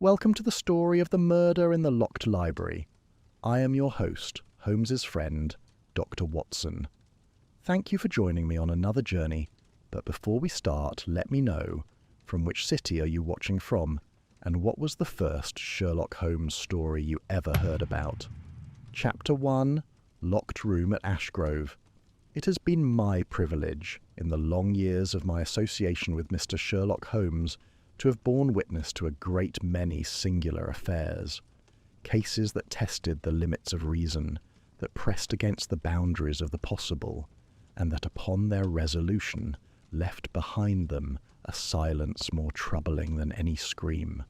Welcome to the story of the murder in the locked library. I am your host, Holmes's friend, Dr. Watson. Thank you for joining me on another journey, but before we start, let me know, from which city are you watching from, and what was the first Sherlock Holmes story you ever heard about? Chapter 1, Locked Room at Ashgrove. It has been my privilege, in the long years of my association with Mr. Sherlock Holmes, to have borne witness to a great many singular affairs. Cases that tested the limits of reason, that pressed against the boundaries of the possible, and that upon their resolution left behind them a silence more troubling than any scream.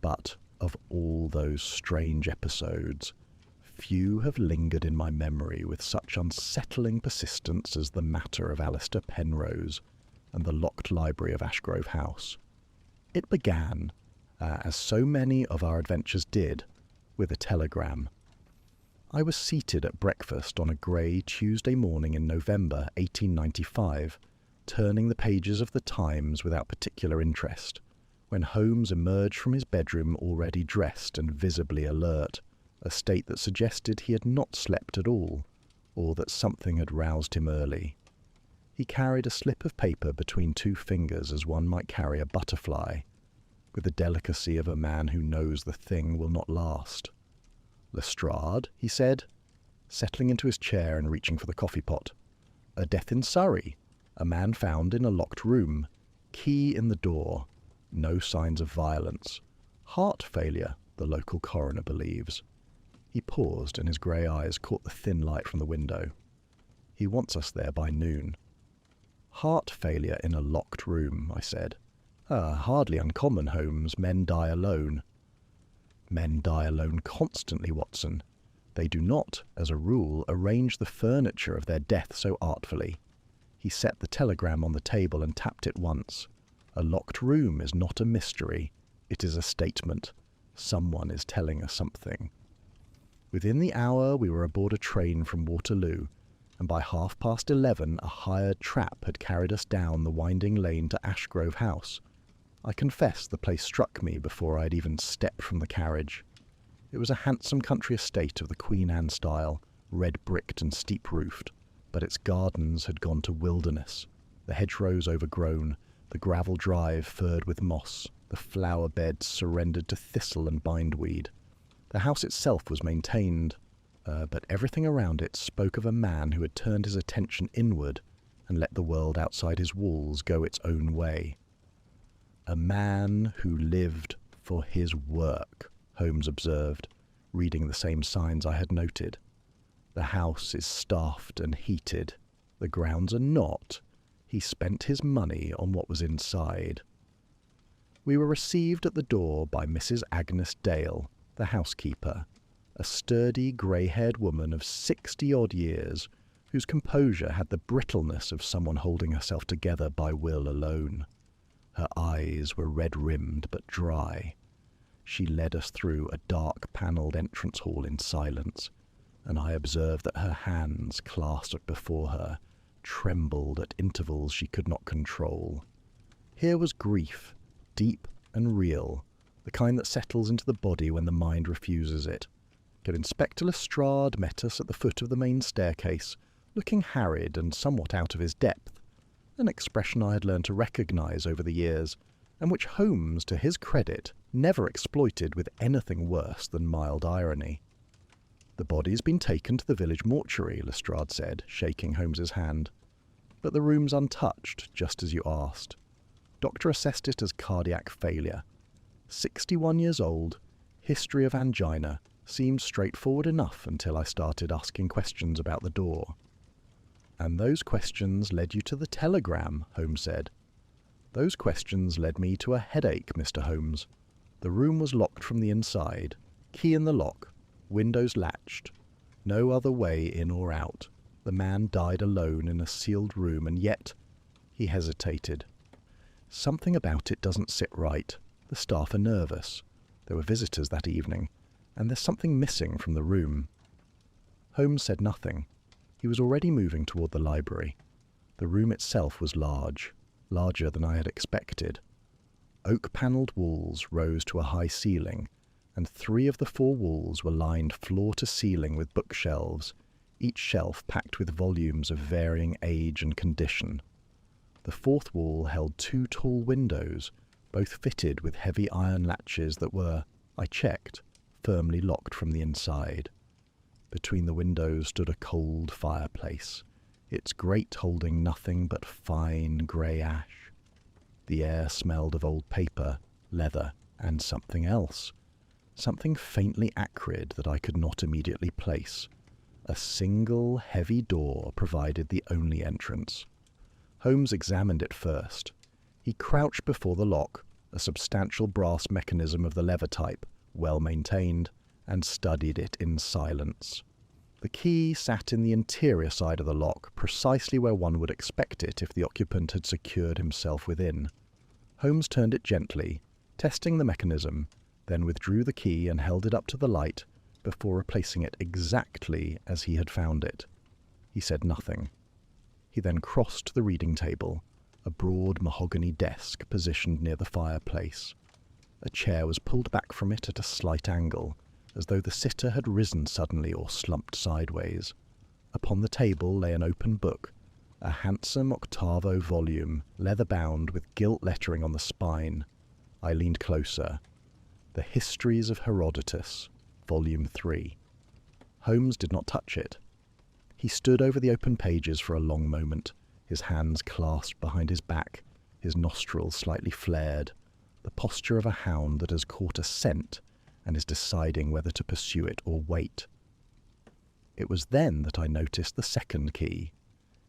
But of all those strange episodes, few have lingered in my memory with such unsettling persistence as the matter of Alistair Penrose and the locked library of Ashgrove House. It began, as so many of our adventures did, with a telegram. I was seated at breakfast on a grey Tuesday morning in November 1895, turning the pages of the Times without particular interest, when Holmes emerged from his bedroom already dressed and visibly alert, a state that suggested he had not slept at all, or that something had roused him early. He carried a slip of paper between two fingers as one might carry a butterfly, with the delicacy of a man who knows the thing will not last. "Lestrade," he said, settling into his chair and reaching for the coffee pot. "A death in Surrey. A man found in a locked room. Key in the door. No signs of violence. Heart failure, the local coroner believes." He paused, and his grey eyes caught the thin light from the window. "He wants us there by noon." "Heart failure in a locked room," I said. Hardly uncommon, Holmes. Men die alone." "Men die alone constantly, Watson. They do not, as a rule, arrange the furniture of their death so artfully." He set the telegram on the table and tapped it once. "A locked room is not a mystery. It is a statement. Someone is telling us something." Within the hour we were aboard a train from Waterloo, and by 11:30 a hired trap had carried us down the winding lane to Ashgrove House. I confess the place struck me before I had even stepped from the carriage. It was a handsome country estate of the Queen Anne style, red-bricked and steep-roofed, but its gardens had gone to wilderness, the hedgerows overgrown, the gravel drive furred with moss, the flower beds surrendered to thistle and bindweed. The house itself was maintained, but everything around it spoke of a man who had turned his attention inward and let the world outside his walls go its own way. "A man who lived for his work," Holmes observed, reading the same signs I had noted. "The house is staffed and heated. The grounds are not. He spent his money on what was inside." We were received at the door by Mrs. Agnes Dale, the housekeeper, a sturdy grey-haired woman of 60-odd years, whose composure had the brittleness of someone holding herself together by will alone. Her eyes were red-rimmed but dry. She led us through a dark-panelled entrance hall in silence, and I observed that her hands, clasped before her, trembled at intervals she could not control. Here was grief, deep and real, the kind that settles into the body when the mind refuses it. Yet Inspector Lestrade met us at the foot of the main staircase, looking harried and somewhat out of his depth, an expression I had learned to recognise over the years, and which Holmes, to his credit, never exploited with anything worse than mild irony. "The body's been taken to the village mortuary," Lestrade said, shaking Holmes's hand. "But the room's untouched, just as you asked. Doctor assessed it as cardiac failure. 61 years old, history of angina, seemed straightforward enough until I started asking questions about the door." "And those questions led you to the telegram," Holmes said. "Those questions led me to a headache, Mr. Holmes. The room was locked from the inside, key in the lock, windows latched. No other way in or out. The man died alone in a sealed room, and yet—" He hesitated. "Something about it doesn't sit right. The staff are nervous. There were visitors that evening, and there's something missing from the room." Holmes said nothing. He was already moving toward the library. The room itself was large, larger than I had expected. oak-panelled walls rose to a high ceiling, and 3 of the 4 walls were lined floor to ceiling with bookshelves, each shelf packed with volumes of varying age and condition. The 4th wall held 2 tall windows, both fitted with heavy iron latches that were, I checked, firmly locked from the inside. Between the windows stood a cold fireplace, its grate holding nothing but fine grey ash. The air smelled of old paper, leather, and something else, something faintly acrid that I could not immediately place. A single, heavy door provided the only entrance. Holmes examined it first. He crouched before the lock, a substantial brass mechanism of the lever type, well maintained, and studied it in silence. The key sat in the interior side of the lock, precisely where one would expect it if the occupant had secured himself within. Holmes turned it gently, testing the mechanism, then withdrew the key and held it up to the light before replacing it exactly as he had found it. He said nothing. He then crossed to the reading table, a broad mahogany desk positioned near the fireplace. A chair was pulled back from it at a slight angle, as though the sitter had risen suddenly or slumped sideways. Upon the table lay an open book, a handsome octavo volume, leather-bound with gilt lettering on the spine. I leaned closer. The Histories of Herodotus, Volume 3. Holmes did not touch it. He stood over the open pages for a long moment, his hands clasped behind his back, his nostrils slightly flared, the posture of a hound that has caught a scent and is deciding whether to pursue it or wait. It was then that I noticed the second key.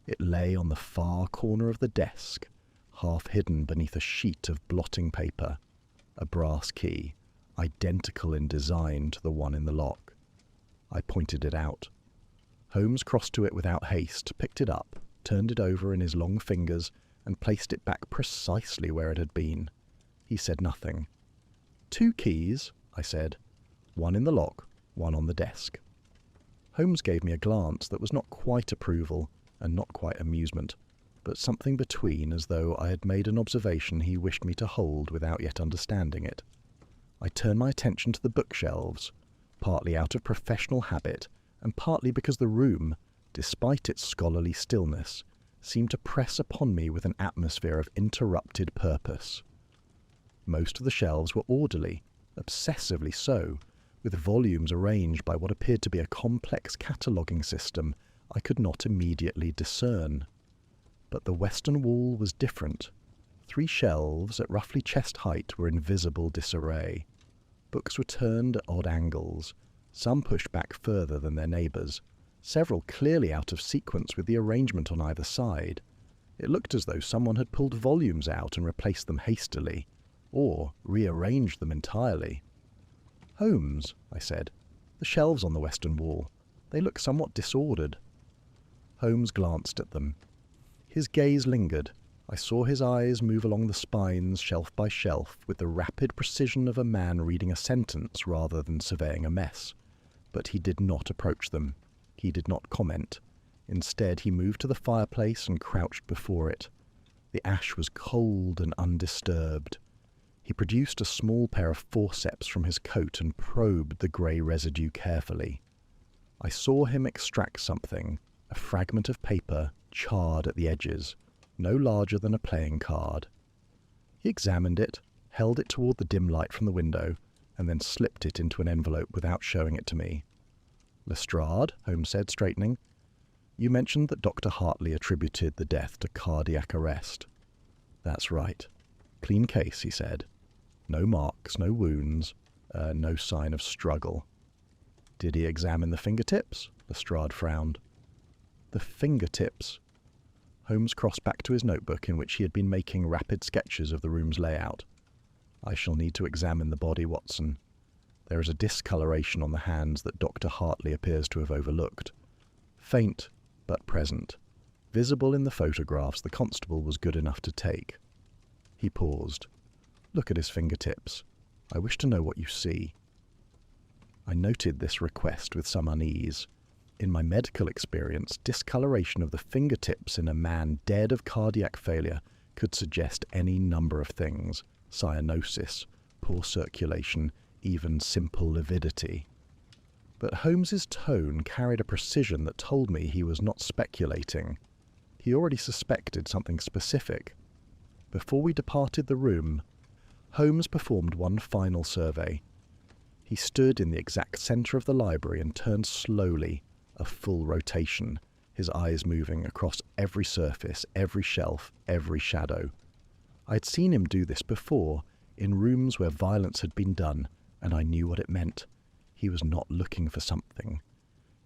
It lay on the far corner of the desk, half hidden beneath a sheet of blotting paper, a brass key, identical in design to the one in the lock. I pointed it out. Holmes crossed to it without haste, picked it up, turned it over in his long fingers, and placed it back precisely where it had been. He said nothing. 2 keys, I said. 1 in the lock, 1 on the desk. Holmes gave me a glance that was not quite approval and not quite amusement, but something between, as though I had made an observation he wished me to hold without yet understanding it. I turned my attention to the bookshelves, partly out of professional habit, and partly because the room, despite its scholarly stillness, seemed to press upon me with an atmosphere of interrupted purpose. Most of the shelves were orderly, obsessively so, with volumes arranged by what appeared to be a complex cataloguing system I could not immediately discern. But the western wall was different. 3 shelves at roughly chest height were in visible disarray. Books were turned at odd angles, some pushed back further than their neighbours, several clearly out of sequence with the arrangement on either side. It looked as though someone had pulled volumes out and replaced them hastily, or rearranged them entirely. "Holmes," I said, "the shelves on the western wall. They look somewhat disordered." Holmes glanced at them. His gaze lingered. I saw his eyes move along the spines shelf by shelf with the rapid precision of a man reading a sentence rather than surveying a mess. But he did not approach them. He did not comment. Instead, he moved to the fireplace and crouched before it. The ash was cold and undisturbed. He produced a small pair of forceps from his coat and probed the grey residue carefully. I saw him extract something, a fragment of paper, charred at the edges, no larger than a playing card. He examined it, held it toward the dim light from the window, and then slipped it into an envelope without showing it to me. "Lestrade," Holmes said, straightening, "you mentioned that Dr. Hartley attributed the death to cardiac arrest." "That's right. Clean case," he said. "No marks, no wounds, no sign of struggle." "Did he examine the fingertips?" Lestrade frowned. "The fingertips?" Holmes crossed back to his notebook in which he had been making rapid sketches of the room's layout. "I shall need to examine the body, Watson. There is a discoloration on the hands that Dr. Hartley appears to have overlooked. Faint, but present. Visible in the photographs the constable was good enough to take." He paused. "Look at his fingertips. I wish to know what you see." I noted this request with some unease. In my medical experience, discoloration of the fingertips in a man dead of cardiac failure could suggest any number of things, cyanosis, poor circulation, even simple lividity. But Holmes's tone carried a precision that told me he was not speculating. He already suspected something specific. Before we departed the room, Holmes performed one final survey. He stood in the exact centre of the library and turned slowly, a full rotation, his eyes moving across every surface, every shelf, every shadow. I had seen him do this before, in rooms where violence had been done, and I knew what it meant. He was not looking for something.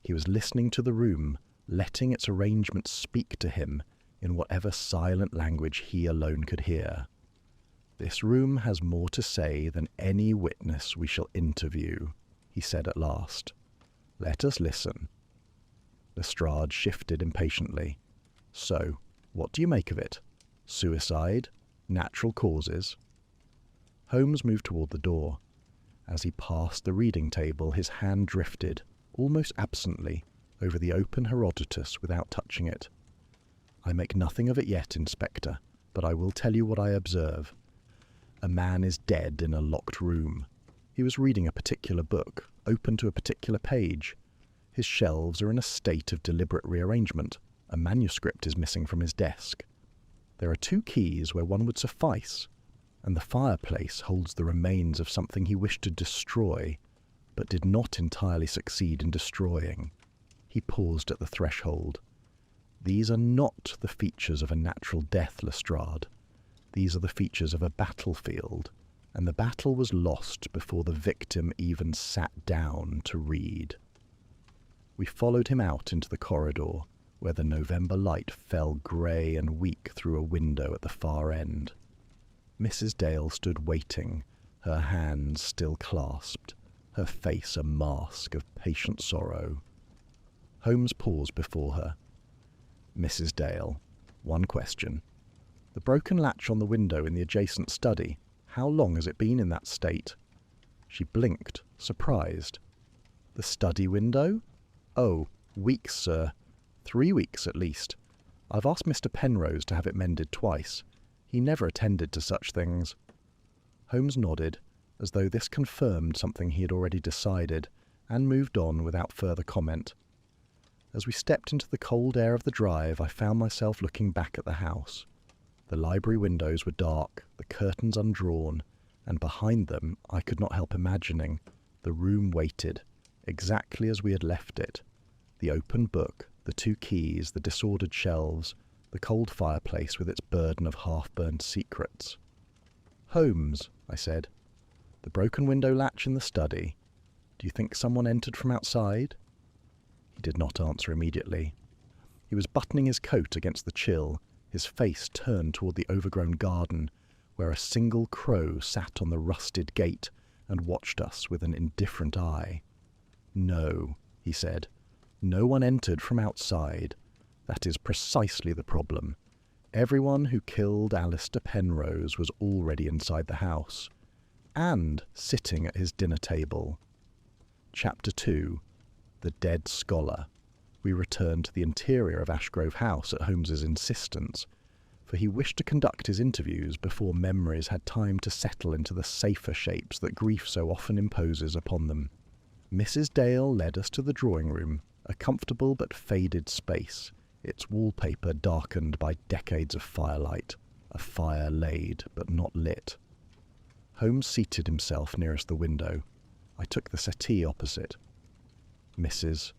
He was listening to the room, letting its arrangements speak to him in whatever silent language he alone could hear. "This room has more to say than any witness we shall interview," he said at last. "Let us listen." Lestrade shifted impatiently. "So, what do you make of it? Suicide? Natural causes?" Holmes moved toward the door. As he passed the reading table, his hand drifted, almost absently, over the open Herodotus without touching it. "I make nothing of it yet, Inspector, but I will tell you what I observe. A man is dead in a locked room. He was reading a particular book, open to a particular page. His shelves are in a state of deliberate rearrangement. A manuscript is missing from his desk. There are 2 keys where one would suffice, and the fireplace holds the remains of something he wished to destroy, but did not entirely succeed in destroying." He paused at the threshold. "These are not the features of a natural death, Lestrade. These are the features of a battlefield, and the battle was lost before the victim even sat down to read." We followed him out into the corridor, where the November light fell grey and weak through a window at the far end. Mrs. Dale stood waiting, her hands still clasped, her face a mask of patient sorrow. Holmes paused before her. "Mrs. Dale, one question. The broken latch on the window in the adjacent study, how long has it been in that state?" She blinked, surprised. "The study window? Oh, weeks, sir. 3 weeks at least. I've asked Mr. Penrose to have it mended twice. He never attended to such things." Holmes nodded, as though this confirmed something he had already decided, and moved on without further comment. As we stepped into the cold air of the drive, I found myself looking back at the house. The library windows were dark, the curtains undrawn, and behind them, I could not help imagining, the room waited, exactly as we had left it. The open book, the 2 keys, the disordered shelves, the cold fireplace with its burden of half-burned secrets. "Holmes," I said, "the broken window latch in the study. Do you think someone entered from outside?" He did not answer immediately. He was buttoning his coat against the chill, his face turned toward the overgrown garden, where a single crow sat on the rusted gate and watched us with an indifferent eye. "No," he said, "no one entered from outside. That is precisely the problem. Everyone who killed Alistair Penrose was already inside the house, and sitting at his dinner table." Chapter 2. The Dead Scholar. We returned to the interior of Ashgrove House at Holmes's insistence, for he wished to conduct his interviews before memories had time to settle into the safer shapes that grief so often imposes upon them. Mrs. Dale led us to the drawing-room, a comfortable but faded space, its wallpaper darkened by decades of firelight, a fire laid but not lit. Holmes seated himself nearest the window. I took the settee opposite. "Mrs."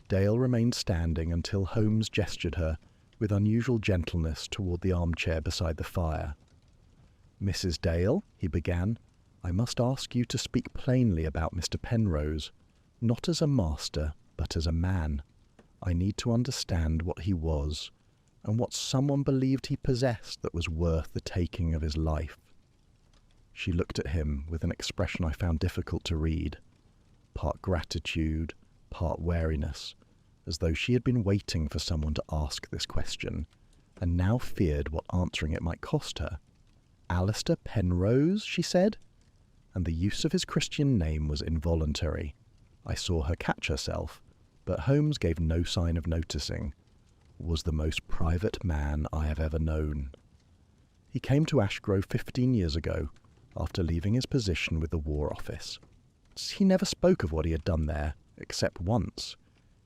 Dale remained standing until Holmes gestured her, with unusual gentleness, toward the armchair beside the fire. "Mrs. Dale," he began, "I must ask you to speak plainly about Mr. Penrose, not as a master, but as a man. I need to understand what he was, and what someone believed he possessed that was worth the taking of his life." She looked at him with an expression I found difficult to read, part gratitude, part wariness, as though she had been waiting for someone to ask this question, and now feared what answering it might cost her. "Alistair Penrose," she said, and the use of his Christian name was involuntary. I saw her catch herself, but Holmes gave no sign of noticing. "Was the most private man I have ever known." He came to Ashgrove 15 years ago, after leaving his position with the War Office. He never spoke of what he had done there, except once.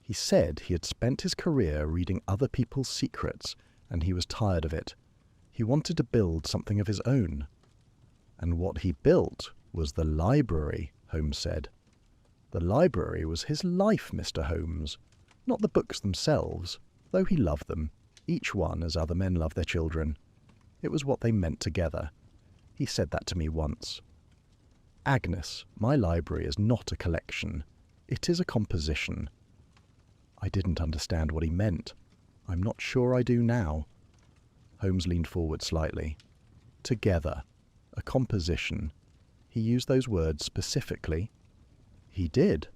He said he had spent his career reading other people's secrets, and he was tired of it. He wanted to build something of his own. And what he built was the library, Holmes said. The library was his life, Mr. Holmes, not the books themselves, though he loved them, each one as other men love their children. It was what they meant together. He said that to me once. Agnes, my library is not a collection. It is a composition. I didn't understand what he meant. I'm not sure I do now. Holmes leaned forward slightly. Together. A composition. He used those words specifically. He did.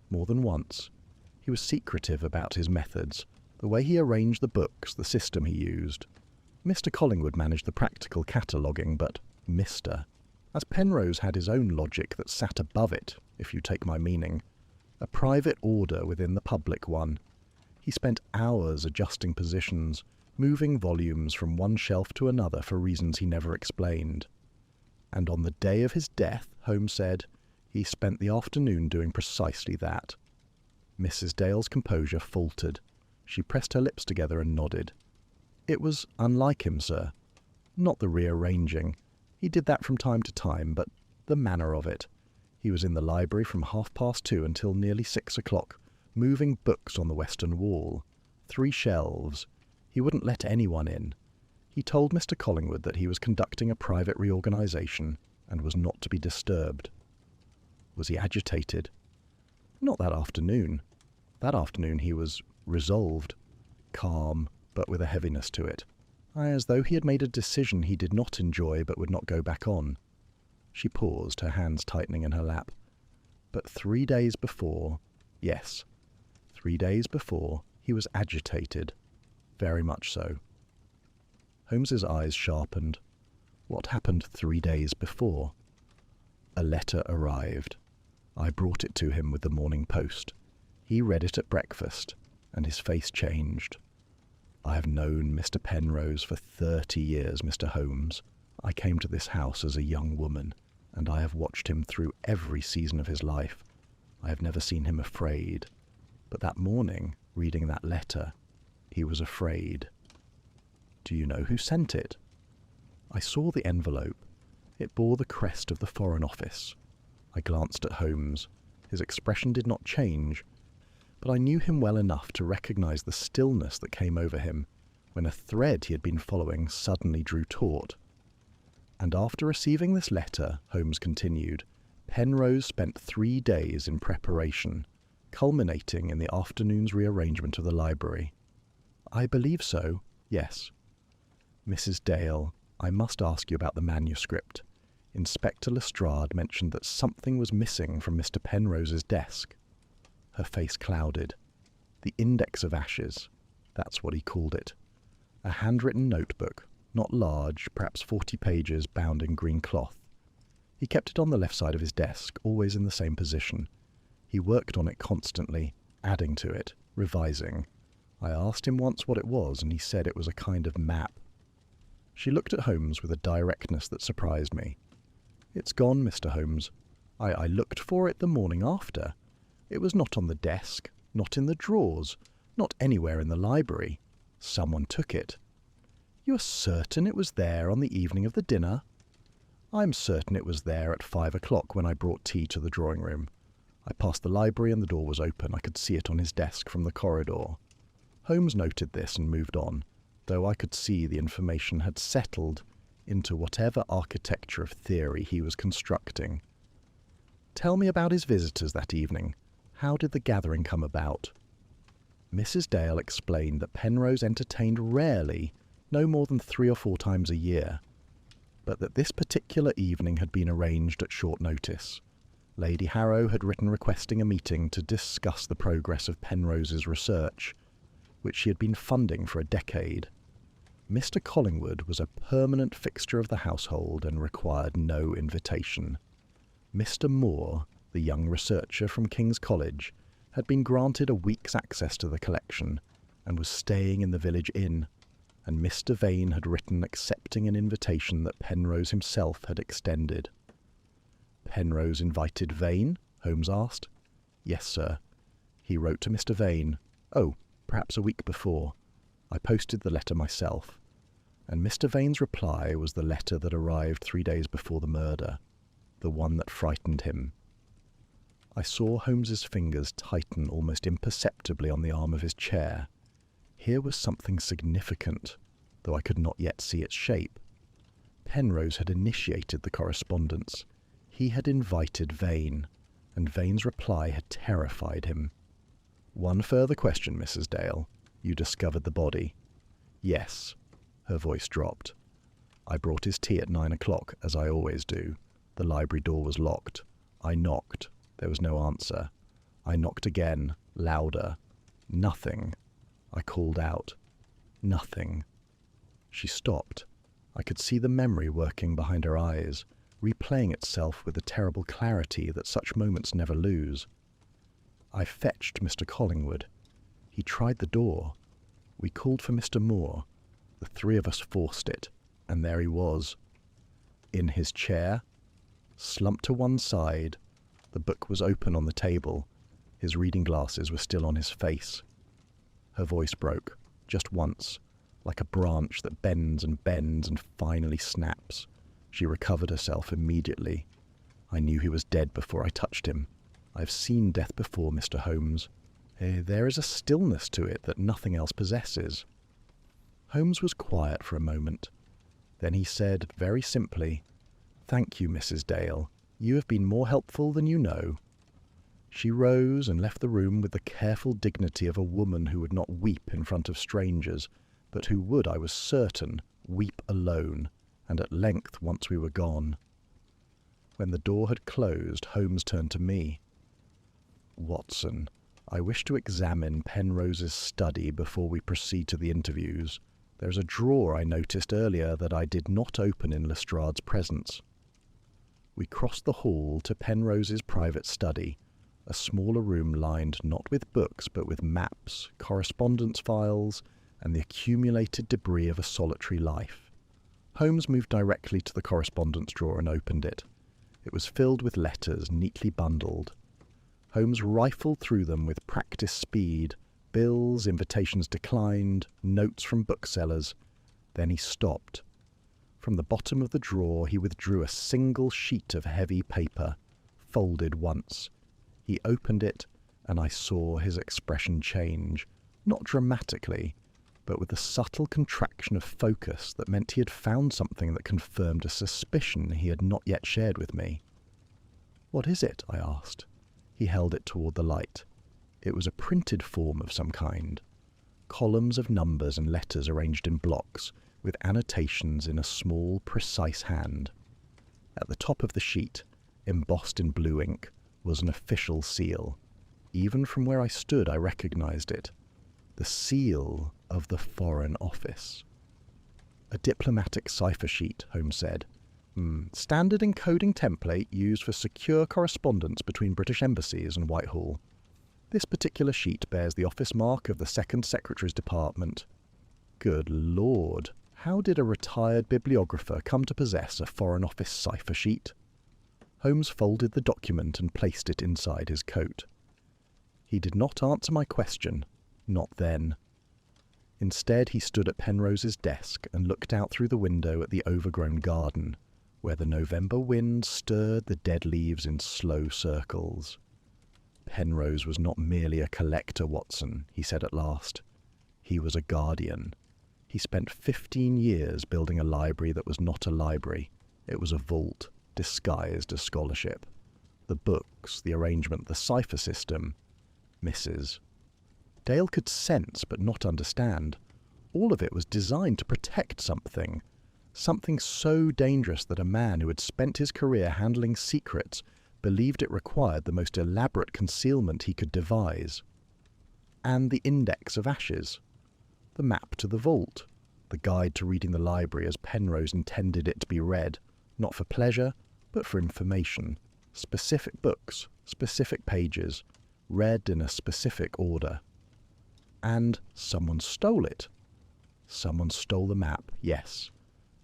More than once. He was secretive about his methods, the way he arranged the books, the system he used. Mr. Collingwood managed the practical cataloguing, but as Penrose had his own logic that sat above it, if you take my meaning, a private order within the public one. He spent hours adjusting positions, moving volumes from one shelf to another for reasons he never explained. And on the day of his death, Holmes said, he spent the afternoon doing precisely that. Mrs. Dale's composure faltered. She pressed her lips together and nodded. It was unlike him, sir. Not the rearranging. He did that from time to time, but the manner of it. He was in the library from 2:30 until nearly 6 o'clock, moving books on the western wall. 3 shelves. He wouldn't let anyone in. He told Mr. Collingwood that he was conducting a private reorganization and was not to be disturbed. Was he agitated? Not that afternoon. That afternoon he was resolved, calm, but with a heaviness to it, as though he had made a decision he did not enjoy but would not go back on. She paused, her hands tightening in her lap. But 3 days before, yes, 3 days before, he was agitated, very much so. Holmes's eyes sharpened. What happened 3 days before? A letter arrived. I brought it to him with the morning post. He read it at breakfast, and his face changed. I have known Mr. Penrose for 30 years, Mr. Holmes. I came to this house as a young woman, and I have watched him through every season of his life. I have never seen him afraid. But that morning, reading that letter, he was afraid. Do you know who sent it? I saw the envelope. It bore the crest of the Foreign Office. I glanced at Holmes. His expression did not change, but I knew him well enough to recognize the stillness that came over him when a thread he had been following suddenly drew taut. And after receiving this letter, Holmes continued, Penrose spent 3 days in preparation, culminating in the afternoon's rearrangement of the library. I believe so, yes. Mrs. Dale, I must ask you about the manuscript. Inspector Lestrade mentioned that something was missing from Mr. Penrose's desk. Her face clouded. The Index of Ashes, that's what he called it. A handwritten notebook, not large, perhaps 40 pages, bound in green cloth. He kept it on the left side of his desk, always in the same position. He worked on it constantly, adding to it, revising. I asked him once what it was, and he said it was a kind of map. She looked at Holmes with a directness that surprised me. It's gone, Mr. Holmes. I looked for it the morning after. It was not on the desk, not in the drawers, not anywhere in the library. Someone took it. You're certain it was there on the evening of the dinner? I'm certain it was there at 5 o'clock when I brought tea to the drawing-room. I passed the library and the door was open. I could see it on his desk from the corridor. Holmes noted this and moved on, though I could see the information had settled into whatever architecture of theory he was constructing. Tell me about his visitors that evening. How did the gathering come about? Mrs. Dale explained that Penrose entertained rarely, no more than 3 or 4 times a year, but that this particular evening had been arranged at short notice. Lady Harrow had written requesting a meeting to discuss the progress of Penrose's research, which she had been funding for a decade. Mr. Collingwood was a permanent fixture of the household and required no invitation. Mr. Moore, the young researcher from King's College, had been granted a week's access to the collection and was staying in the village inn. and Mr. Vane had written accepting an invitation that Penrose himself had extended. "Penrose invited Vane?" Holmes asked. "Yes, sir. He wrote to Mr. Vane. Oh, perhaps a week before. I posted the letter myself. And Mr. Vane's reply was the letter that arrived 3 days before the murder, the one that frightened him." I saw Holmes's fingers tighten almost imperceptibly on the arm of his chair. Here was something significant, though I could not yet see its shape. Penrose had initiated the correspondence. He had invited Vane, and Vane's reply had terrified him. "One further question, Mrs. Dale. You discovered the body?" "Yes." Her voice dropped. "I brought his tea at 9 o'clock, as I always do. The library door was locked. I knocked. There was no answer. I knocked again, louder. Nothing. I called out. Nothing." She stopped. I could see the memory working behind her eyes, replaying itself with the terrible clarity that such moments never lose. I fetched Mr. Collingwood. He tried the door. We called for Mr. Moore. The three of us forced it, and there he was. In his chair, slumped to one side, the book was open on the table. His reading glasses were still on his face. Her voice broke, just once, like a branch that bends and finally snaps. She recovered herself immediately. "I knew he was dead before I touched him. I've seen death before, Mr. Holmes. There is a stillness to it that nothing else possesses." Holmes was quiet for a moment. Then he said, very simply, "Thank you, Mrs. Dale. You have been more helpful than you know." She rose and left the room with the careful dignity of a woman who would not weep in front of strangers, but who would, I was certain, weep alone, and at length once we were gone. When the door had closed, Holmes turned to me. "Watson, I wish to examine Penrose's study before we proceed to the interviews. There's a drawer I noticed earlier that I did not open in Lestrade's presence." We crossed the hall to Penrose's private study, a smaller room lined not with books but with maps, correspondence files, and the accumulated debris of a solitary life. Holmes moved directly to the correspondence drawer and opened it. It was filled with letters, neatly bundled. Holmes rifled through them with practised speed, bills, invitations declined, notes from booksellers. Then he stopped. From the bottom of the drawer he withdrew a single sheet of heavy paper, folded once. He opened it, and I saw his expression change, not dramatically, but with a subtle contraction of focus that meant he had found something that confirmed a suspicion he had not yet shared with me. "What is it?" I asked. He held it toward the light. It was a printed form of some kind. Columns of numbers and letters arranged in blocks, with annotations in a small, precise hand. At the top of the sheet, embossed in blue ink, was an official seal. Even from where I stood, I recognized it. The seal of the Foreign Office. "A diplomatic cipher sheet," Holmes said. "Standard encoding template used for secure correspondence between British embassies and Whitehall. This particular sheet bears the office mark of the Second Secretary's Department." Good Lord! How did a retired bibliographer come to possess a Foreign Office cipher sheet? Holmes folded the document and placed it inside his coat. He did not answer my question, not then. Instead, he stood at Penrose's desk and looked out through the window at the overgrown garden, where the November wind stirred the dead leaves in slow circles. "Penrose was not merely a collector, Watson," he said at last. "He was a guardian. He spent 15 years building a library that was not a library. It was a vault, disguised as scholarship. The books, the arrangement, the cipher system. Misses. Dale could sense but not understand. All of it was designed to protect something. Something so dangerous that a man who had spent his career handling secrets believed it required the most elaborate concealment he could devise. And the index of ashes. The map to the vault. The guide to reading the library as Penrose intended it to be read, not for pleasure, but for information. Specific books, specific pages, read in a specific order. And someone stole it. Someone stole the map, yes.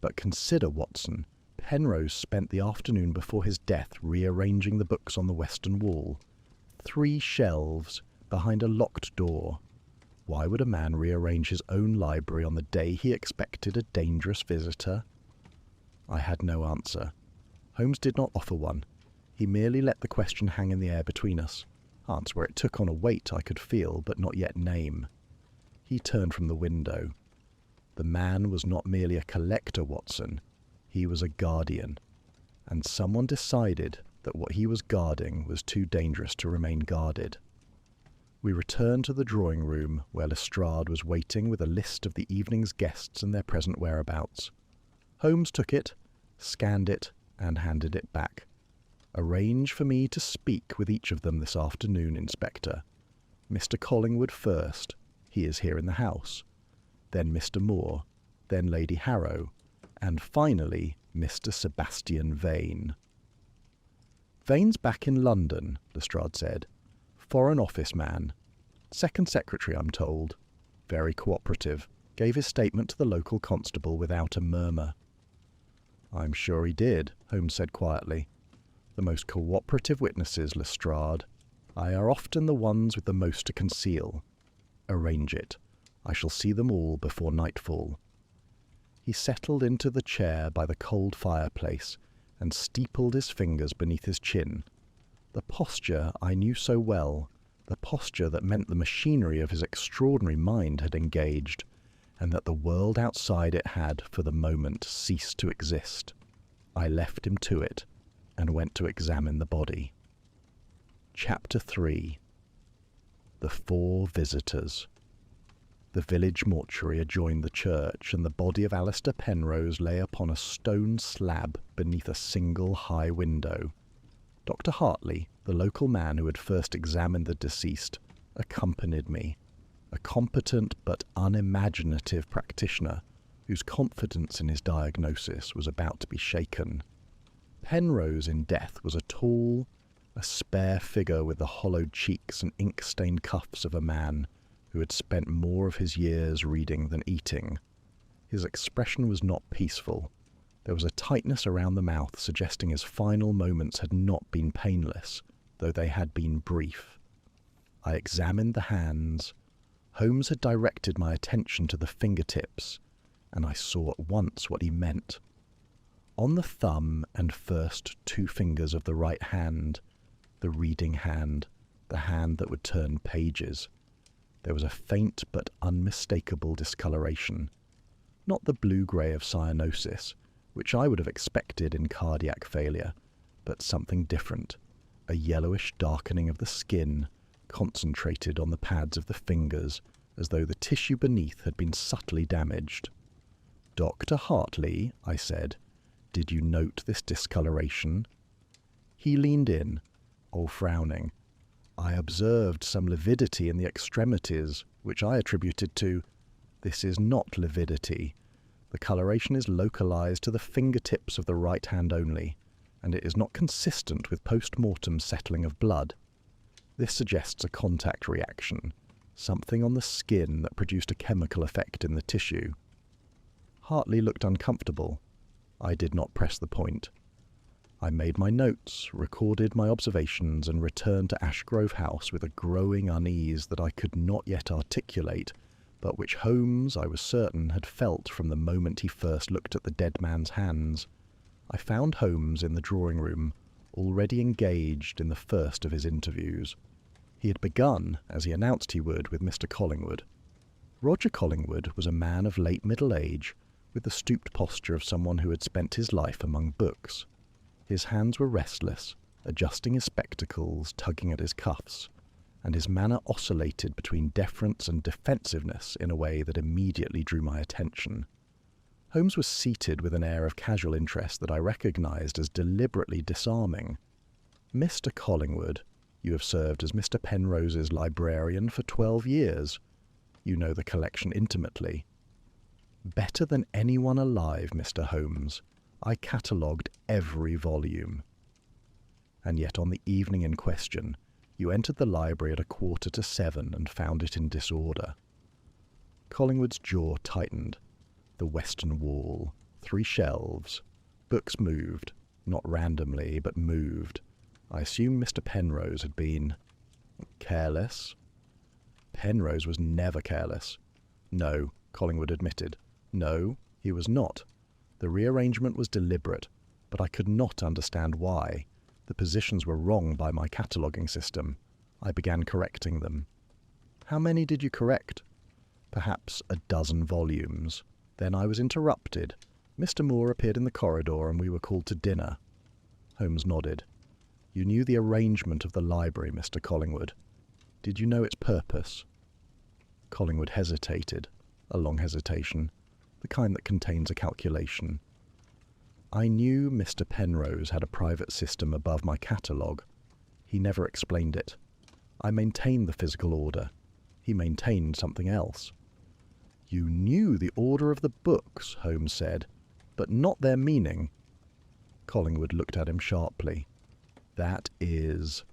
But consider, Watson, Penrose spent the afternoon before his death rearranging the books on the western wall. 3 shelves behind a locked door. Why would a man rearrange his own library on the day he expected a dangerous visitor? I had no answer. Holmes did not offer one. He merely let the question hang in the air between us, answer where it took on a weight I could feel but not yet name. He turned from the window. The man was not merely a collector, Watson. He was a guardian. And someone decided that what he was guarding was too dangerous to remain guarded. We returned to the drawing room where Lestrade was waiting with a list of the evening's guests and their present whereabouts. Holmes took it, scanned it, and handed it back. Arrange for me to speak with each of them this afternoon, Inspector. Mr. Collingwood first. He is here in the house. Then Mr. Moore. Then Lady Harrow. And finally, Mr. Sebastian Vane. Vane's back in London, Lestrade said. Foreign Office man. Second Secretary, I'm told. Very cooperative. Gave his statement to the local constable without a murmur. I'm sure he did, Holmes said quietly. The most cooperative witnesses, Lestrade. Are often the ones with the most to conceal. Arrange it. I shall see them all before nightfall. He settled into the chair by the cold fireplace and steepled his fingers beneath his chin. The posture I knew so well, the posture that meant the machinery of his extraordinary mind had engaged, and that the world outside it had, for the moment, ceased to exist. I left him to it, and went to examine the body. Chapter 3. The 4 Visitors. The village mortuary adjoined the church, and the body of Alistair Penrose lay upon a stone slab beneath a single high window. Dr. Hartley, the local man who had first examined the deceased, accompanied me, a competent but unimaginative practitioner whose confidence in his diagnosis was about to be shaken. Penrose in death was a tall, a spare figure with the hollowed cheeks and ink-stained cuffs of a man who had spent more of his years reading than eating. His expression was not peaceful. There was a tightness around the mouth suggesting his final moments had not been painless, though they had been brief. I examined the hands. Holmes had directed my attention to the fingertips, and I saw at once what he meant. On the thumb and first 2 fingers of the right hand, the reading hand, the hand that would turn pages, there was a faint but unmistakable discoloration. Not the blue-grey of cyanosis, which I would have expected in cardiac failure, but something different, a yellowish darkening of the skin, concentrated on the pads of the fingers, as though the tissue beneath had been subtly damaged. "Dr. Hartley," I said, "did you note this discoloration?" He leaned in, all frowning. I observed some lividity in the extremities, which I attributed to, "This is not lividity. The coloration is localized to the fingertips of the right hand only, and it is not consistent with post-mortem settling of blood. This suggests a contact reaction, something on the skin that produced a chemical effect in the tissue." Hartley looked uncomfortable. I did not press the point. I made my notes, recorded my observations, and returned to Ashgrove House with a growing unease that I could not yet articulate, but which Holmes, I was certain, had felt from the moment he first looked at the dead man's hands. I found Holmes in the drawing-room, already engaged in the first of his interviews. He had begun, as he announced he would, with Mr. Collingwood. Roger Collingwood was a man of late middle age, with the stooped posture of someone who had spent his life among books. His hands were restless, adjusting his spectacles, tugging at his cuffs, and his manner oscillated between deference and defensiveness in a way that immediately drew my attention. Holmes was seated with an air of casual interest that I recognized as deliberately disarming. "Mr. Collingwood, you have served as Mr. Penrose's librarian for 12 years. You know the collection intimately." "Better than anyone alive, Mr. Holmes. I catalogued every volume." "And yet on the evening in question, you entered the library at 6:45 and found it in disorder." Collingwood's jaw tightened. The western wall. 3 shelves. Books moved. Not randomly, but moved. I assumed Mr. Penrose had been... careless? Penrose was never careless. No, Collingwood admitted. No, he was not. The rearrangement was deliberate, but I could not understand why. The positions were wrong by my cataloguing system. I began correcting them. How many did you correct? Perhaps a dozen volumes. Then I was interrupted. Mr. Moore appeared in the corridor and we were called to dinner. Holmes nodded. You knew the arrangement of the library, Mr. Collingwood. Did you know its purpose? Collingwood hesitated. A long hesitation, the kind that contains a calculation. I knew Mr. Penrose had a private system above my catalogue. He never explained it. I maintained the physical order. He maintained something else. You knew the order of the books, Holmes said, but not their meaning. Collingwood looked at him sharply. That is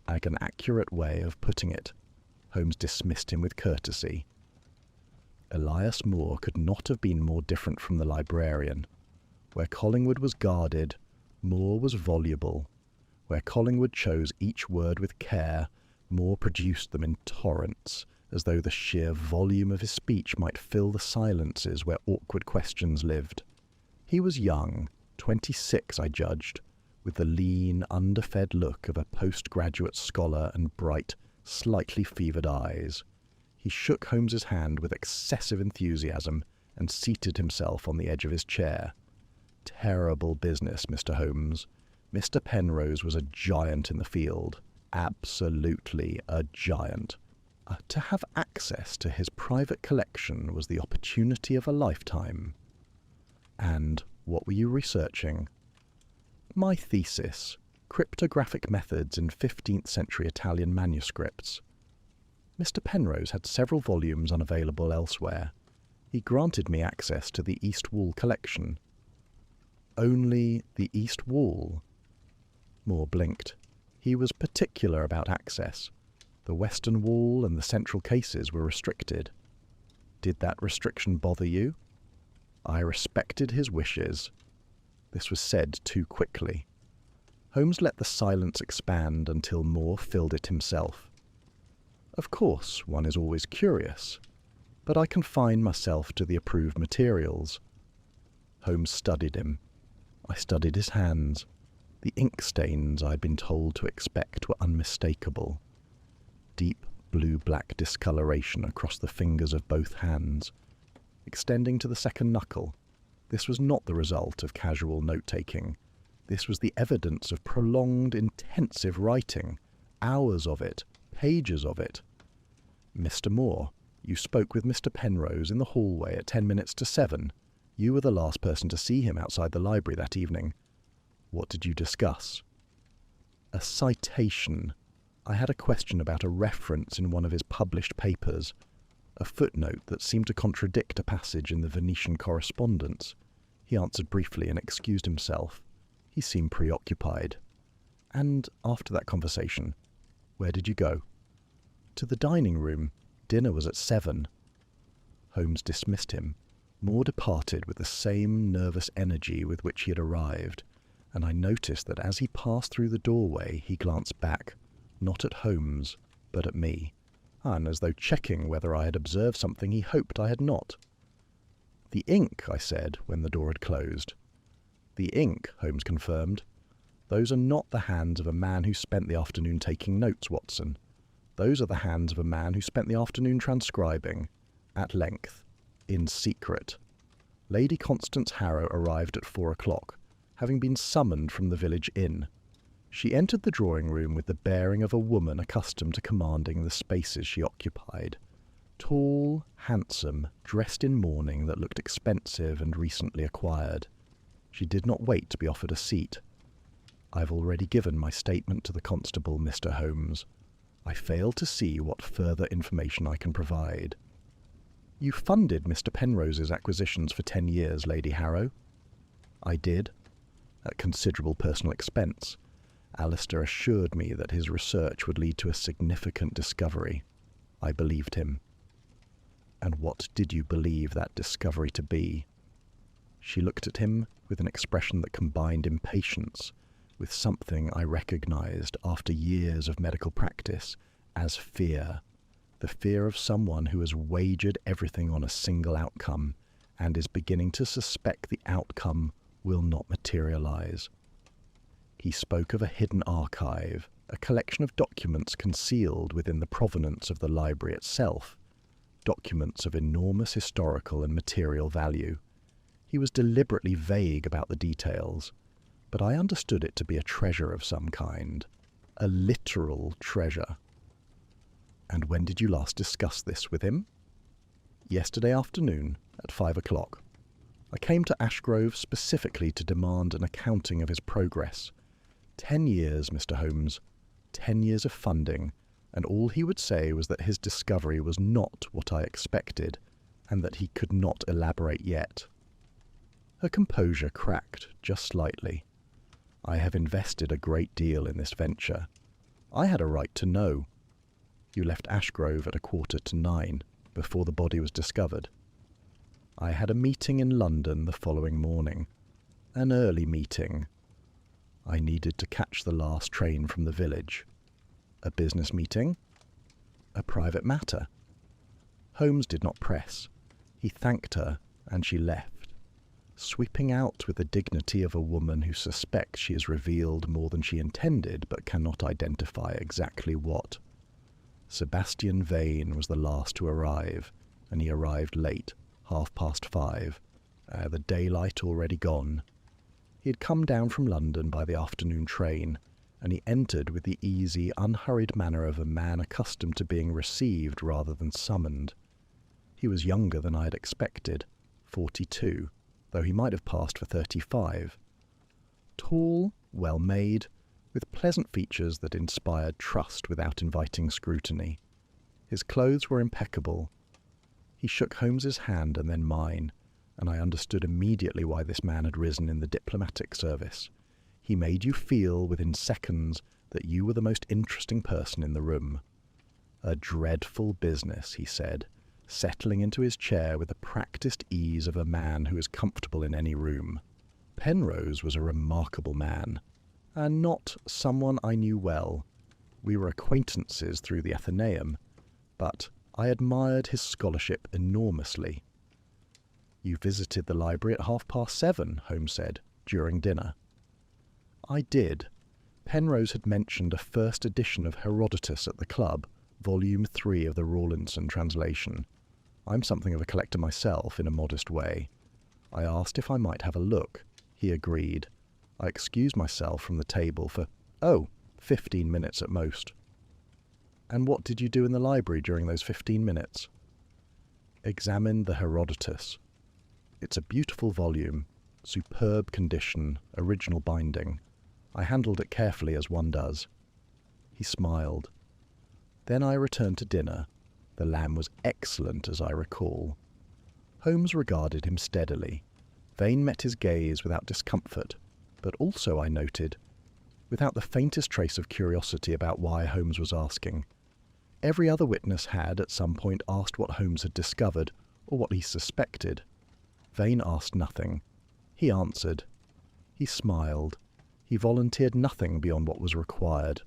an accurate way of putting it. Holmes dismissed him with courtesy. Elias Moore could not have been more different from the librarian. Where Collingwood was guarded, Moore was voluble. Where Collingwood chose each word with care, Moore produced them in torrents, as though the sheer volume of his speech might fill the silences where awkward questions lived. He was young, 26 I judged, with the lean, underfed look of a postgraduate scholar and bright, slightly fevered eyes. He shook Holmes's hand with excessive enthusiasm and seated himself on the edge of his chair. Terrible business, Mr. Holmes. Mr. Penrose was a giant in the field. Absolutely a giant. To have access to his private collection was the opportunity of a lifetime. And what were you researching? My thesis, Cryptographic Methods in 15th Century Italian Manuscripts. Mr. Penrose had several volumes unavailable elsewhere. He granted me access to the East Wall collection. Only the East Wall? Moore blinked. He was particular about access. The Western Wall and the central cases were restricted. Did that restriction bother you? I respected his wishes. This was said too quickly. Holmes let the silence expand until Moore filled it himself. Of course, one is always curious, but I confine myself to the approved materials. Holmes studied him. I studied his hands. The ink stains I had been told to expect were unmistakable. Deep blue-black discoloration across the fingers of both hands, extending to the second knuckle. This was not the result of casual note-taking. This was the evidence of prolonged, intensive writing, hours of it, pages of it. Mr. Moore, you spoke with Mr. Penrose in the hallway at 10 minutes to 7. You were the last person to see him outside the library that evening. What did you discuss? A citation. I had a question about a reference in one of his published papers, a footnote that seemed to contradict a passage in the Venetian correspondence. He answered briefly and excused himself. He seemed preoccupied. And after that conversation, where did you go? To the dining room. Dinner was at 7. Holmes dismissed him. Moore departed with the same nervous energy with which he had arrived, and I noticed that as he passed through the doorway he glanced back, not at Holmes, but at me, and as though checking whether I had observed something he hoped I had not. The ink, I said, when the door had closed. The ink, Holmes confirmed. Those are not the hands of a man who spent the afternoon taking notes, Watson. Those are the hands of a man who spent the afternoon transcribing, at length, in secret. Lady Constance Harrow arrived at 4 o'clock, having been summoned from the village inn. She entered the drawing-room with the bearing of a woman accustomed to commanding the spaces she occupied. Tall, handsome, dressed in mourning that looked expensive and recently acquired. She did not wait to be offered a seat. I've already given my statement to the constable, Mr. Holmes. I fail to see what further information I can provide. You funded Mr. Penrose's acquisitions for 10 years, Lady Harrow. I did, at considerable personal expense. Alistair assured me that his research would lead to a significant discovery. I believed him. And what did you believe that discovery to be? She looked at him with an expression that combined impatience with something I recognized after years of medical practice as fear. The fear of someone who has wagered everything on a single outcome and is beginning to suspect the outcome will not materialize. He spoke of a hidden archive, a collection of documents concealed within the provenance of the library itself, documents of enormous historical and material value. He was deliberately vague about the details, but I understood it to be a treasure of some kind, a literal treasure. And when did you last discuss this with him? Yesterday afternoon at 5 o'clock. I came to Ashgrove specifically to demand an accounting of his progress. 10 years, Mr. Holmes. 10 years of funding, and all he would say was that his discovery was not what I expected, and that he could not elaborate yet. Her composure cracked just slightly. I have invested a great deal in this venture. I had a right to know. You left Ashgrove at 8:45, before the body was discovered. I had a meeting in London the following morning. An early meeting. I needed to catch the last train from the village. A business meeting? A private matter? Holmes did not press. He thanked her, and she left, sweeping out with the dignity of a woman who suspects she has revealed more than she intended but cannot identify exactly what. Sebastian Vane was the last to arrive, and he arrived late, 5:30, the daylight already gone. He had come down from London by the afternoon train, and he entered with the easy, unhurried manner of a man accustomed to being received rather than summoned. He was younger than I had expected, 42, though he might have passed for 35. Tall, well-made, with pleasant features that inspired trust without inviting scrutiny. His clothes were impeccable. He shook Holmes's hand and then mine, and I understood immediately why this man had risen in the diplomatic service. He made you feel within seconds that you were the most interesting person in the room. A dreadful business, he said, settling into his chair with the practised ease of a man who is comfortable in any room. Penrose was a remarkable man, and not someone I knew well. We were acquaintances through the Athenaeum, but I admired his scholarship enormously. You visited the library at 7:30, Holmes said, during dinner. I did. Penrose had mentioned a first edition of Herodotus at the club, volume 3 of the Rawlinson translation. I'm something of a collector myself, in a modest way. I asked if I might have a look. He agreed. I excused myself from the table for, 15 minutes at most. And what did you do in the library during those 15 minutes? Examined the Herodotus. It's a beautiful volume, superb condition, original binding. I handled it carefully as one does. He smiled. Then I returned to dinner. The lamb was excellent, as I recall. Holmes regarded him steadily. Vane met his gaze without discomfort, but also, I noted, without the faintest trace of curiosity about why Holmes was asking. Every other witness had, at some point, asked what Holmes had discovered, or what he suspected. Vane asked nothing. He answered. He smiled. He volunteered nothing beyond what was required.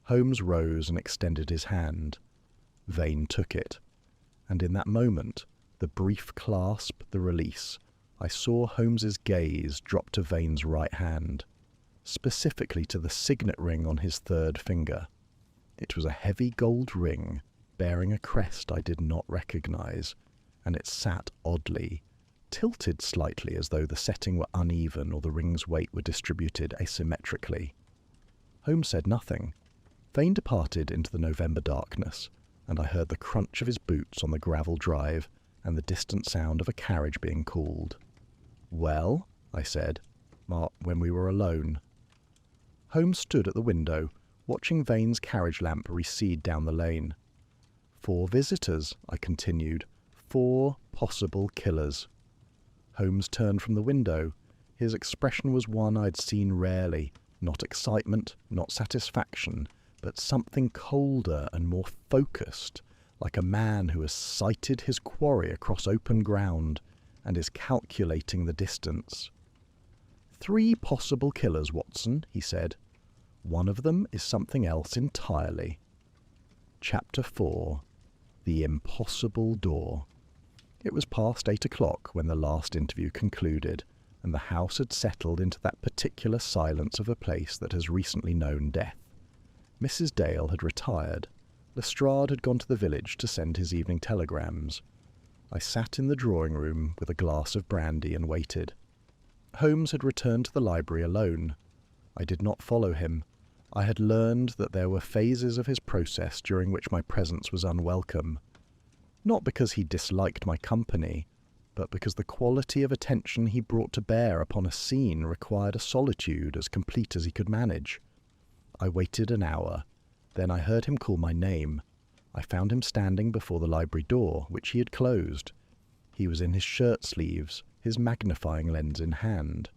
Holmes rose and extended his hand. Vane took it, and in that moment, the brief clasp, the release, I saw Holmes's gaze drop to Vane's right hand, specifically to the signet ring on his third finger. It was a heavy gold ring, bearing a crest I did not recognize, and it sat oddly, tilted slightly as though the setting were uneven or the ring's weight were distributed asymmetrically. Holmes said nothing. Vane departed into the November darkness, and I heard the crunch of his boots on the gravel drive and the distant sound of a carriage being called. "Well?" I said, when we were alone. Holmes stood at the window, watching Vane's carriage lamp recede down the lane. 4 visitors, I continued. 4 possible killers. Holmes turned from the window. His expression was one I'd seen rarely, not excitement, not satisfaction, but something colder and more focused, like a man who has sighted his quarry across open ground and is calculating the distance. 3 possible killers, Watson, he said. One of them is something else entirely. Chapter 4. The Impossible Door. It was past 8 o'clock when the last interview concluded, and the house had settled into that particular silence of a place that has recently known death. Mrs. Dale had retired. Lestrade had gone to the village to send his evening telegrams. I sat in the drawing room with a glass of brandy and waited. Holmes had returned to the library alone. I did not follow him. I had learned that there were phases of his process during which my presence was unwelcome. Not because he disliked my company, but because the quality of attention he brought to bear upon a scene required a solitude as complete as he could manage. I waited an hour. Then I heard him call my name. I found him standing before the library door, which he had closed. He was in his shirt sleeves, his magnifying lens in hand.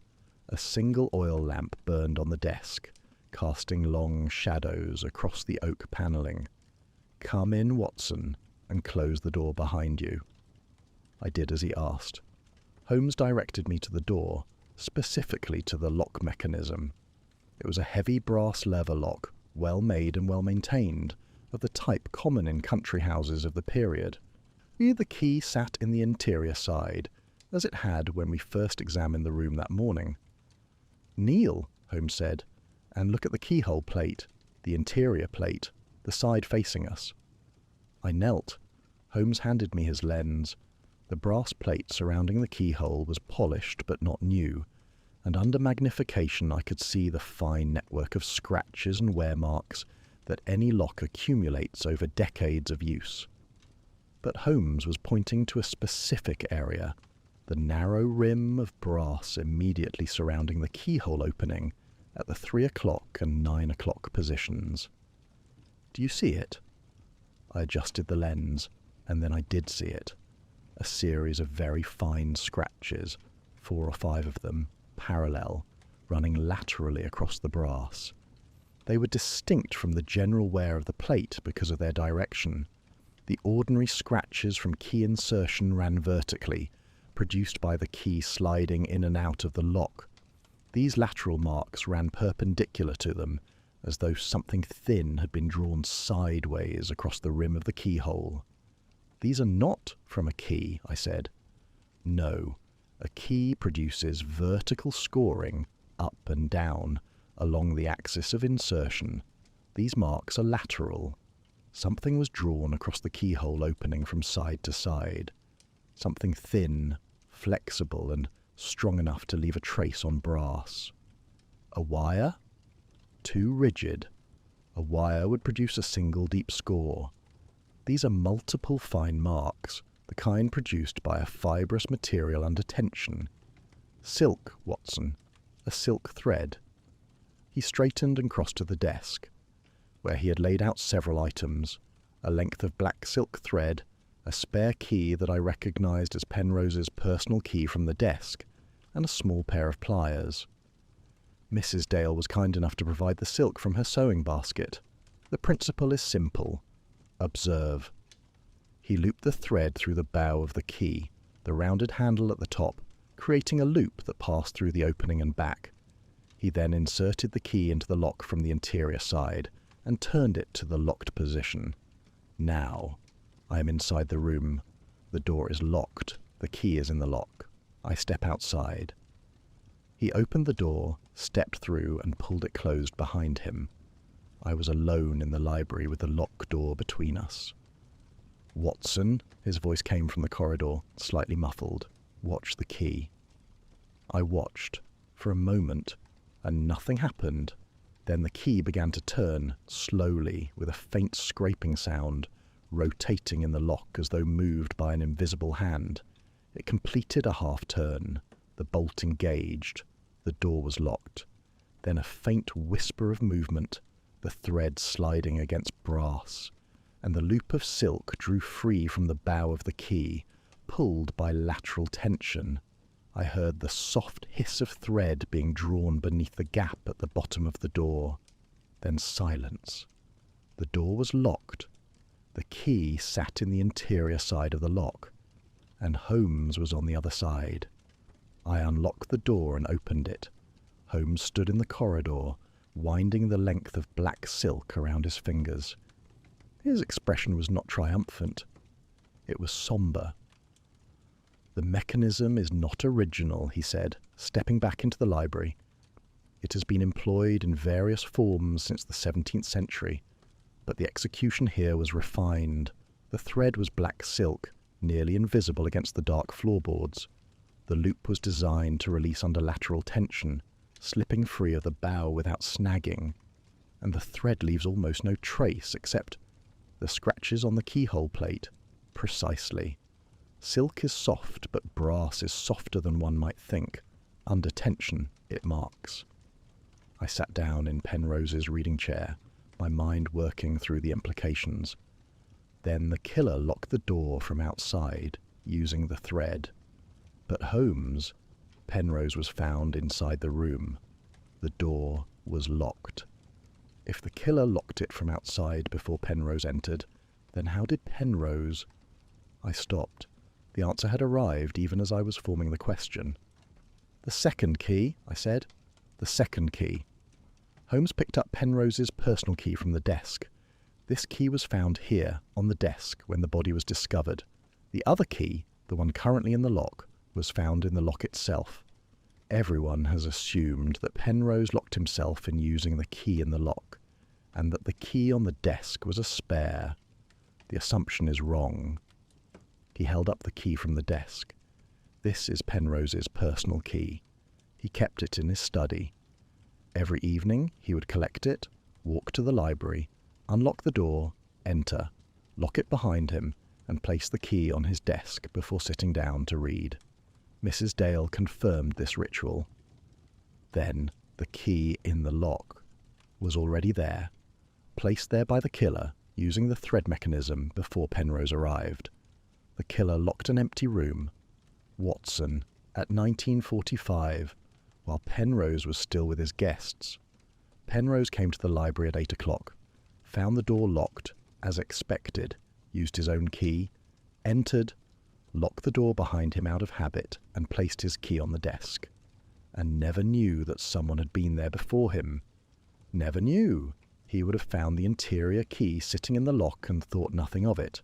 A single oil lamp burned on the desk, casting long shadows across the oak panelling. "Come in, Watson, and close the door behind you." I did as he asked. Holmes directed me to the door, specifically to the lock mechanism. It was a heavy brass lever lock, well made and well maintained, of the type common in country houses of the period. The key sat in the interior side, as it had when we first examined the room that morning. "Kneel," Holmes said, "and look at the keyhole plate, the interior plate, the side facing us." I knelt. Holmes handed me his lens. The brass plate surrounding the keyhole was polished but not new, and under magnification I could see the fine network of scratches and wear marks that any lock accumulates over decades of use. But Holmes was pointing to a specific area, the narrow rim of brass immediately surrounding the keyhole opening at the 3 o'clock and 9 o'clock positions. "Do you see it?" I adjusted the lens, and then I did see it. A series of very fine scratches, 4 or 5 of them, parallel, running laterally across the brass. They were distinct from the general wear of the plate because of their direction. The ordinary scratches from key insertion ran vertically, produced by the key sliding in and out of the lock. These lateral marks ran perpendicular to them, as though something thin had been drawn sideways across the rim of the keyhole. "These are not from a key," I said. "No. A key produces vertical scoring, up and down, along the axis of insertion. These marks are lateral. Something was drawn across the keyhole opening from side to side. Something thin, flexible, and strong enough to leave a trace on brass. A wire? Too rigid. A wire would produce a single deep score. These are multiple fine marks, the kind produced by a fibrous material under tension. Silk, Watson. A silk thread." He straightened and crossed to the desk, where he had laid out several items, a length of black silk thread, a spare key that I recognized as Penrose's personal key from the desk, and a small pair of pliers. Mrs. Dale was kind enough to provide the silk from her sewing basket. The principle is simple. Observe. He looped the thread through the bow of the key, the rounded handle at the top, creating a loop that passed through the opening and back. He then inserted the key into the lock from the interior side and turned it to the locked position. Now, I am inside the room. The door is locked. The key is in the lock. I step outside. He opened the door, stepped through, and pulled it closed behind him. I was alone in the library with the locked door between us. "Watson," his voice came from the corridor, slightly muffled. "Watch the key." I watched, for a moment, and nothing happened. Then the key began to turn, slowly, with a faint scraping sound, rotating in the lock as though moved by an invisible hand. It completed a half-turn. The bolt engaged. The door was locked. Then a faint whisper of movement, the thread sliding against brass, and the loop of silk drew free from the bow of the key, pulled by lateral tension. I heard the soft hiss of thread being drawn beneath the gap at the bottom of the door. Then silence. The door was locked. The key sat in the interior side of the lock, and Holmes was on the other side. I unlocked the door and opened it. Holmes stood in the corridor, winding the length of black silk around his fingers. His expression was not triumphant. It was sombre. "The mechanism is not original," he said, stepping back into the library. "It has been employed in various forms since the 17th century, but the execution here was refined. The thread was black silk, nearly invisible against the dark floorboards. The loop was designed to release under lateral tension, slipping free of the bow without snagging, and the thread leaves almost no trace except the scratches on the keyhole plate. Precisely. Silk is soft, but brass is softer than one might think. Under tension, it marks." I sat down in Penrose's reading chair, my mind working through the implications. Then the killer locked the door from outside, using the thread. But Holmes, Penrose was found inside the room. The door was locked. If the killer locked it from outside before Penrose entered, then how did Penrose... I stopped. The answer had arrived even as I was forming the question. "The second key," I said. "The second key." Holmes picked up Penrose's personal key from the desk. This key was found here, on the desk, when the body was discovered. The other key, the one currently in the lock, was found in the lock itself. Everyone has assumed that Penrose locked himself in using the key in the lock, and that the key on the desk was a spare. The assumption is wrong. He held up the key from the desk. This is Penrose's personal key. He kept it in his study. Every evening he would collect it, walk to the library, unlock the door, enter, lock it behind him, and place the key on his desk before sitting down to read. Mrs. Dale confirmed this ritual. Then the key in the lock was already there, placed there by the killer using the thread mechanism before Penrose arrived. The killer locked an empty room. Watson, at 19:45, while Penrose was still with his guests. Penrose came to the library at 8 o'clock, found the door locked, as expected, used his own key, entered, locked the door behind him out of habit, and placed his key on the desk. And never knew that someone had been there before him. Never knew. He would have found the interior key sitting in the lock and thought nothing of it.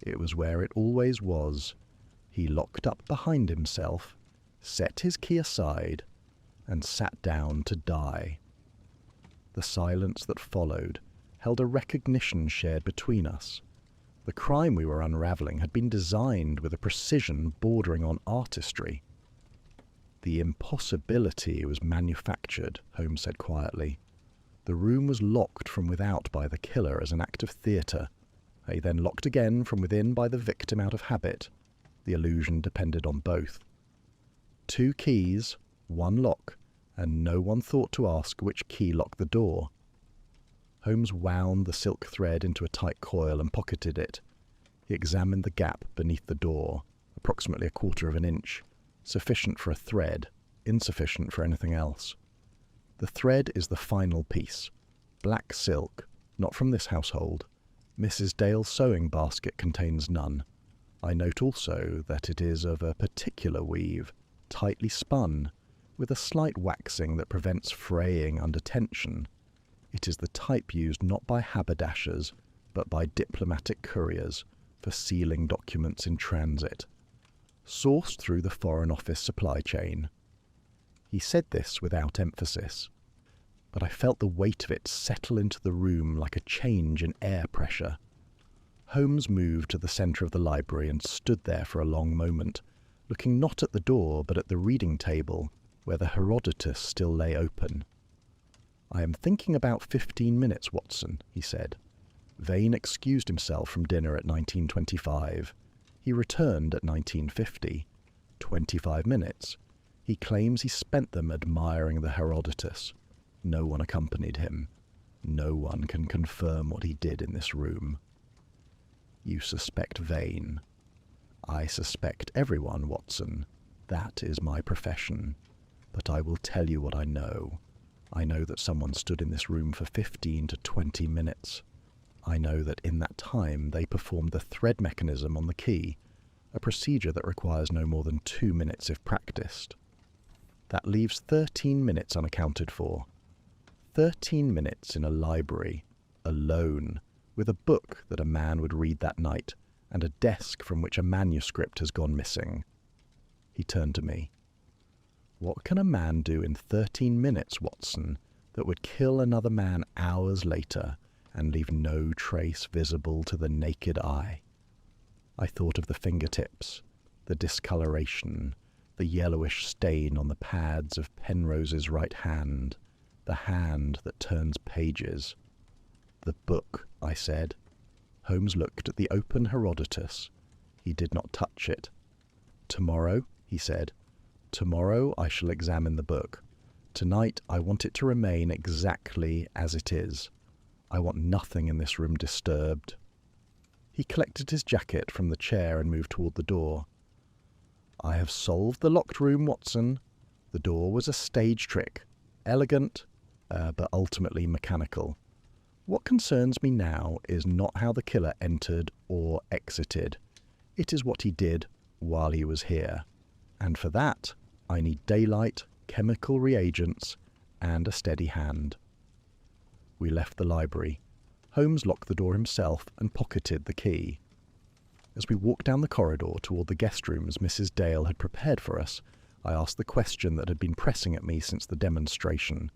It was where it always was. He locked up behind himself, set his key aside, and sat down to die. The silence that followed held a recognition shared between us. The crime we were unravelling had been designed with a precision bordering on artistry. "The impossibility was manufactured," Holmes said quietly. "The room was locked from without by the killer as an act of theatre. He then locked again from within by the victim out of habit. The illusion depended on both. 2 keys, 1 lock, and no one thought to ask which key locked the door." Holmes wound the silk thread into a tight coil and pocketed it. He examined the gap beneath the door, approximately 1/4 of an inch, sufficient for a thread, insufficient for anything else. "The thread is the final piece. Black silk, not from this household. Mrs. Dale's sewing basket contains none. I note also that it is of a particular weave, tightly spun, with a slight waxing that prevents fraying under tension. It is the type used not by haberdashers, but by diplomatic couriers for sealing documents in transit. Sourced through the Foreign Office supply chain." He said this without emphasis, but I felt the weight of it settle into the room like a change in air pressure. Holmes moved to the centre of the library and stood there for a long moment, looking not at the door but at the reading table, where the Herodotus still lay open. "I am thinking about 15 minutes, Watson," he said. "Vane excused himself from dinner at 19:25. He returned at 19:50. 25 minutes. He claims he spent them admiring the Herodotus. No one accompanied him. No one can confirm what he did in this room." "You suspect Vane." "I suspect everyone, Watson. That is my profession. But I will tell you what I know. I know that someone stood in this room for 15 to 20 minutes. I know that in that time they performed the thread mechanism on the key, a procedure that requires no more than 2 minutes if practiced. That leaves 13 minutes unaccounted for. 13 minutes in a library, alone, with a book that a man would read that night, and a desk from which a manuscript has gone missing. He turned to me. What can a man do in 13 minutes, Watson, that would kill another man hours later and leave no trace visible to the naked eye? I thought of the fingertips, the discoloration, the yellowish stain on the pads of Penrose's right hand, the hand that turns pages. The book, I said. Holmes looked at the open Herodotus. He did not touch it. Tomorrow, he said, tomorrow I shall examine the book. Tonight I want it to remain exactly as it is. I want nothing in this room disturbed. He collected his jacket from the chair and moved toward the door. I have solved the locked room, Watson. The door was a stage trick, elegant, but ultimately mechanical. What concerns me now is not how the killer entered or exited. It is what he did while he was here. And for that, I need daylight, chemical reagents, and a steady hand. We left the library. Holmes locked the door himself and pocketed the key. As we walked down the corridor toward the guest rooms Mrs. Dale had prepared for us, I asked the question that had been pressing at me since the demonstration.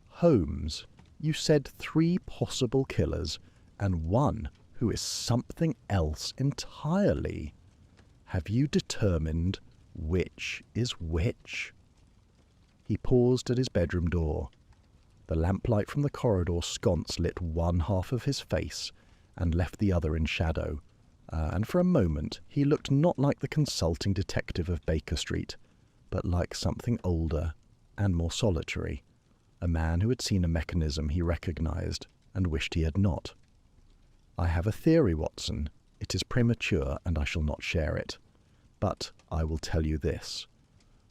Holmes, you said 3 possible killers, and one who is something else entirely. Have you determined which is which? He paused at his bedroom door. The lamplight from the corridor sconce lit one half of his face and left the other in shadow, and for a moment he looked not like the consulting detective of Baker Street, but like something older and more solitary, a man who had seen a mechanism he recognized and wished he had not. I have a theory, Watson. It is premature, and I shall not share it. But I will tell you this.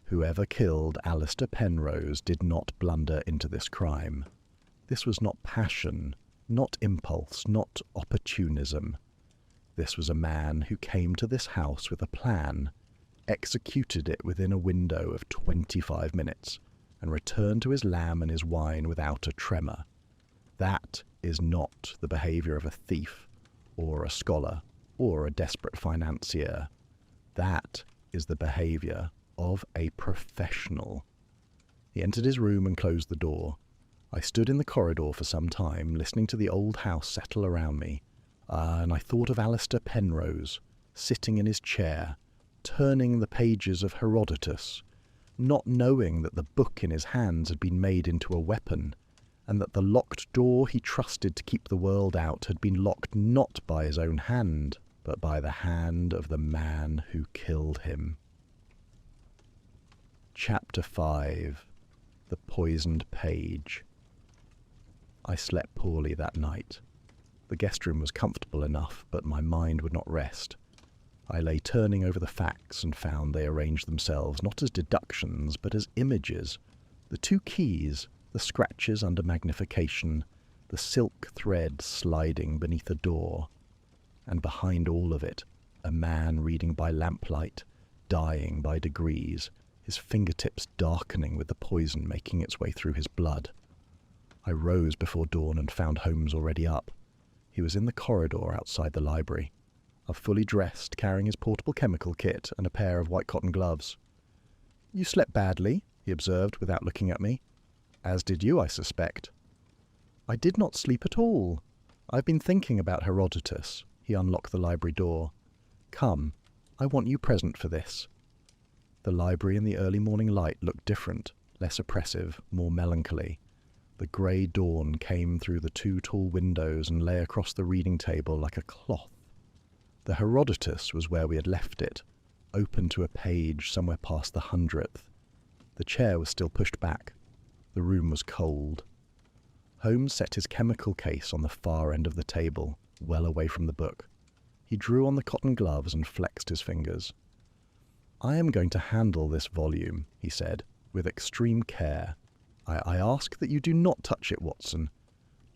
Whoever killed Alistair Penrose did not blunder into this crime. This was not passion, not impulse, not opportunism. This was a man who came to this house with a plan, executed it within a window of 25 minutes, and returned to his lamb and his wine without a tremor. That is not the behavior of a thief, or a scholar, or a desperate financier. That is the behavior of a professional. He entered his room and closed the door. I stood in the corridor for some time, listening to the old house settle around me, and I thought of Alistair Penrose, sitting in his chair, turning the pages of Herodotus, not knowing that the book in his hands had been made into a weapon, and that the locked door he trusted to keep the world out had been locked not by his own hand, but by the hand of the man who killed him. Chapter 5. The Poisoned Page. I slept poorly that night. The guest room was comfortable enough, but my mind would not rest. I lay turning over the facts and found they arranged themselves not as deductions, but as images. The 2 keys, the scratches under magnification, the silk thread sliding beneath a door. And behind all of it, a man reading by lamplight, dying by degrees, his fingertips darkening with the poison making its way through his blood. I rose before dawn and found Holmes already up. He was in the corridor outside the library, fully dressed, carrying his portable chemical kit and a pair of white cotton gloves. "You slept badly," he observed without looking at me. "As did you, I suspect." "I did not sleep at all. I've been thinking about Herodotus." He unlocked the library door. "Come, I want you present for this." The library in the early morning light looked different, less oppressive, more melancholy. The grey dawn came through the 2 tall windows and lay across the reading table like a cloth. The Herodotus was where we had left it, open to a page somewhere past the 100th. The chair was still pushed back. The room was cold. Holmes set his chemical case on the far end of the table, well away from the book. He drew on the cotton gloves and flexed his fingers. "I am going to handle this volume," he said, "with extreme care. I ask that you do not touch it, Watson.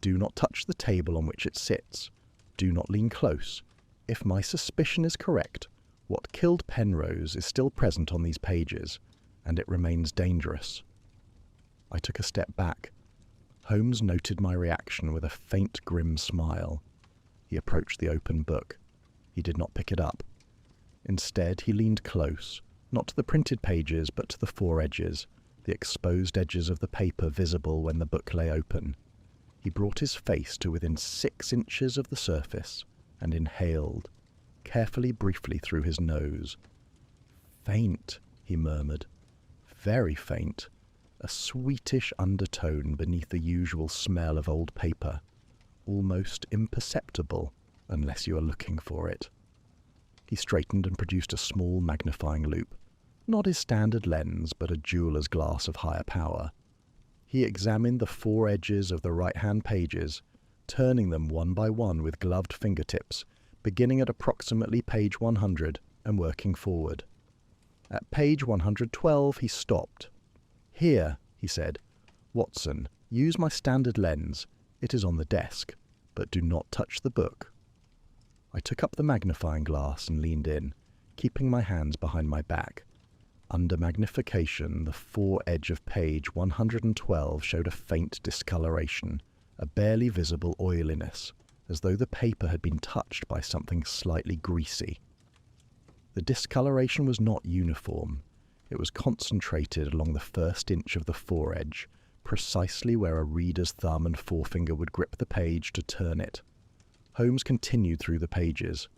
Do not touch the table on which it sits. Do not lean close. If my suspicion is correct, what killed Penrose is still present on these pages, and it remains dangerous." I took a step back. Holmes noted my reaction with a faint, grim smile. He approached the open book. He did not pick it up. Instead, he leaned close, not to the printed pages, but to the four edges, the exposed edges of the paper visible when the book lay open. He brought his face to within 6 inches of the surface and inhaled, carefully, briefly through his nose. "Faint," he murmured. "Very faint. A sweetish undertone beneath the usual smell of old paper. Almost imperceptible, unless you are looking for it." He straightened and produced a small magnifying loupe. Not his standard lens, but a jeweller's glass of higher power. He examined the four edges of the right-hand pages, turning them one by one with gloved fingertips, beginning at approximately page 100 and working forward. At page 112 he stopped. "Here," he said. "Watson, use my standard lens. It is on the desk, but do not touch the book." I took up the magnifying glass and leaned in, keeping my hands behind my back. Under magnification, the fore-edge of page 112 showed a faint discoloration, a barely visible oiliness, as though the paper had been touched by something slightly greasy. The discoloration was not uniform. It was concentrated along the first inch of the foredge, precisely where a reader's thumb and forefinger would grip the page to turn it. Holmes continued through the pages.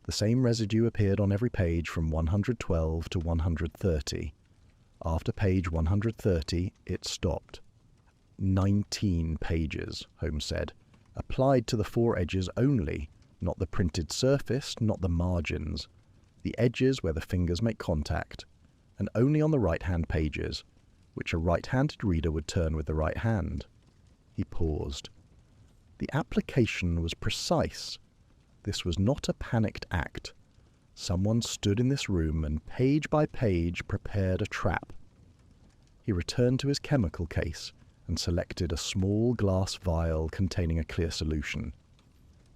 The same residue appeared on every page from 112 to 130. After page 130, it stopped. 19 pages, Holmes said, applied to the four edges only, not the printed surface, not the margins. The edges where the fingers make contact, and only on the right-hand pages, which a right-handed reader would turn with the right hand. He paused. The application was precise. This was not a panicked act. Someone stood in this room and page by page prepared a trap. He returned to his chemical case and selected a small glass vial containing a clear solution.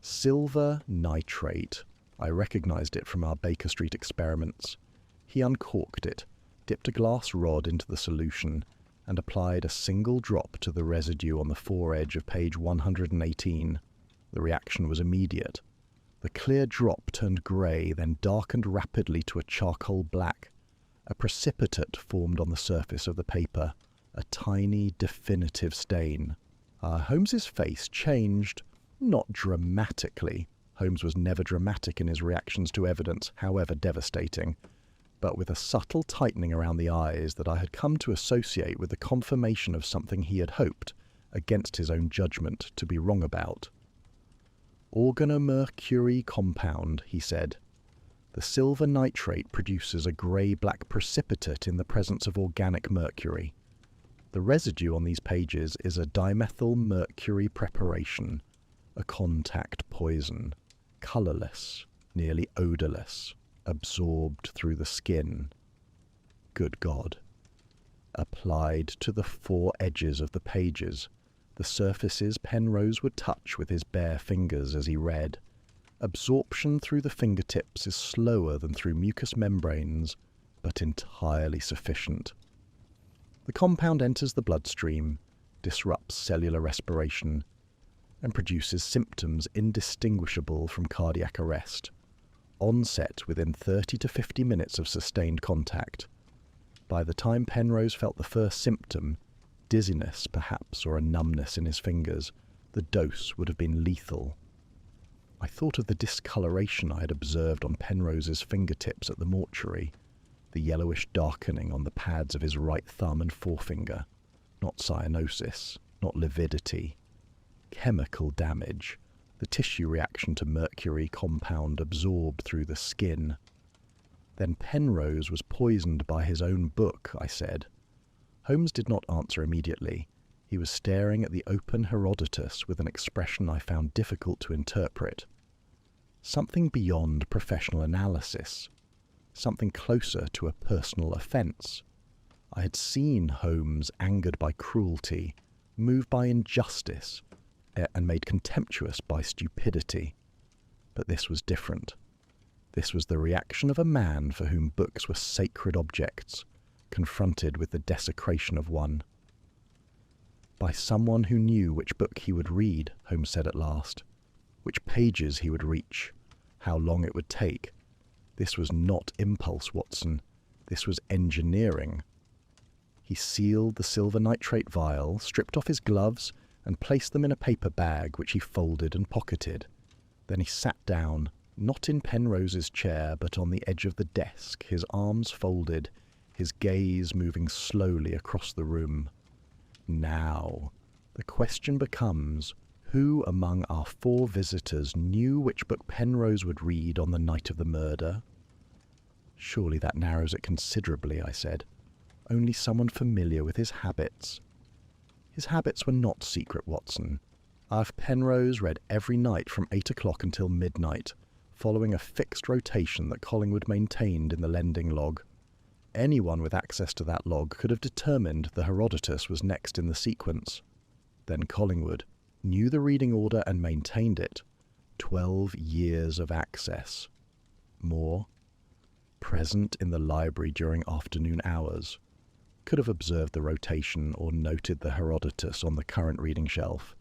Silver nitrate. I recognized it from our Baker Street experiments. He uncorked it, dipped a glass rod into the solution, and applied a single drop to the residue on the foredge of page 118. The reaction was immediate. The clear drop turned grey, then darkened rapidly to a charcoal black. A precipitate formed on the surface of the paper, a tiny, definitive stain. Holmes's face changed, not dramatically. Holmes was never dramatic in his reactions to evidence, however devastating, but with a subtle tightening around the eyes that I had come to associate with the confirmation of something he had hoped, against his own judgment, to be wrong about. "Organomercury compound," he said. "The silver nitrate produces a grey-black precipitate in the presence of organic mercury. The residue on these pages is a dimethyl mercury preparation, a contact poison, colourless, nearly odourless, absorbed through the skin. Good God. Applied to the four edges of the pages, the surfaces Penrose would touch with his bare fingers as he read. Absorption through the fingertips is slower than through mucous membranes, but entirely sufficient. The compound enters the bloodstream, disrupts cellular respiration, and produces symptoms indistinguishable from cardiac arrest. Onset within 30 to 50 minutes of sustained contact. By the time Penrose felt the first symptom, dizziness perhaps, or a numbness in his fingers, the dose would have been lethal. I thought of the discoloration I had observed on Penrose's fingertips at the mortuary, the yellowish darkening on the pads of his right thumb and forefinger. Not cyanosis, not lividity. Chemical damage, the tissue reaction to mercury compound absorbed through the skin. Then Penrose was poisoned by his own book, I said. Holmes did not answer immediately. He was staring at the open Herodotus with an expression I found difficult to interpret. Something beyond professional analysis. Something closer to a personal offence. I had seen Holmes angered by cruelty, moved by injustice, and made contemptuous by stupidity. But this was different. This was the reaction of a man for whom books were sacred objects, confronted with the desecration of one. By someone who knew which book he would read, Holmes said at last, which pages he would reach, how long it would take. This was not impulse, Watson. This was engineering. He sealed the silver nitrate vial, stripped off his gloves, and placed them in a paper bag which he folded and pocketed. Then he sat down, not in Penrose's chair, but on the edge of the desk, his arms folded, his gaze moving slowly across the room. Now, the question becomes, who among our 4 visitors knew which book Penrose would read on the night of the murder? Surely that narrows it considerably, I said. Only someone familiar with his habits. His habits were not secret, Watson. Our Penrose read every night from 8 o'clock until midnight, following a fixed rotation that Collingwood maintained in the lending log. Anyone with access to that log could have determined the Herodotus was next in the sequence. Then Collingwood knew the reading order and maintained it. 12 years of access. More, present in the library during afternoon hours, could have observed the rotation or noted the Herodotus on the current reading shelf.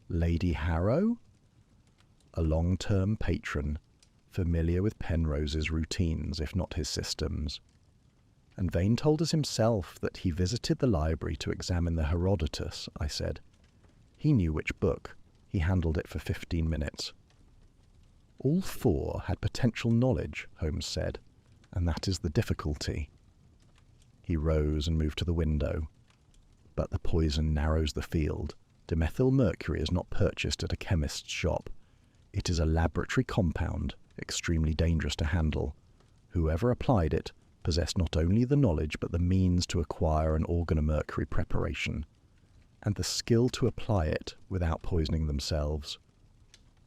Lady Harrow? A long-term patron, familiar with Penrose's routines, if not his systems. And Vane told us himself that he visited the library to examine the Herodotus, I said. He knew which book. He handled it for 15 minutes. All 4 had potential knowledge, Holmes said, and that is the difficulty. He rose and moved to the window. But the poison narrows the field. Dimethyl mercury is not purchased at a chemist's shop. It is a laboratory compound, extremely dangerous to handle. Whoever applied it possessed not only the knowledge but the means to acquire an organomercury preparation, and the skill to apply it without poisoning themselves.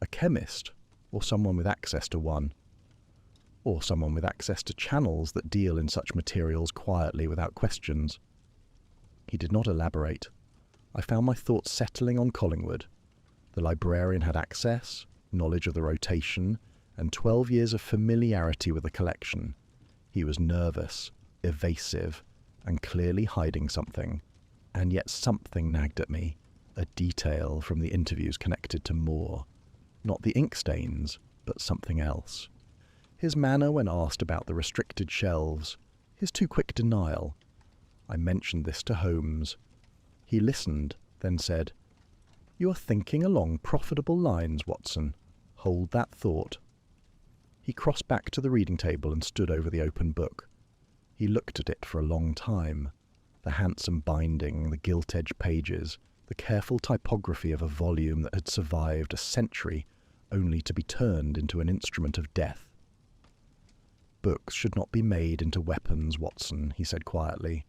A chemist, or someone with access to one, or someone with access to channels that deal in such materials quietly without questions. He did not elaborate. I found my thoughts settling on Collingwood. The librarian had access, knowledge of the rotation, and 12 years of familiarity with the collection. He was nervous, evasive, and clearly hiding something. And yet something nagged at me, a detail from the interviews connected to Moore. Not the ink stains, but something else. His manner when asked about the restricted shelves, his too quick denial. I mentioned this to Holmes. He listened, then said, "You are thinking along profitable lines, Watson. Hold that thought." He crossed back to the reading table and stood over the open book. He looked at it for a long time. The handsome binding, the gilt-edged pages, the careful typography of a volume that had survived a century only to be turned into an instrument of death. "Books should not be made into weapons, Watson," he said quietly.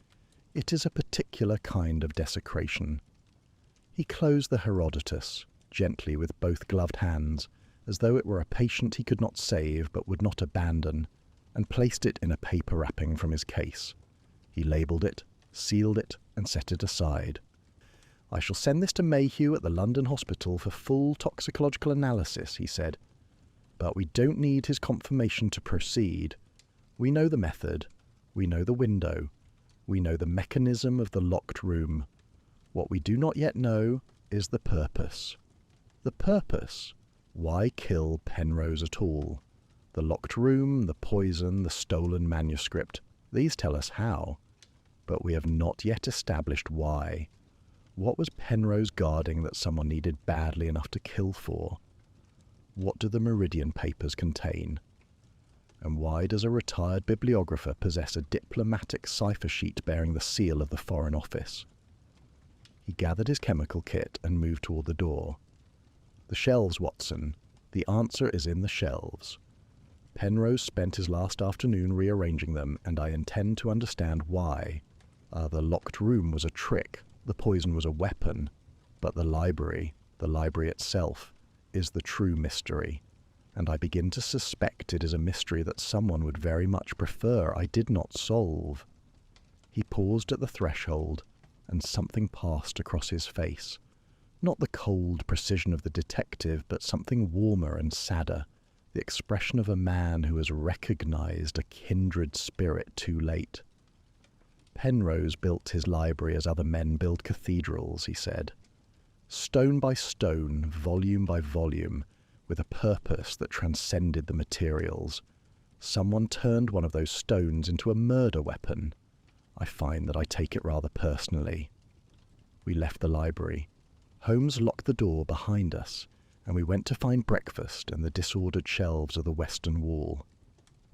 "It is a particular kind of desecration." He closed the Herodotus, gently with both gloved hands, as though it were a patient he could not save but would not abandon, and placed it in a paper wrapping from his case. He labelled it, sealed it, and set it aside. "I shall send this to Mayhew at the London Hospital for full toxicological analysis," he said. "But we don't need his confirmation to proceed. We know the method. We know the window. We know the mechanism of the locked room. What we do not yet know is the purpose. The purpose. Why kill Penrose at all? The locked room, the poison, the stolen manuscript. These tell us how. But we have not yet established why. What was Penrose guarding that someone needed badly enough to kill for? What do the Meridian papers contain? And why does a retired bibliographer possess a diplomatic cipher sheet bearing the seal of the Foreign Office? He gathered his chemical kit and moved toward the door. "The shelves, Watson. The answer is in the shelves. Penrose spent his last afternoon rearranging them, and I intend to understand why. The locked room was a trick, the poison was a weapon, but the library itself, is the true mystery, and I begin to suspect it is a mystery that someone would very much prefer I did not solve." He paused at the threshold, and something passed across his face, Not the cold precision of the detective, but something warmer and sadder, the expression of a man who has recognized a kindred spirit too late. Penrose built his library as other men build cathedrals, he said. Stone by stone, volume by volume, with a purpose that transcended the materials. Someone turned one of those stones into a murder weapon. I find that I take it rather personally. We left the library. Holmes locked the door behind us, and we went to find breakfast in the disordered shelves of the western wall.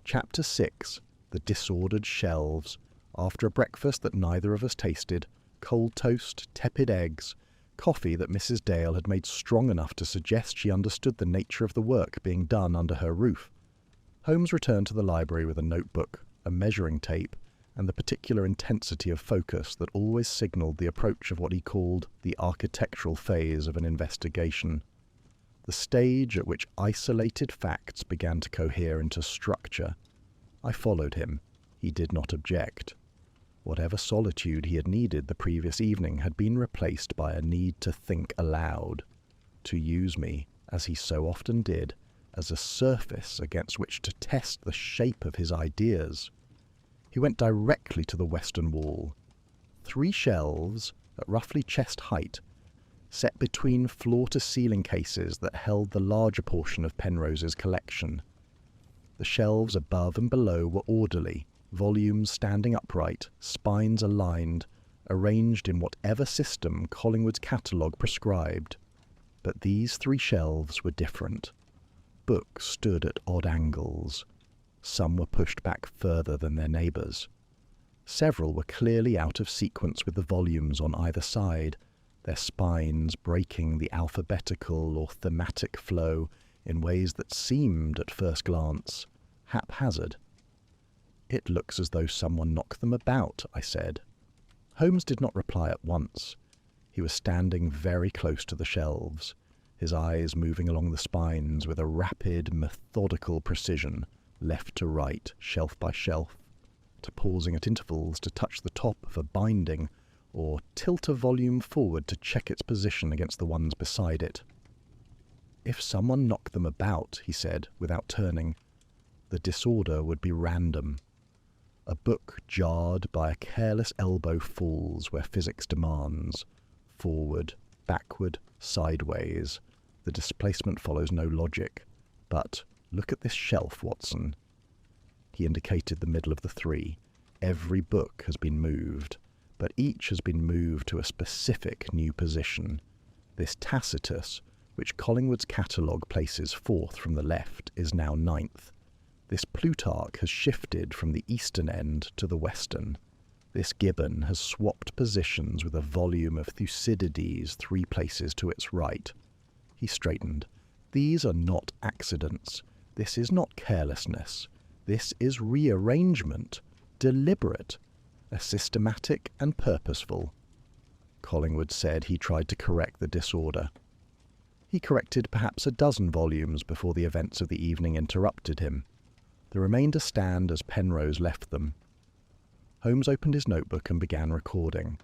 Chapter 6, The Disordered Shelves. After a breakfast that neither of us tasted, cold toast, tepid eggs, coffee that Mrs. Dale had made strong enough to suggest she understood the nature of the work being done under her roof, Holmes returned to the library with a notebook, a measuring tape, and the particular intensity of focus that always signalled the approach of what he called the architectural phase of an investigation, the stage at which isolated facts began to cohere into structure. I followed him. He did not object. Whatever solitude he had needed the previous evening had been replaced by a need to think aloud, to use me, as he so often did, as a surface against which to test the shape of his ideas. He went directly to the western wall. 3 shelves, at roughly chest height, set between floor-to-ceiling cases that held the larger portion of Penrose's collection. The shelves above and below were orderly, volumes standing upright, spines aligned, arranged in whatever system Collingwood's catalogue prescribed. But these 3 shelves were different. Books stood at odd angles. Some were pushed back further than their neighbours. Several were clearly out of sequence with the volumes on either side, their spines breaking the alphabetical or thematic flow in ways that seemed, at first glance, haphazard. "It looks as though someone knocked them about," I said. Holmes did not reply at once. He was standing very close to the shelves, his eyes moving along the spines with a rapid, methodical precision, left to right, shelf by shelf, to pausing at intervals to touch the top of a binding, or tilt a volume forward to check its position against the ones beside it. "If someone knocked them about," he said, without turning, "the disorder would be random. A book jarred by a careless elbow falls where physics demands. Forward, backward, sideways. The displacement follows no logic. But look at this shelf, Watson." He indicated the middle of the 3. "Every book has been moved, but each has been moved to a specific new position. This Tacitus, which Collingwood's catalogue places 4th from the left, is now 9th. This Plutarch has shifted from the eastern end to the western. This Gibbon has swapped positions with a volume of Thucydides 3 places to its right." He straightened. "These are not accidents. This is not carelessness. This is rearrangement, deliberate, a systematic and purposeful." Collingwood said he tried to correct the disorder. He corrected perhaps a dozen volumes before the events of the evening interrupted him. The remainder stand as Penrose left them. Holmes opened his notebook and began recording.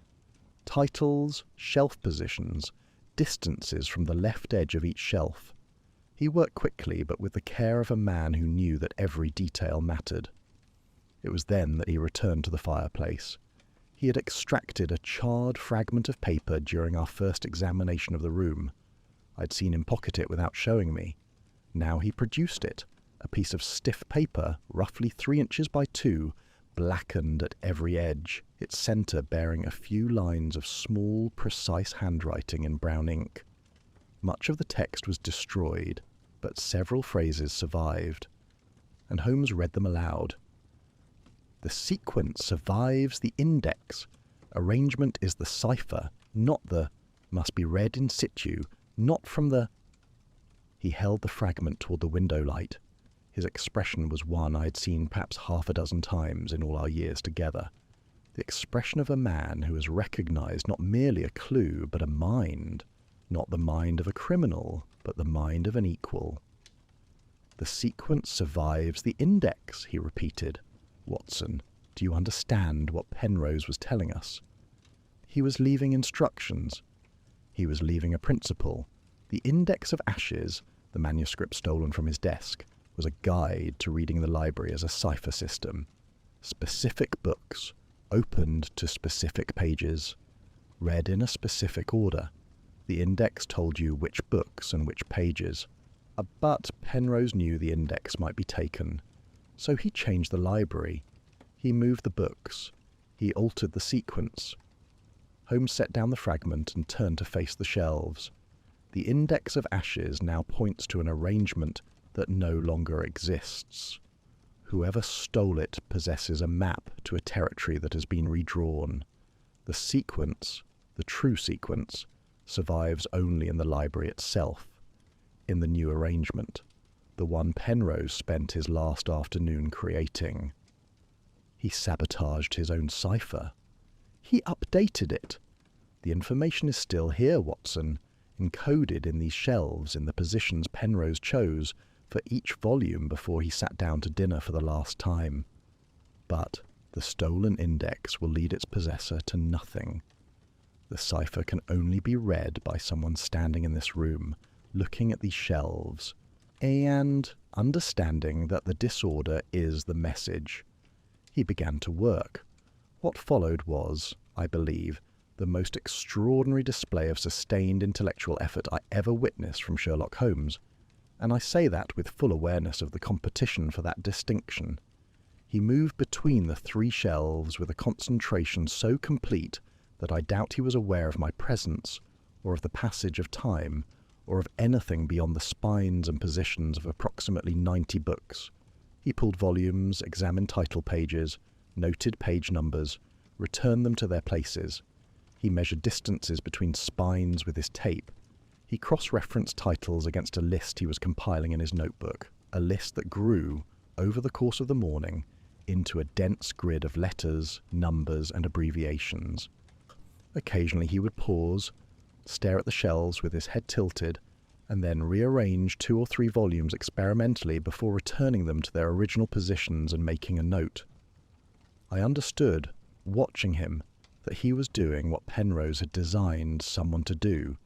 Titles, shelf positions, distances from the left edge of each shelf. He worked quickly, but with the care of a man who knew that every detail mattered. It was then that he returned to the fireplace. He had extracted a charred fragment of paper during our first examination of the room. I'd seen him pocket it without showing me. Now he produced it, a piece of stiff paper, roughly 3 inches by 2, blackened at every edge, its centre bearing a few lines of small, precise handwriting in brown ink. Much of the text was destroyed, but several phrases survived, and Holmes read them aloud. "The sequence survives the index. Arrangement is the cipher, not the... must be read in situ, not from the..." He held the fragment toward the window light. His expression was one I had seen perhaps 6 times in all our years together. The expression of a man who has recognized not merely a clue, but a mind. Not the mind of a criminal, but the mind of an equal. "The sequence survives the index," he repeated. "Watson, do you understand what Penrose was telling us?" He was leaving instructions. He was leaving a principle. The Index of Ashes, the manuscript stolen from his desk, was a guide to reading the library as a cipher system. Specific books, opened to specific pages, read in a specific order. The index told you which books and which pages. But Penrose knew the index might be taken, so he changed the library. He moved the books. He altered the sequence. Holmes set down the fragment and turned to face the shelves. The Index of Ashes now points to an arrangement that no longer exists. Whoever stole it possesses a map to a territory that has been redrawn. The sequence, the true sequence, survives only in the library itself, in the new arrangement, the one Penrose spent his last afternoon creating. He sabotaged his own cipher. He updated it. The information is still here, Watson, encoded in these shelves in the positions Penrose chose for each volume before he sat down to dinner for the last time. But the stolen index will lead its possessor to nothing. The cipher can only be read by someone standing in this room, looking at these shelves, and understanding that the disorder is the message. He began to work. What followed was, I believe, the most extraordinary display of sustained intellectual effort I ever witnessed from Sherlock Holmes, and I say that with full awareness of the competition for that distinction. He moved between the three shelves with a concentration so complete that I doubt he was aware of my presence, or of the passage of time, or of anything beyond the spines and positions of approximately 90 books. He pulled volumes, examined title pages, noted page numbers, returned them to their places. He measured distances between spines with his tape. He cross-referenced titles against a list he was compiling in his notebook, a list that grew, over the course of the morning, into a dense grid of letters, numbers, and abbreviations. Occasionally he would pause, stare at the shelves with his head tilted, and then rearrange 2 or 3 volumes experimentally before returning them to their original positions and making a note. I understood, watching him, that he was doing what Penrose had designed someone to do,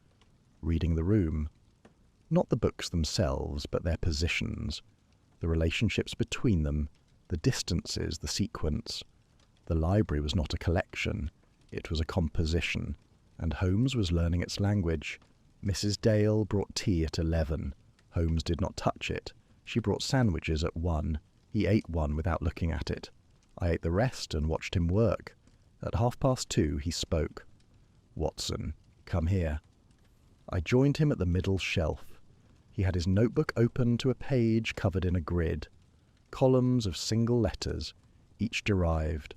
reading the room. Not the books themselves, but their positions, the relationships between them, the distances, the sequence. The library was not a collection, it was a composition, and Holmes was learning its language. Mrs. Dale brought tea at 11. Holmes did not touch it. She brought sandwiches at 1. He ate one without looking at it. I ate the rest and watched him work. At 2:30 he spoke. "Watson, come here." I joined him at the middle shelf. He had his notebook open to a page covered in a grid. Columns of single letters, each derived.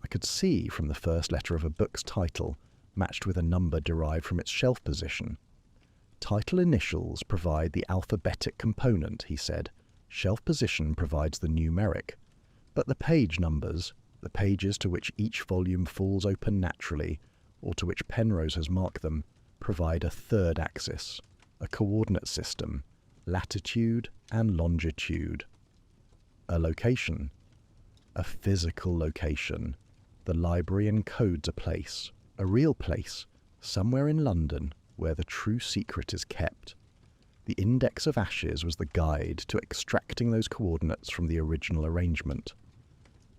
I could see from the first letter of a book's title, matched with a number derived from its shelf position. Title initials provide the alphabetic component, he said. Shelf position provides the numeric. But the page numbers, the pages to which each volume falls open naturally, or to which Penrose has marked them, provide a third axis, a coordinate system, latitude and longitude. A location, a physical location. The library encodes a place, a real place, somewhere in London where the true secret is kept. The Index of Ashes was the guide to extracting those coordinates from the original arrangement.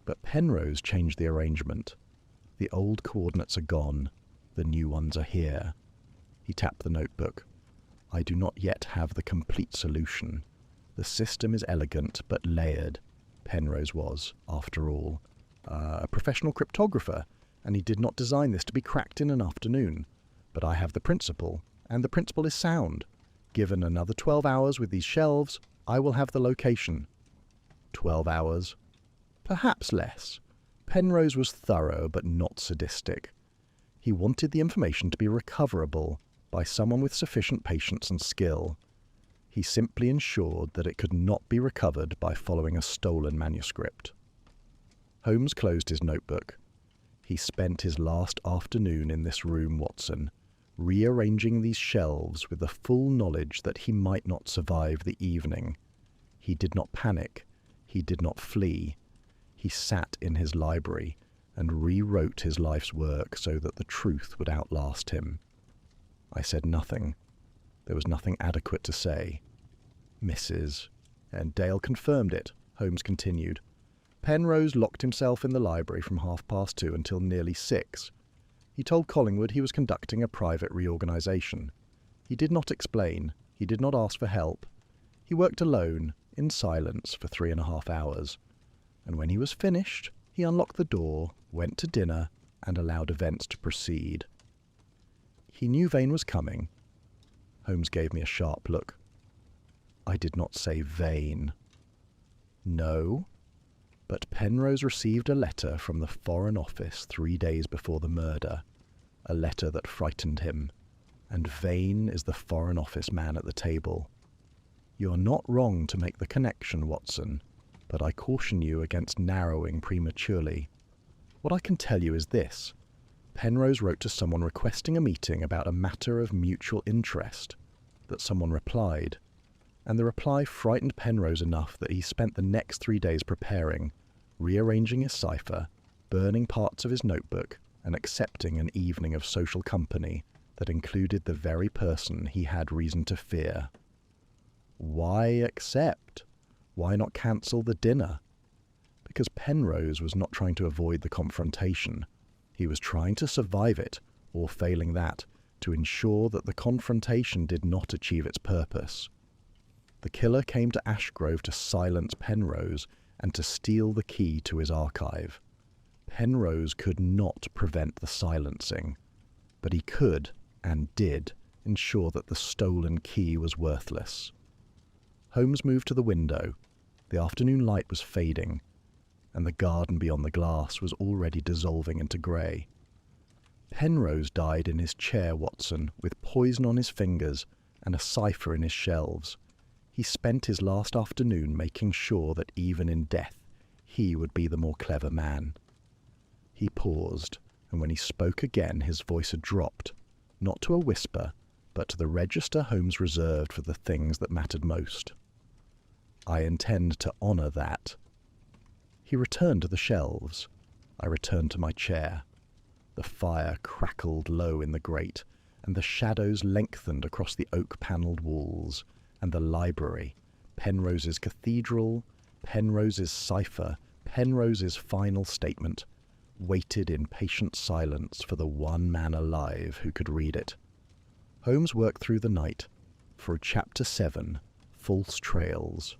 But Penrose changed the arrangement. The old coordinates are gone, the new ones are here. He tapped the notebook. I do not yet have the complete solution. The system is elegant but layered. Penrose was, after all, a professional cryptographer, and he did not design this to be cracked in an afternoon. But I have the principle, and the principle is sound. Given another 12 hours with these shelves, I will have the location. 12 hours? Perhaps less. Penrose was thorough but not sadistic. He wanted the information to be recoverable by someone with sufficient patience and skill. He simply ensured that it could not be recovered by following a stolen manuscript. Holmes closed his notebook. He spent his last afternoon in this room, Watson, rearranging these shelves with the full knowledge that he might not survive the evening. He did not panic. He did not flee. He sat in his library and rewrote his life's work so that the truth would outlast him. I said nothing. There was nothing adequate to say. Mrs. And Dale confirmed it, Holmes continued. Penrose locked himself in the library from 2:30 until nearly 6. He told Collingwood he was conducting a private reorganisation. He did not explain. He did not ask for help. He worked alone, in silence, for 3.5 hours. And when he was finished, he unlocked the door, went to dinner, and allowed events to proceed. He knew Vane was coming. Holmes gave me a sharp look. I did not say Vane. No, but Penrose received a letter from the Foreign Office 3 days before the murder, a letter that frightened him, and Vane is the Foreign Office man at the table. You are not wrong to make the connection, Watson, but I caution you against narrowing prematurely. What I can tell you is this. Penrose wrote to someone requesting a meeting about a matter of mutual interest, that someone replied, and the reply frightened Penrose enough that he spent the next 3 days preparing, rearranging his cipher, burning parts of his notebook, and accepting an evening of social company that included the very person he had reason to fear. Why accept? Why not cancel the dinner? Because Penrose was not trying to avoid the confrontation. He was trying to survive it, or failing that, to ensure that the confrontation did not achieve its purpose. The killer came to Ashgrove to silence Penrose and to steal the key to his archive. Penrose could not prevent the silencing, but he could, and did, ensure that the stolen key was worthless. Holmes moved to the window. The afternoon light was fading, and the garden beyond the glass was already dissolving into grey. Penrose died in his chair, Watson, with poison on his fingers and a cipher in his shelves. He spent his last afternoon making sure that even in death he would be the more clever man. He paused, and when he spoke again his voice had dropped, not to a whisper, but to the register Holmes reserved for the things that mattered most. I intend to honour that. He returned to the shelves. I returned to my chair. The fire crackled low in the grate, and the shadows lengthened across the oak-panelled walls, and the library, Penrose's cathedral, Penrose's cipher, Penrose's final statement, waited in patient silence for the one man alive who could read it. Holmes worked through the night, for Chapter 7, False Trails.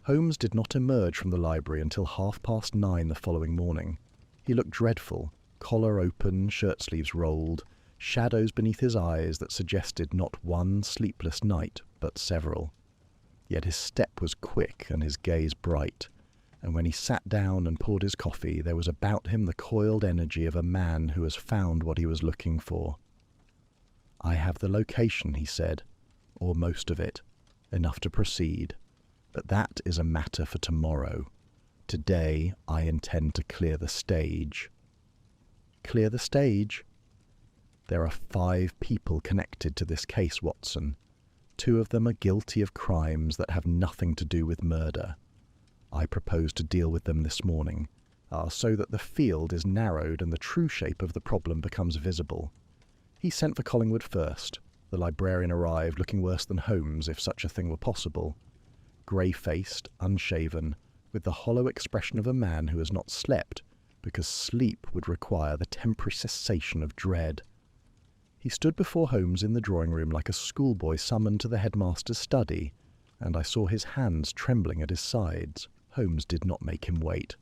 Holmes did not emerge from the library until 9:30 the following morning. He looked dreadful, collar open, shirt sleeves rolled, shadows beneath his eyes that suggested not one sleepless night, but several. Yet his step was quick and his gaze bright, and when he sat down and poured his coffee, there was about him the coiled energy of a man who has found what he was looking for. I have the location, he said, or most of it, enough to proceed. But that is a matter for tomorrow. Today I intend to clear the stage. Clear the stage? There are 5 people connected to this case, Watson. 2 of them are guilty of crimes that have nothing to do with murder. I propose to deal with them this morning, so that the field is narrowed and the true shape of the problem becomes visible. He sent for Collingwood first. The librarian arrived looking worse than Holmes, if such a thing were possible. Grey-faced, unshaven, with the hollow expression of a man who has not slept, because sleep would require the temporary cessation of dread. He stood before Holmes in the drawing-room like a schoolboy summoned to the headmaster's study, and I saw his hands trembling at his sides. Holmes did not make him wait.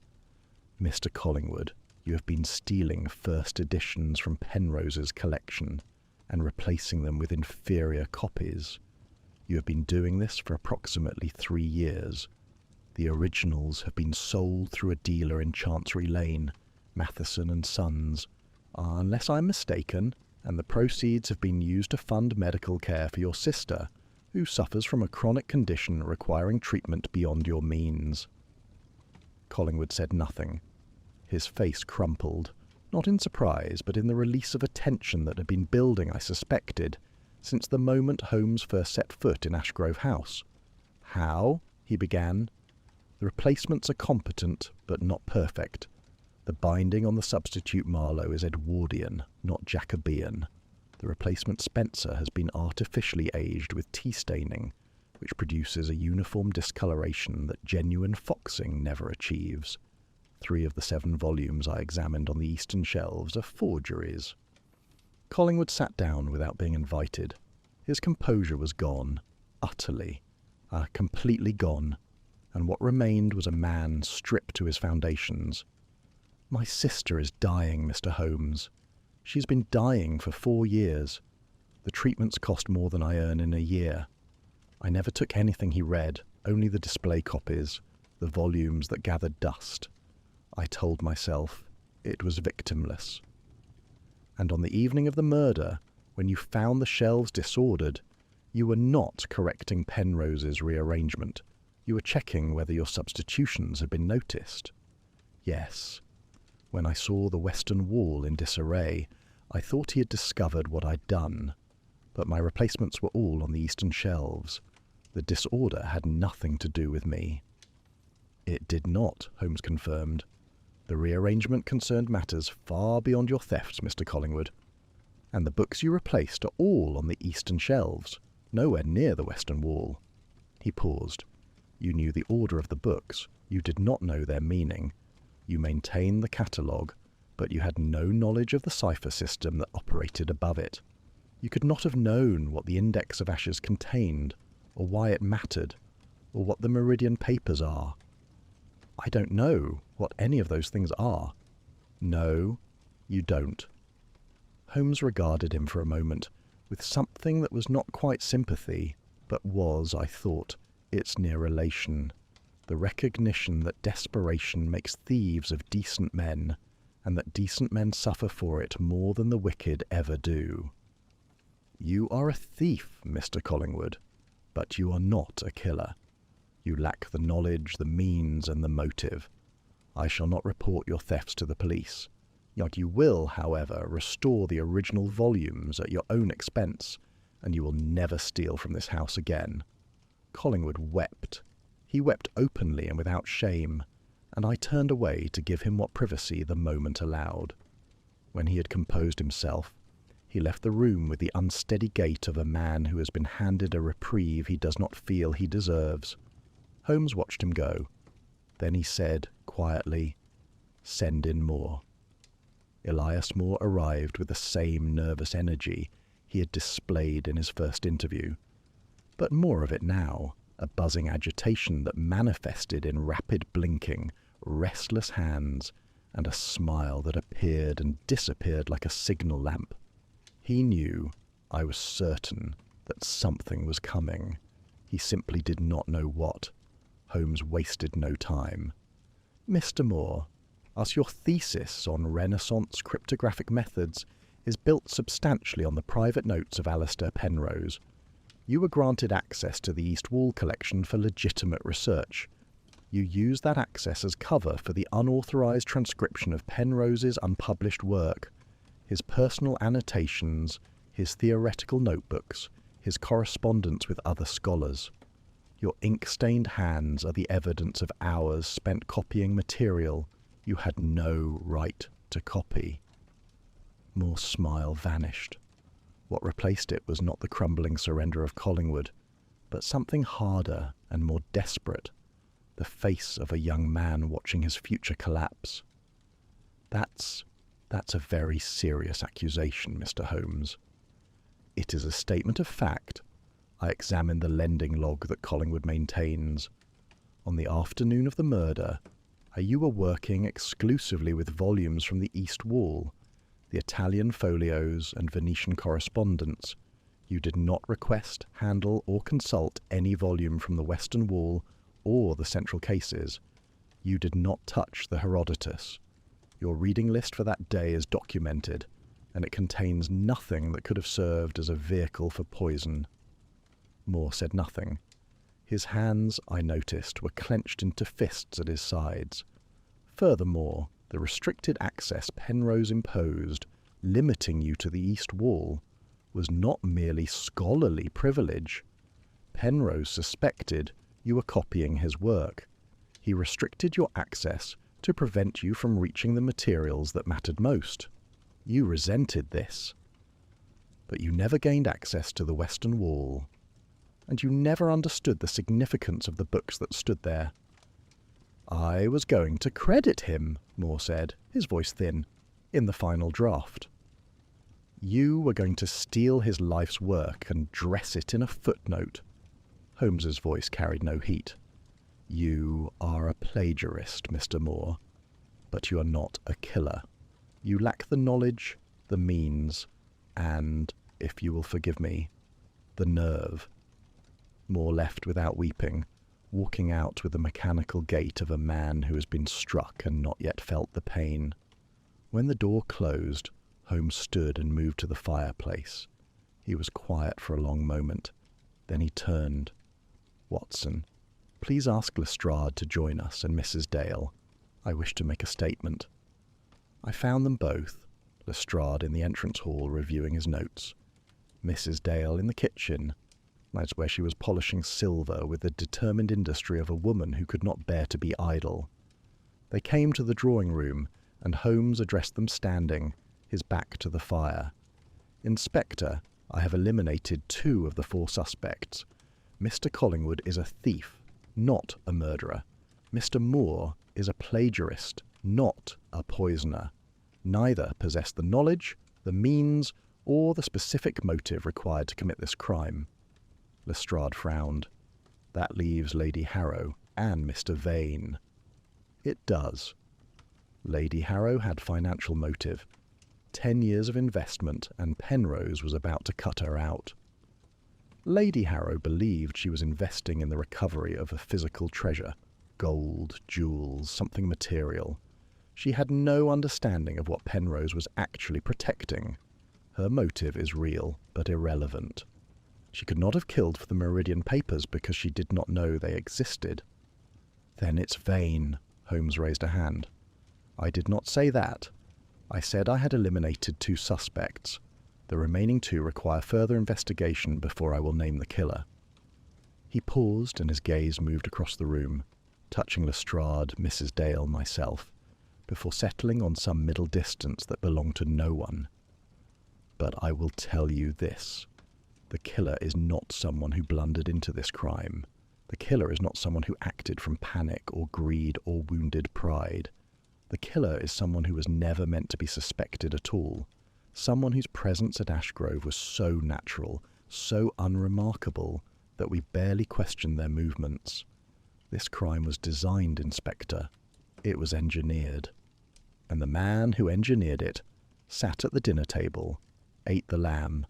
"Mr. Collingwood, you have been stealing first editions from Penrose's collection, and replacing them with inferior copies. You have been doing this for approximately 3 years. The originals have been sold through a dealer in Chancery Lane, Matheson and Sons, unless I am mistaken, and the proceeds have been used to fund medical care for your sister, who suffers from a chronic condition requiring treatment beyond your means." Collingwood said nothing. His face crumpled, not in surprise, but in the release of a tension that had been building, I suspected, since the moment Holmes first set foot in Ashgrove House. "How?" he began. "The replacements are competent, but not perfect. The binding on the substitute Marlowe is Edwardian, not Jacobean." The replacement Spencer has been artificially aged with tea staining, which produces a uniform discoloration that genuine foxing never achieves. 3 of the 7 volumes I examined on the eastern shelves are forgeries. Collingwood sat down without being invited. His composure was gone, utterly, completely gone, and what remained was a man stripped to his foundations. "My sister is dying, Mr. Holmes. She's been dying for 4 years. The treatments cost more than I earn in a year." I never took anything he read, only the display copies, the volumes that gathered dust. I told myself it was victimless. And on the evening of the murder, when you found the shelves disordered, you were not correcting Penrose's rearrangement. You were checking whether your substitutions had been noticed. Yes. When I saw the western wall in disarray, I thought he had discovered what I'd done, but my replacements were all on the eastern shelves. The disorder had nothing to do with me. It did not, Holmes confirmed. The rearrangement concerned matters far beyond your thefts, Mr. Collingwood. And the books you replaced are all on the eastern shelves, nowhere near the western wall. He paused. You knew the order of the books. You did not know their meaning. You maintained the catalogue, but you had no knowledge of the cipher system that operated above it. You could not have known what the index of ashes contained, or why it mattered, or what the meridian papers are. I don't know what any of those things are. No, you don't. Holmes regarded him for a moment, with something that was not quite sympathy, but was, I thought, its near relation, the recognition that desperation makes thieves of decent men, and that decent men suffer for it more than the wicked ever do. You are a thief, Mr. Collingwood, but you are not a killer. You lack the knowledge, the means, and the motive. I shall not report your thefts to the police. Yet you will, however, restore the original volumes at your own expense, and you will never steal from this house again. Collingwood wept. He wept openly and without shame, and I turned away to give him what privacy the moment allowed. When he had composed himself, he left the room with the unsteady gait of a man who has been handed a reprieve he does not feel he deserves. Holmes watched him go. Then he said, quietly, "Send in more." Elias Moore arrived with the same nervous energy he had displayed in his first interview, but more of it now, a buzzing agitation that manifested in rapid blinking, restless hands, and a smile that appeared and disappeared like a signal lamp. He knew, I was certain, that something was coming. He simply did not know what. Holmes wasted no time. "Mr. Moore, as your thesis on Renaissance cryptographic methods is built substantially on the private notes of Alistair Penrose, you were granted access to the East Wall collection for legitimate research. You used that access as cover for the unauthorized transcription of Penrose's unpublished work, his personal annotations, his theoretical notebooks, his correspondence with other scholars. Your ink-stained hands are the evidence of hours spent copying material you had no right to copy." Moore's smile vanished. What replaced it was not the crumbling surrender of Collingwood, but something harder and more desperate, the face of a young man watching his future collapse. That's a very serious accusation, Mr. Holmes. It is a statement of fact. I examined the lending log that Collingwood maintains. On the afternoon of the murder, you were working exclusively with volumes from the East Wall, the Italian folios and Venetian correspondence. You did not request, handle, or consult any volume from the Western Wall or the Central Cases. You did not touch the Herodotus. Your reading list for that day is documented, and it contains nothing that could have served as a vehicle for poison. Moore said nothing. His hands, I noticed, were clenched into fists at his sides. Furthermore, the restricted access Penrose imposed, limiting you to the East Wall, was not merely scholarly privilege. Penrose suspected you were copying his work. He restricted your access to prevent you from reaching the materials that mattered most. You resented this. but you never gained access to the western wall, and you never understood the significance of the books that stood there." "I was going to credit him," Moore said, his voice thin, "in the final draft." "You were going to steal his life's work and dress it in a footnote." Holmes's voice carried no heat. "You are a plagiarist, Mr. Moore, but you are not a killer. You lack the knowledge, the means, and, if you will forgive me, the nerve." Moore left without weeping, walking out with the mechanical gait of a man who has been struck and not yet felt the pain. When the door closed, Holmes stood and moved to the fireplace. He was quiet for a long moment. Then he turned. "Watson, please ask Lestrade to join us and Mrs. Dale. I wish to make a statement." I found them both, Lestrade in the entrance hall reviewing his notes, Mrs. Dale in the kitchen. That's where she was polishing silver with the determined industry of a woman who could not bear to be idle. They came to the drawing room, and Holmes addressed them standing, his back to the fire. "Inspector, I have eliminated 2 of the 4 suspects. Mr. Collingwood is a thief, not a murderer. Mr. Moore is a plagiarist, not a poisoner. Neither possess the knowledge, the means, or the specific motive required to commit this crime." Lestrade frowned. "That leaves Lady Harrow and Mr. Vane." "It does. Lady Harrow had financial motive. 10 years of investment, and Penrose was about to cut her out. Lady Harrow believed she was investing in the recovery of a physical treasure, gold, jewels, something material. She had no understanding of what Penrose was actually protecting. Her motive is real, but irrelevant. She could not have killed for the Meridian papers because she did not know they existed." "Then it's Vane." Holmes raised a hand. "I did not say that. I said I had eliminated 2 suspects. The remaining 2 require further investigation before I will name the killer." He paused, and his gaze moved across the room, touching Lestrade, Mrs. Dale, myself, before settling on some middle distance that belonged to no one. "But I will tell you this. The killer is not someone who blundered into this crime. The killer is not someone who acted from panic or greed or wounded pride. The killer is someone who was never meant to be suspected at all. Someone whose presence at Ashgrove was so natural, so unremarkable, that we barely questioned their movements. This crime was designed, Inspector. It was engineered. And the man who engineered it sat at the dinner table, ate the lamb,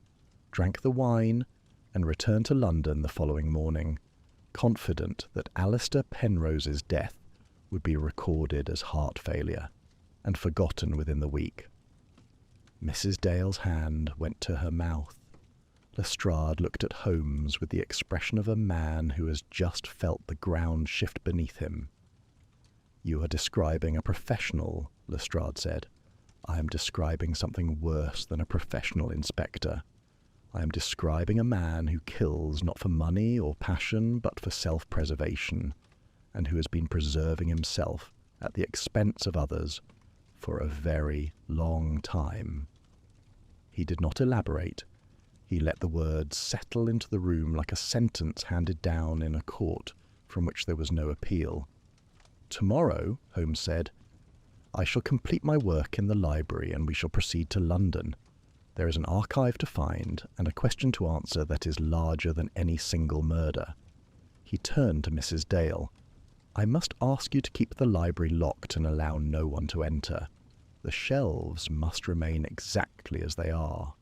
drank the wine, and returned to London the following morning, confident that Alistair Penrose's death would be recorded as heart failure and forgotten within the week." Mrs. Dale's hand went to her mouth. Lestrade looked at Holmes with the expression of a man who has just felt the ground shift beneath him. "You are describing a professional," Lestrade said. "I am describing something worse than a professional, Inspector. I am describing a man who kills not for money or passion, but for self-preservation, and who has been preserving himself at the expense of others for a very long time." He did not elaborate. He let the words settle into the room like a sentence handed down in a court from which there was no appeal. "Tomorrow," Holmes said, "I shall complete my work in the library and we shall proceed to London. There is an archive to find and a question to answer that is larger than any single murder." He turned to Mrs. Dale. "I must ask you to keep the library locked and allow no one to enter. The shelves must remain exactly as they are."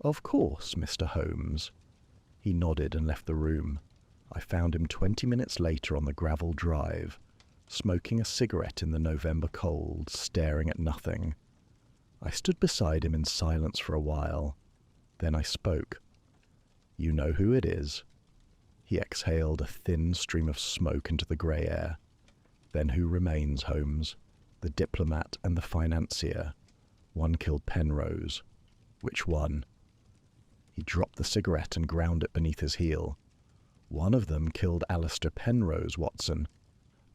"Of course, Mr. Holmes." He nodded and left the room. I found him 20 minutes later on the gravel drive, smoking a cigarette in the November cold, staring at nothing. I stood beside him in silence for a while. Then I spoke. "You know who it is." He exhaled a thin stream of smoke into the grey air. "Then who remains, Holmes? The diplomat and the financier. One killed Penrose. Which one?" He dropped the cigarette and ground it beneath his heel. "One of them killed Alistair Penrose, Watson.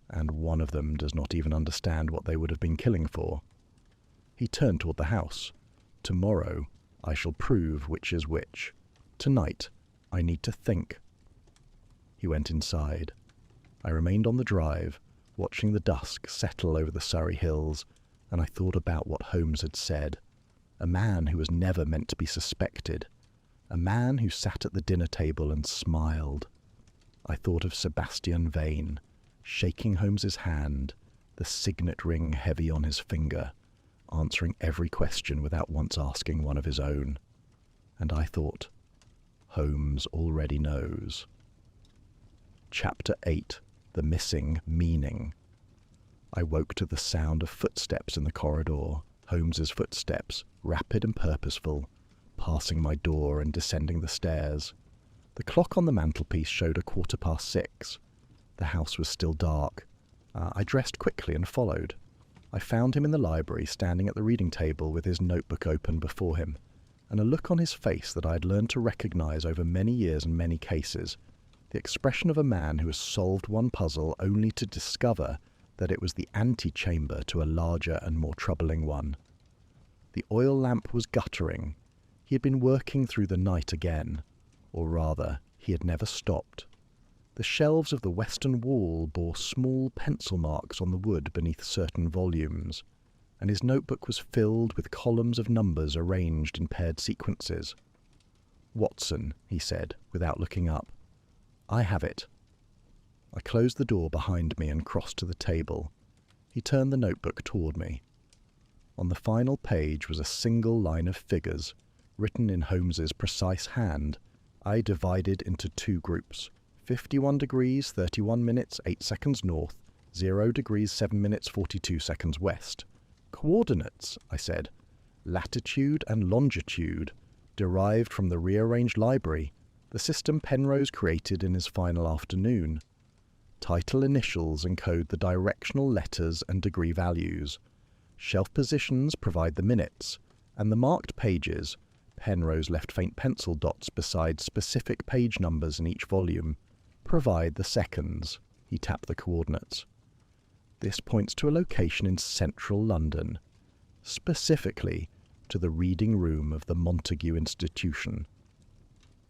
And one of them does not even understand what they would have been killing for." He turned toward the house. "Tomorrow, I shall prove which is which. Tonight, I need to think." He went inside. I remained on the drive, watching the dusk settle over the Surrey hills, and I thought about what Holmes had said. A man who was never meant to be suspected. A man who sat at the dinner table and smiled. I thought of Sebastian Vane, shaking Holmes's hand, the signet ring heavy on his finger, answering every question without once asking one of his own. And I thought, Holmes already knows. Chapter 8. The Missing Meaning. I woke to the sound of footsteps in the corridor, Holmes's footsteps, rapid and purposeful, passing my door and descending the stairs. The clock on the mantelpiece showed 6:15. The house was still dark. I dressed quickly and followed. I found him in the library, standing at the reading table with his notebook open before him, and a look on his face that I had learned to recognize over many years and many cases, the expression of a man who has solved one puzzle only to discover that it was the antechamber to a larger and more troubling one. The oil lamp was guttering. He had been working through the night again, or rather, he had never stopped. The shelves of the western wall bore small pencil marks on the wood beneath certain volumes, and his notebook was filled with columns of numbers arranged in paired sequences. "Watson," he said, without looking up. "I have it." I closed the door behind me and crossed to the table. He turned the notebook toward me. On the final page was a single line of figures, written in Holmes's precise hand. I divided into two groups: 51 degrees 31 minutes 8 seconds north, 0 degrees 7 minutes 42 seconds west. "Coordinates," I said. "Latitude and longitude, derived from the rearranged library, the system Penrose created in his final afternoon. Title initials encode the directional letters and degree values. Shelf positions provide the minutes, and the marked pages, Penrose left faint pencil dots beside specific page numbers in each volume, provide the seconds." He tapped the coordinates. "This points to a location in central London, specifically to the reading room of the Montague Institution."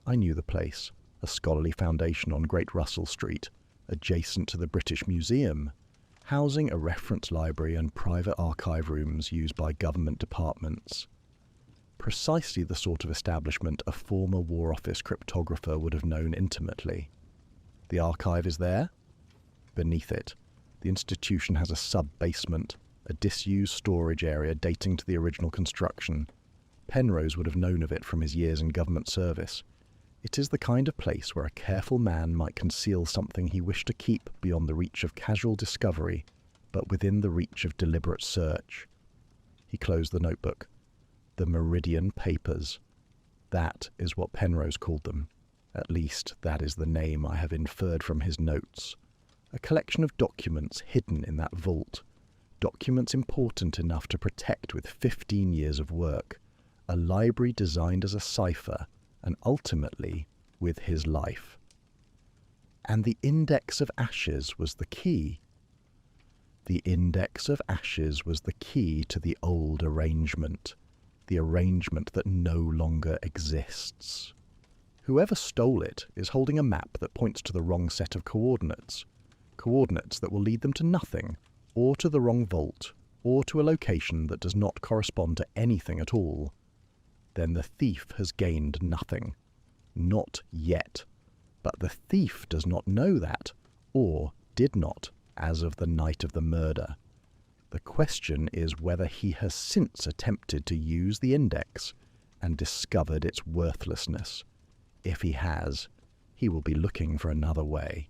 I knew the place, a scholarly foundation on Great Russell Street, adjacent to the British Museum, housing a reference library and private archive rooms used by government departments. Precisely the sort of establishment a former War Office cryptographer would have known intimately. The archive is there. Beneath it, the institution has a sub-basement, a disused storage area dating to the original construction. Penrose would have known of it from his years in government service. It is the kind of place where a careful man might conceal something he wished to keep beyond the reach of casual discovery, but within the reach of deliberate search. He closed the notebook. The Meridian Papers. That is what Penrose called them. At least, that is the name I have inferred from his notes. A collection of documents hidden in that vault. Documents important enough to protect with 15 years of work. A library designed as a cipher, and ultimately with his life. And the index of ashes was the key. The index of ashes was the key to the old arrangement, the arrangement that no longer exists. Whoever stole it is holding a map that points to the wrong set of coordinates, coordinates that will lead them to nothing, or to the wrong vault, or to a location that does not correspond to anything at all. Then the thief has gained nothing. Not yet. But the thief does not know that, or did not, as of the night of the murder. The question is whether he has since attempted to use the index and discovered its worthlessness. If he has, he will be looking for another way.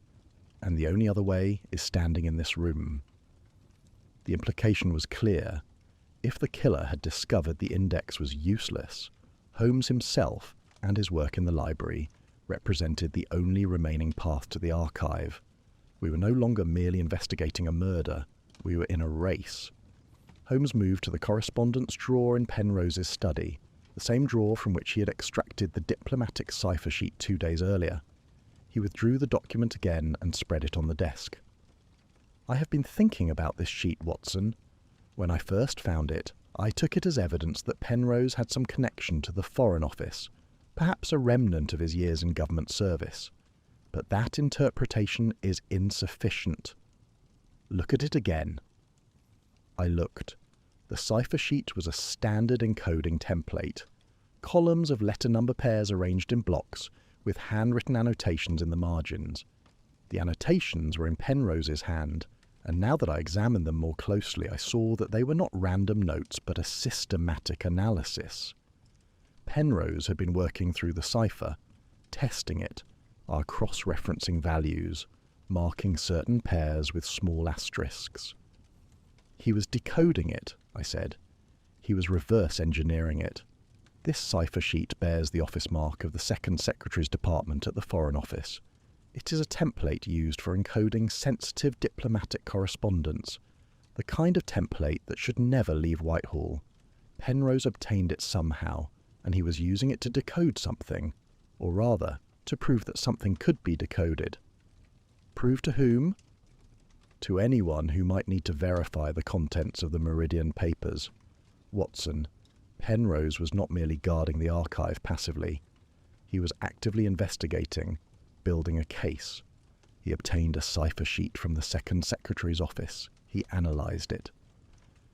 And the only other way is standing in this room. The implication was clear. If the killer had discovered the index was useless, Holmes himself and his work in the library represented the only remaining path to the archive. We were no longer merely investigating a murder. We were in a race. Holmes moved to the correspondence drawer in Penrose's study, the same drawer from which he had extracted the diplomatic cipher sheet 2 days earlier. He withdrew the document again and spread it on the desk. "I have been thinking about this sheet, Watson. When I first found it, I took it as evidence that Penrose had some connection to the Foreign Office, perhaps a remnant of his years in government service. But that interpretation is insufficient. Look at it again. I looked. The cipher sheet was a standard encoding template. Columns of letter number pairs arranged in blocks, with handwritten annotations in the margins. The annotations were in Penrose's hand, and now that I examined them more closely, I saw that they were not random notes but a systematic analysis. Penrose had been working through the cipher, testing it, cross-referencing values, marking certain pairs with small asterisks. He was decoding it, I said. He was reverse engineering it. This cipher sheet bears the office mark of the Second Secretary's Department at the Foreign Office. It is a template used for encoding sensitive diplomatic correspondence, the kind of template that should never leave Whitehall. Penrose obtained it somehow, and he was using it to decode something, or rather, to prove that something could be decoded. Prove to whom? To anyone who might need to verify the contents of the Meridian papers. Watson, Penrose was not merely guarding the archive passively. He was actively investigating, building a case. He obtained a cipher sheet from the Second Secretary's office. He analysed it.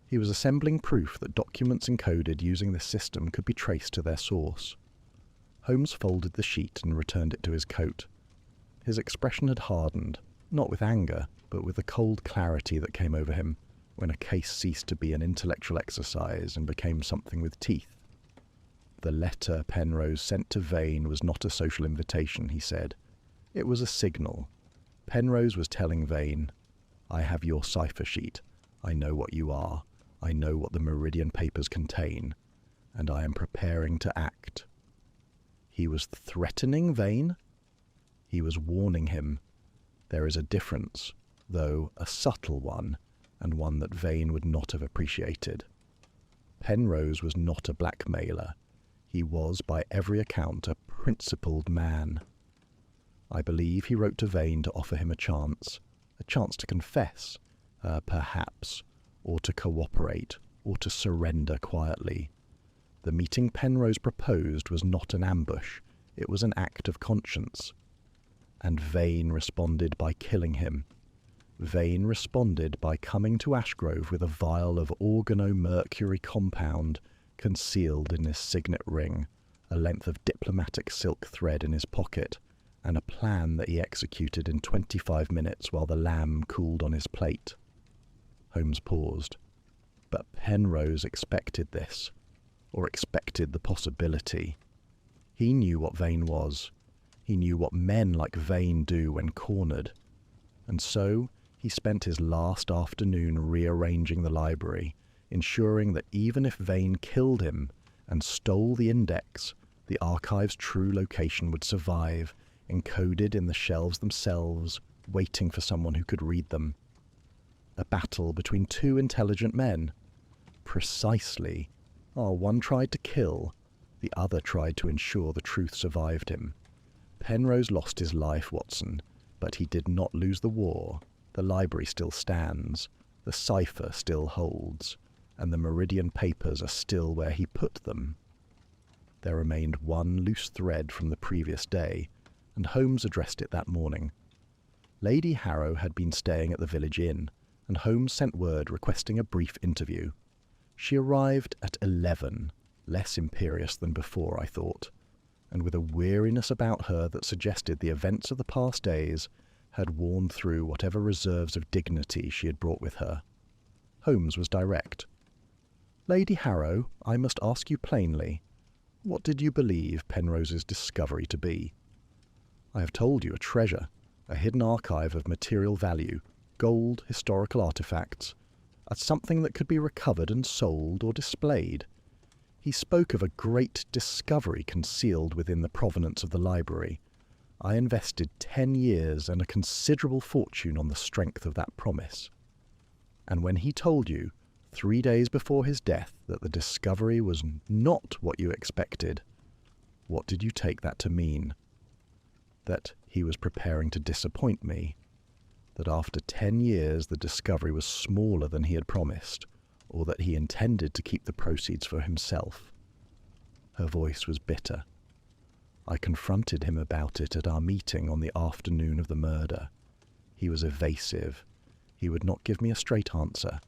He was assembling proof that documents encoded using this system could be traced to their source. Holmes folded the sheet and returned it to his coat. His expression had hardened, not with anger, but with the cold clarity that came over him when a case ceased to be an intellectual exercise and became something with teeth. The letter Penrose sent to Vane was not a social invitation, he said. It was a signal. Penrose was telling Vane, I have your cipher sheet. I know what you are. I know what the Meridian papers contain. And I am preparing to act. He was threatening Vane? He was warning him. There is a difference, though a subtle one, and one that Vane would not have appreciated. Penrose was not a blackmailer. He was, by every account, a principled man. I believe he wrote to Vane to offer him a chance to confess, perhaps, or to cooperate, or to surrender quietly. The meeting Penrose proposed was not an ambush, it was an act of conscience. And Vane responded by killing him. Vane responded by coming to Ashgrove with a vial of organomercury compound concealed in his signet ring, a length of diplomatic silk thread in his pocket, and a plan that he executed in 25 minutes while the lamb cooled on his plate. Holmes paused. But Penrose expected this, or expected the possibility. He knew what Vane was. He knew what men like Vane do when cornered. And so he spent his last afternoon rearranging the library, ensuring that even if Vane killed him and stole the index, the archive's true location would survive, encoded in the shelves themselves, waiting for someone who could read them. A battle between two intelligent men. Precisely. One tried to kill, the other tried to ensure the truth survived him. Penrose lost his life, Watson, but he did not lose the war. The library still stands, the cipher still holds, and the Meridian papers are still where he put them. There remained one loose thread from the previous day, and Holmes addressed it that morning. Lady Harrow had been staying at the village inn, and Holmes sent word requesting a brief interview. She arrived at 11, less imperious than before, I thought, and with a weariness about her that suggested the events of the past days had worn through whatever reserves of dignity she had brought with her. Holmes was direct. Lady Harrow, I must ask you plainly, what did you believe Penrose's discovery to be? I have told you a treasure, a hidden archive of material value, gold, historical artifacts, as something that could be recovered and sold or displayed. He spoke of a great discovery concealed within the provenance of the library. I invested 10 years and a considerable fortune on the strength of that promise. And when he told you, 3 days before his death, that the discovery was not what you expected, what did you take that to mean? That he was preparing to disappoint me? That after 10 years the discovery was smaller than he had promised, or that he intended to keep the proceeds for himself. Her voice was bitter. I confronted him about it at our meeting on the afternoon of the murder. He was evasive. He would not give me a straight answer.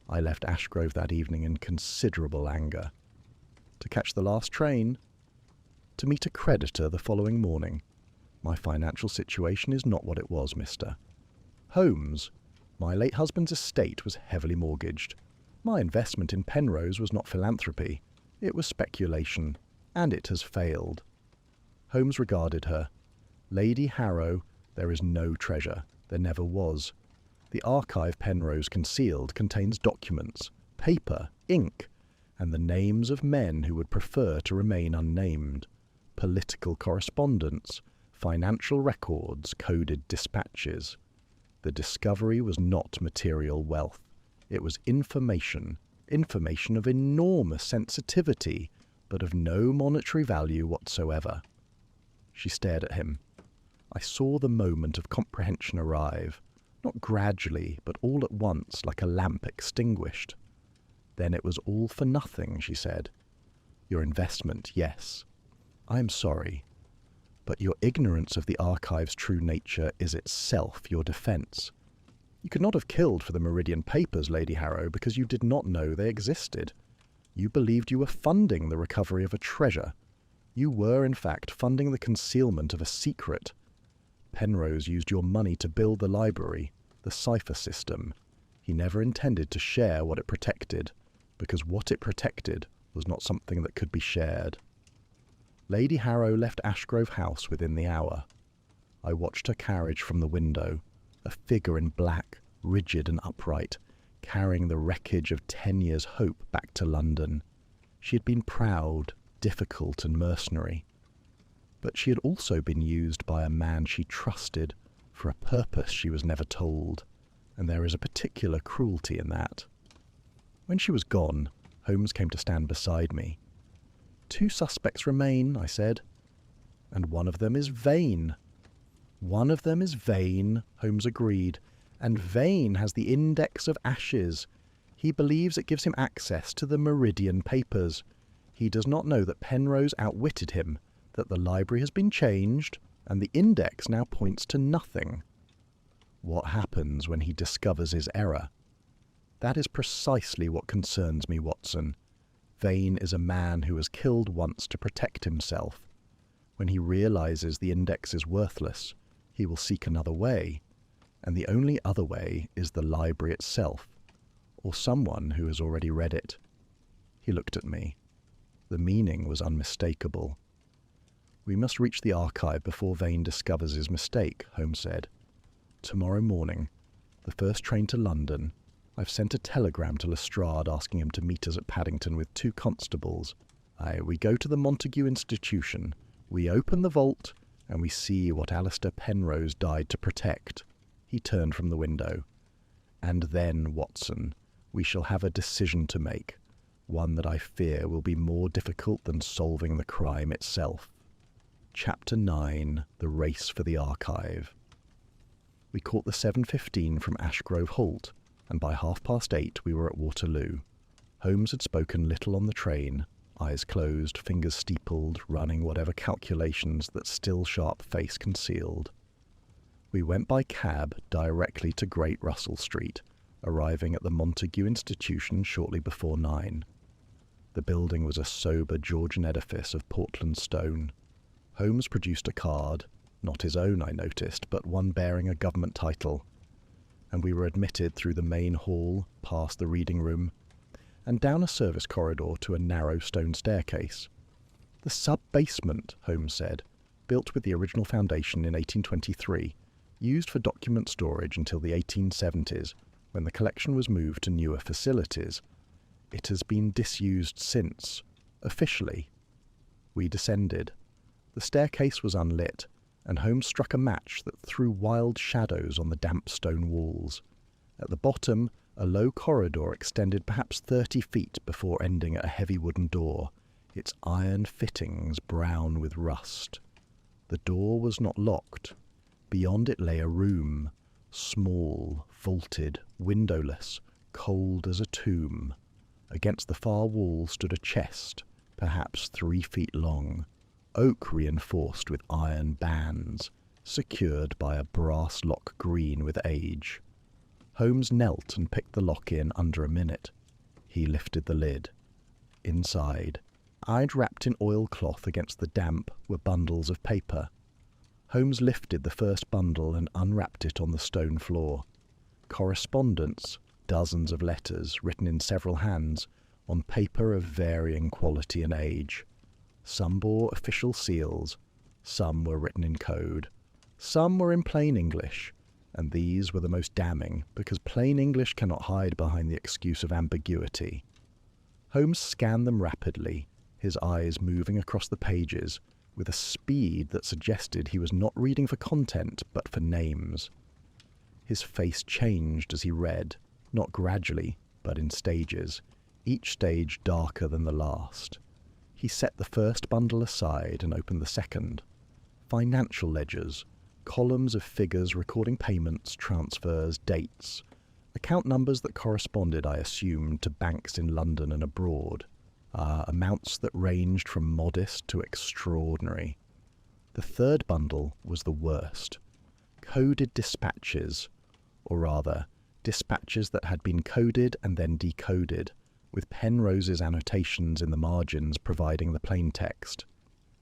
I left Ashgrove that evening in considerable anger. To catch the last train, to meet a creditor the following morning. My financial situation is not what it was, Mr. Holmes. My late husband's estate was heavily mortgaged. My investment in Penrose was not philanthropy. It was speculation, and it has failed. Holmes regarded her. Lady Harrow, there is no treasure. There never was. The archive Penrose concealed contains documents, paper, ink, and the names of men who would prefer to remain unnamed. Political correspondence, financial records, coded dispatches. The discovery was not material wealth. It was information of enormous sensitivity, but of no monetary value whatsoever. She stared at him. I saw the moment of comprehension arrive, not gradually, but all at once, like a lamp extinguished. Then it was all for nothing, she said. Your investment, yes. I am sorry, but your ignorance of the archive's true nature is itself your defence. You could not have killed for the Meridian papers, Lady Harrow, because you did not know they existed. You believed you were funding the recovery of a treasure. You were, in fact, funding the concealment of a secret. Penrose used your money to build the library, the cipher system. He never intended to share what it protected, because what it protected was not something that could be shared. Lady Harrow left Ashgrove House within the hour. I watched her carriage from the window, a figure in black, rigid and upright, carrying the wreckage of 10 years' hope back to London. She had been proud, difficult and mercenary. But she had also been used by a man she trusted for a purpose she was never told, and there is a particular cruelty in that. When she was gone, Holmes came to stand beside me. 2 suspects remain, I said, and one of them is Vane. One of them is Vane, Holmes agreed, and Vane has the index of ashes. He believes it gives him access to the Meridian papers. He does not know that Penrose outwitted him, that the library has been changed, and the index now points to nothing. What happens when he discovers his error? That is precisely what concerns me, Watson. Vane is a man who has killed once to protect himself. When he realizes the index is worthless, he will seek another way, and the only other way is the library itself, or someone who has already read it. He looked at me. The meaning was unmistakable. We must reach the archive before Vane discovers his mistake, Holmes said. Tomorrow morning, the first train to London. I've sent a telegram to Lestrade asking him to meet us at Paddington with 2 constables. We go to the Montague Institution. We open the vault, and we see what Alistair Penrose died to protect. He turned from the window. And then, Watson, we shall have a decision to make, one that I fear will be more difficult than solving the crime itself. Chapter 9. The Race for the Archive. We caught the 7:15 from Ashgrove Halt, and by 8:30 we were at Waterloo. Holmes had spoken little on the train, eyes closed, fingers steepled, running whatever calculations that still-sharp face concealed. We went by cab directly to Great Russell Street, arriving at the Montague Institution shortly before 9. The building was a sober Georgian edifice of Portland stone. Holmes produced a card, not his own, I noticed, but one bearing a government title, and we were admitted through the main hall, past the reading room, and down a service corridor to a narrow stone staircase. The sub-basement, Holmes said, built with the original foundation in 1823, used for document storage until the 1870s, when the collection was moved to newer facilities. It has been disused since, officially. We descended. The staircase was unlit, and Holmes struck a match that threw wild shadows on the damp stone walls. At the bottom, a low corridor extended perhaps 30 feet before ending at a heavy wooden door, its iron fittings brown with rust. The door was not locked. Beyond it lay a room, small, vaulted, windowless, cold as a tomb. Against the far wall stood a chest, perhaps 3 feet long, oak reinforced with iron bands, secured by a brass lock green with age. Holmes knelt and picked the lock in under a minute. He lifted the lid. Inside, I'd wrapped in oilcloth against the damp, were bundles of paper. Holmes lifted the first bundle and unwrapped it on the stone floor. Correspondence, dozens of letters written in several hands, on paper of varying quality and age. Some bore official seals, some were written in code, some were in plain English, and these were the most damning because plain English cannot hide behind the excuse of ambiguity. Holmes scanned them rapidly, his eyes moving across the pages with a speed that suggested he was not reading for content but for names. His face changed as he read, not gradually, but in stages, each stage darker than the last. He set the first bundle aside and opened the second. Financial ledgers, columns of figures recording payments, transfers, dates, account numbers that corresponded, I assumed, to banks in London and abroad, amounts that ranged from modest to extraordinary. The third bundle was the worst. Coded dispatches, or rather, dispatches that had been coded and then decoded, with Penrose's annotations in the margins providing the plain text.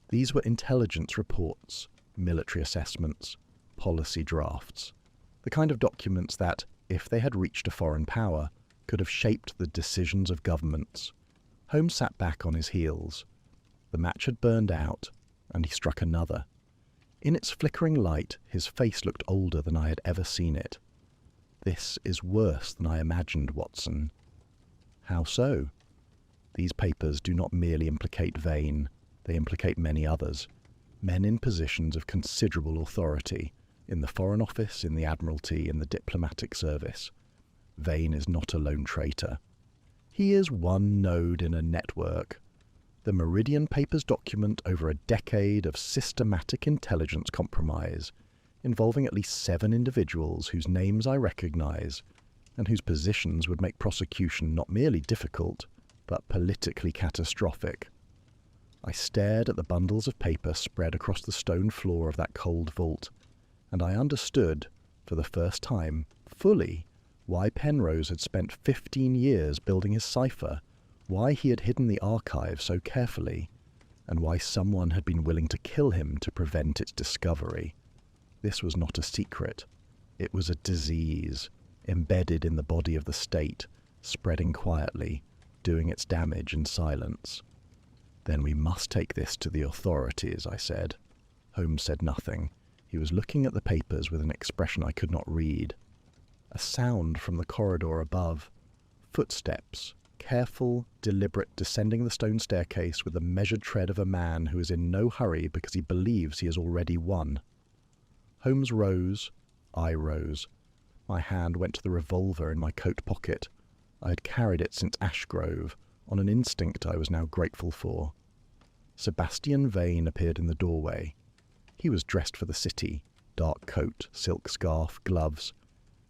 These were intelligence reports, military assessments, policy drafts, the kind of documents that, if they had reached a foreign power, could have shaped the decisions of governments. Holmes sat back on his heels. The match had burned out, and he struck another. In its flickering light, his face looked older than I had ever seen it. "This is worse than I imagined, Watson." "How so?" "These papers do not merely implicate Vane, they implicate many others, men in positions of considerable authority, in the Foreign Office, in the Admiralty, in the diplomatic service. Vane is not a lone traitor. He is one node in a network. The Meridian Papers document over a decade of systematic intelligence compromise, involving at least 7 individuals whose names I recognize, and whose positions would make prosecution not merely difficult, but politically catastrophic. I stared at the bundles of paper spread across the stone floor of that cold vault, and I understood, for the first time, fully, why Penrose had spent 15 years building his cipher, why he had hidden the archive so carefully, and why someone had been willing to kill him to prevent its discovery. This was not a secret. It was a disease, embedded in the body of the state, spreading quietly, doing its damage in silence. "Then we must take this to the authorities," I said. Holmes said nothing. He was looking at the papers with an expression I could not read. A sound from the corridor above. Footsteps, careful, deliberate, descending the stone staircase with the measured tread of a man who is in no hurry because he believes he has already won. Holmes rose. I rose. My hand went to the revolver in my coat pocket. I had carried it since Ashgrove, on an instinct I was now grateful for. Sebastian Vane appeared in the doorway. He was dressed for the city, dark coat, silk scarf, gloves,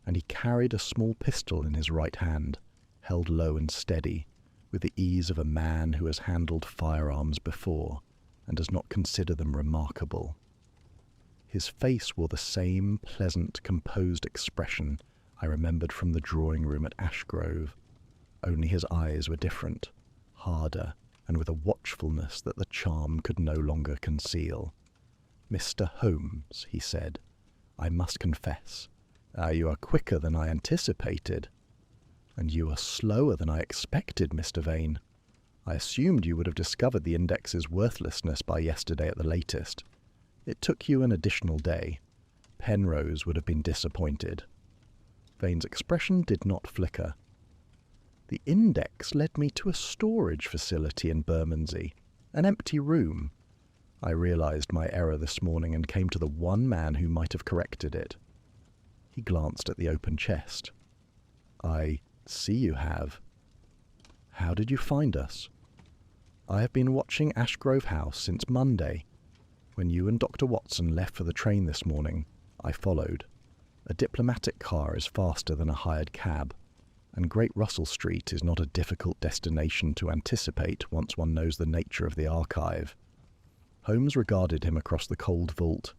and he carried a small pistol in his right hand, held low and steady, with the ease of a man who has handled firearms before and does not consider them remarkable. His face wore the same pleasant, composed expression I remembered from the drawing room at Ashgrove, only his eyes were different, harder, and with a watchfulness that the charm could no longer conceal. "Mr. Holmes," he said, "I must confess, you are quicker than I anticipated." "And you are slower than I expected, Mr. Vane. I assumed you would have discovered the index's worthlessness by yesterday at the latest. It took you an additional day. Penrose would have been disappointed." Vane's expression did not flicker. "The index led me to a storage facility in Bermondsey, an empty room. I realized my error this morning and came to the one man who might have corrected it." He glanced at the open chest. "I see you have. How did you find us?" "I have been watching Ashgrove House since Monday. When you and Dr. Watson left for the train this morning, I followed. A diplomatic car is faster than a hired cab. and Great Russell Street is not a difficult destination to anticipate once one knows the nature of the archive. Holmes regarded him across the cold vault.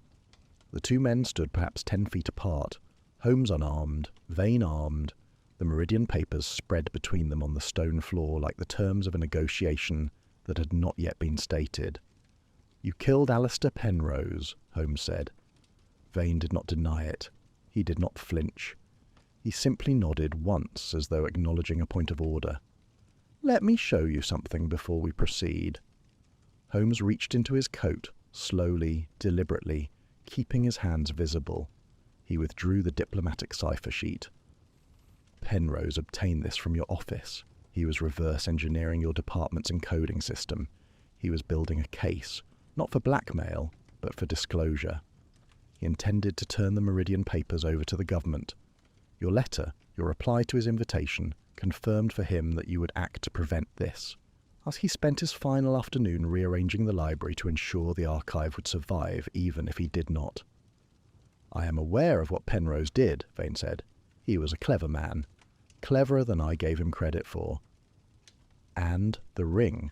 The two men stood perhaps 10 feet apart, Holmes unarmed, Vane armed, the Meridian papers spread between them on the stone floor like the terms of a negotiation that had not yet been stated. "You killed Alistair Penrose," Holmes said. Vane did not deny it. He did not flinch. He simply nodded once as though acknowledging a point of order. "Let me show you something before we proceed." Holmes reached into his coat, slowly, deliberately, keeping his hands visible. He withdrew the diplomatic cipher sheet. "Penrose obtained this from your office. He was reverse engineering your department's encoding system. He was building a case, not for blackmail, but for disclosure. He intended to turn the Meridian papers over to the government. Your letter, your reply to his invitation, confirmed for him that you would act to prevent this. As he spent his final afternoon rearranging the library to ensure the archive would survive even if he did not." "I am aware of what Penrose did," Vane said. "He was a clever man. Cleverer than I gave him credit for." "And the ring."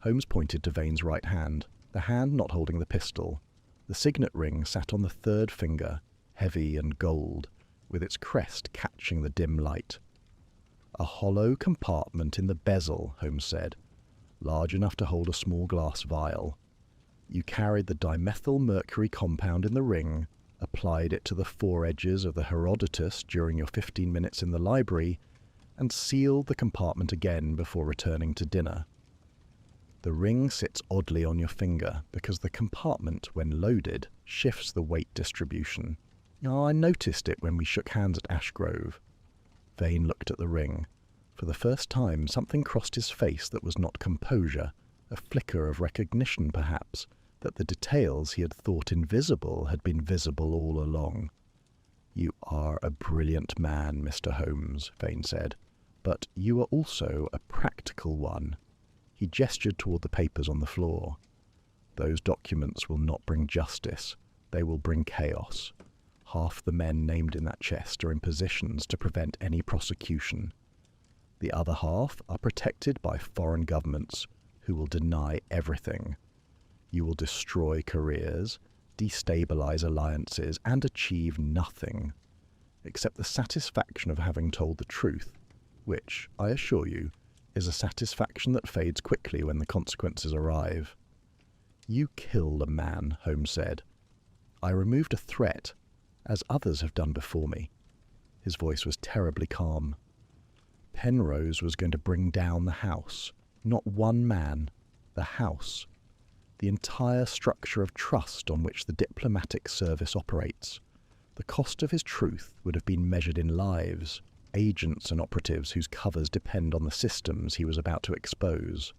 Holmes pointed to Vane's right hand, the hand not holding the pistol. The signet ring sat on the third finger, heavy and gold, with its crest catching the dim light. "A hollow compartment in the bezel," Holmes said, "large enough to hold a small glass vial. You carried the dimethyl mercury compound in the ring, applied it to the foredges of the Herodotus during your 15 minutes in the library, and sealed the compartment again before returning to dinner. The ring sits oddly on your finger because the compartment, when loaded, shifts the weight distribution. I noticed it when we shook hands at Ashgrove." Vane looked at the ring. For the first time, something crossed his face that was not composure, a flicker of recognition, perhaps, that the details he had thought invisible had been visible all along. "You are a brilliant man, Mr. Holmes," Vane said, "but you are also a practical one." He gestured toward the papers on the floor. "Those documents will not bring justice. They will bring chaos. Half the men named in that chest are in positions to prevent any prosecution. The other half are protected by foreign governments who will deny everything. You will destroy careers, destabilize alliances, and achieve nothing, except the satisfaction of having told the truth, which, I assure you, is a satisfaction that fades quickly when the consequences arrive." "You killed a man," Holmes said. "I removed a threat, as others have done before me." His voice was terribly calm. "Penrose was going to bring down the house. Not one man. The house. The entire structure of trust on which the diplomatic service operates. The cost of his truth would have been measured in lives, agents and operatives whose covers depend on the systems he was about to expose."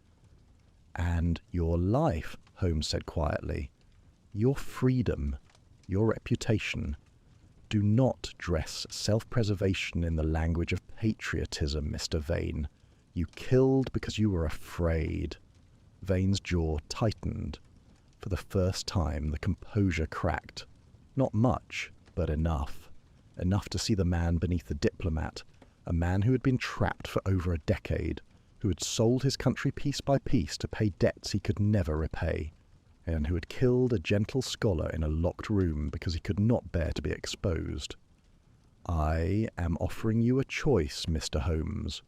"And your life," Holmes said quietly. "Your freedom, your reputation. Do not dress self-preservation in the language of patriotism, Mr. Vane. You killed because you were afraid." Vane's jaw tightened. For the first time, the composure cracked. Not much, but enough. Enough to see the man beneath the diplomat, a man who had been trapped for over a decade, who had sold his country piece by piece to pay debts he could never repay, and who had killed a gentle scholar in a locked room because he could not bear to be exposed. "I am offering you a choice, Mr. Holmes.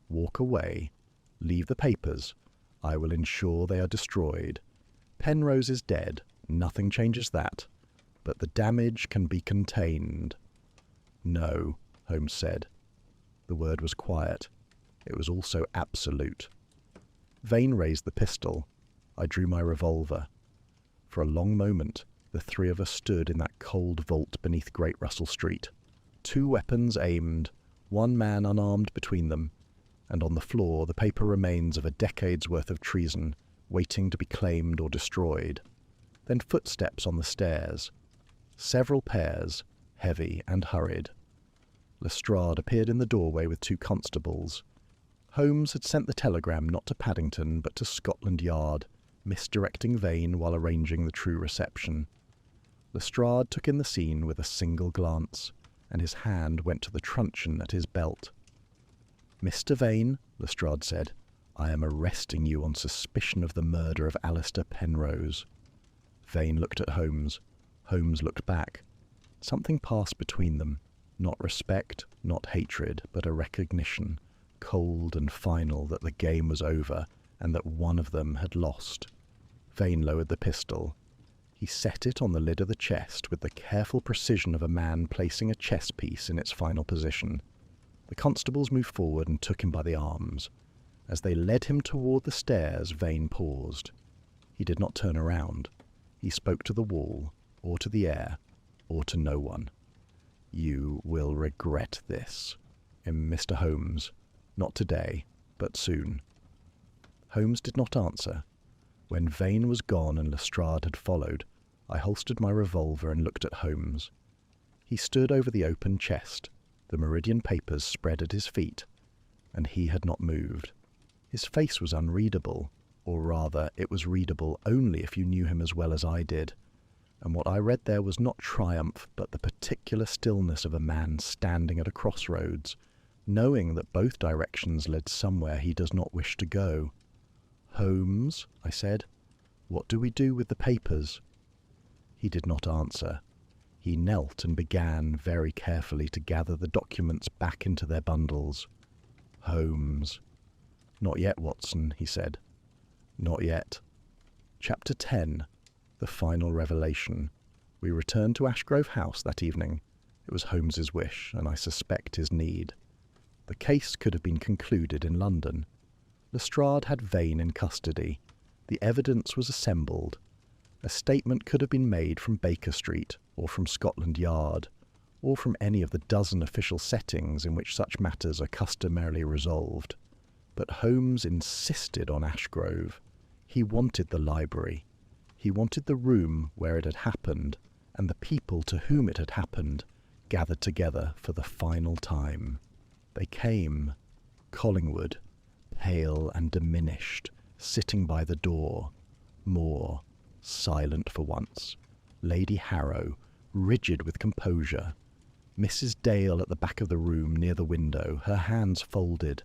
Walk away. Leave the papers. I will ensure they are destroyed. Penrose is dead. Nothing changes that. But the damage can be contained." "No," Holmes said. The word was quiet. It was also absolute. Vane raised the pistol. I drew my revolver. For a long moment, the three of us stood in that cold vault beneath Great Russell Street. 2 weapons aimed, 1 man unarmed between them, and on the floor the paper remains of a decade's worth of treason, waiting to be claimed or destroyed. Then footsteps on the stairs. Several pairs, heavy and hurried. Lestrade appeared in the doorway with 2 constables. Holmes had sent the telegram not to Paddington but to Scotland Yard, misdirecting Vane while arranging the true reception. Lestrade took in the scene with a single glance, and his hand went to the truncheon at his belt. "Mr. Vane," Lestrade said, "I am arresting you on suspicion of the murder of Alistair Penrose." Vane looked at Holmes. Holmes looked back. Something passed between them. Not respect, not hatred, but a recognition, cold and final, that the game was over and that one of them had lost. Vane lowered the pistol. He set it on the lid of the chest with the careful precision of a man placing a chess piece in its final position. The constables moved forward and took him by the arms. As they led him toward the stairs, Vane paused. He did not turn around. He spoke to the wall, or to the air, or to no one. "You will regret this, Mr. Holmes. Not today, but soon." Holmes did not answer. When Vane was gone and Lestrade had followed, I holstered my revolver and looked at Holmes. He stood over the open chest, the Meridian papers spread at his feet, and he had not moved. His face was unreadable, or rather, it was readable only if you knew him as well as I did, and what I read there was not triumph, but the particular stillness of a man standing at a crossroads, knowing that both directions led somewhere he does not wish to go. "Holmes," I said, "what do we do with the papers?" He did not answer. He knelt and began very carefully to gather the documents back into their bundles. "Holmes." "Not yet, Watson," he said. "Not yet." Chapter 10. The Final Revelation. We returned to Ashgrove House that evening. It was Holmes's wish, and I suspect his need. The case could have been concluded in London. Lestrade had Vane in custody. The evidence was assembled. A statement could have been made from Baker Street, or from Scotland Yard, or from any of the dozen official settings in which such matters are customarily resolved. But Holmes insisted on Ashgrove. He wanted the library. He wanted the room where it had happened, and the people to whom it had happened, gathered together for the final time. They came. Collingwood, pale and diminished, sitting by the door. Moore, silent for once. Lady Harrow, rigid with composure. Mrs. Dale at the back of the room near the window, her hands folded.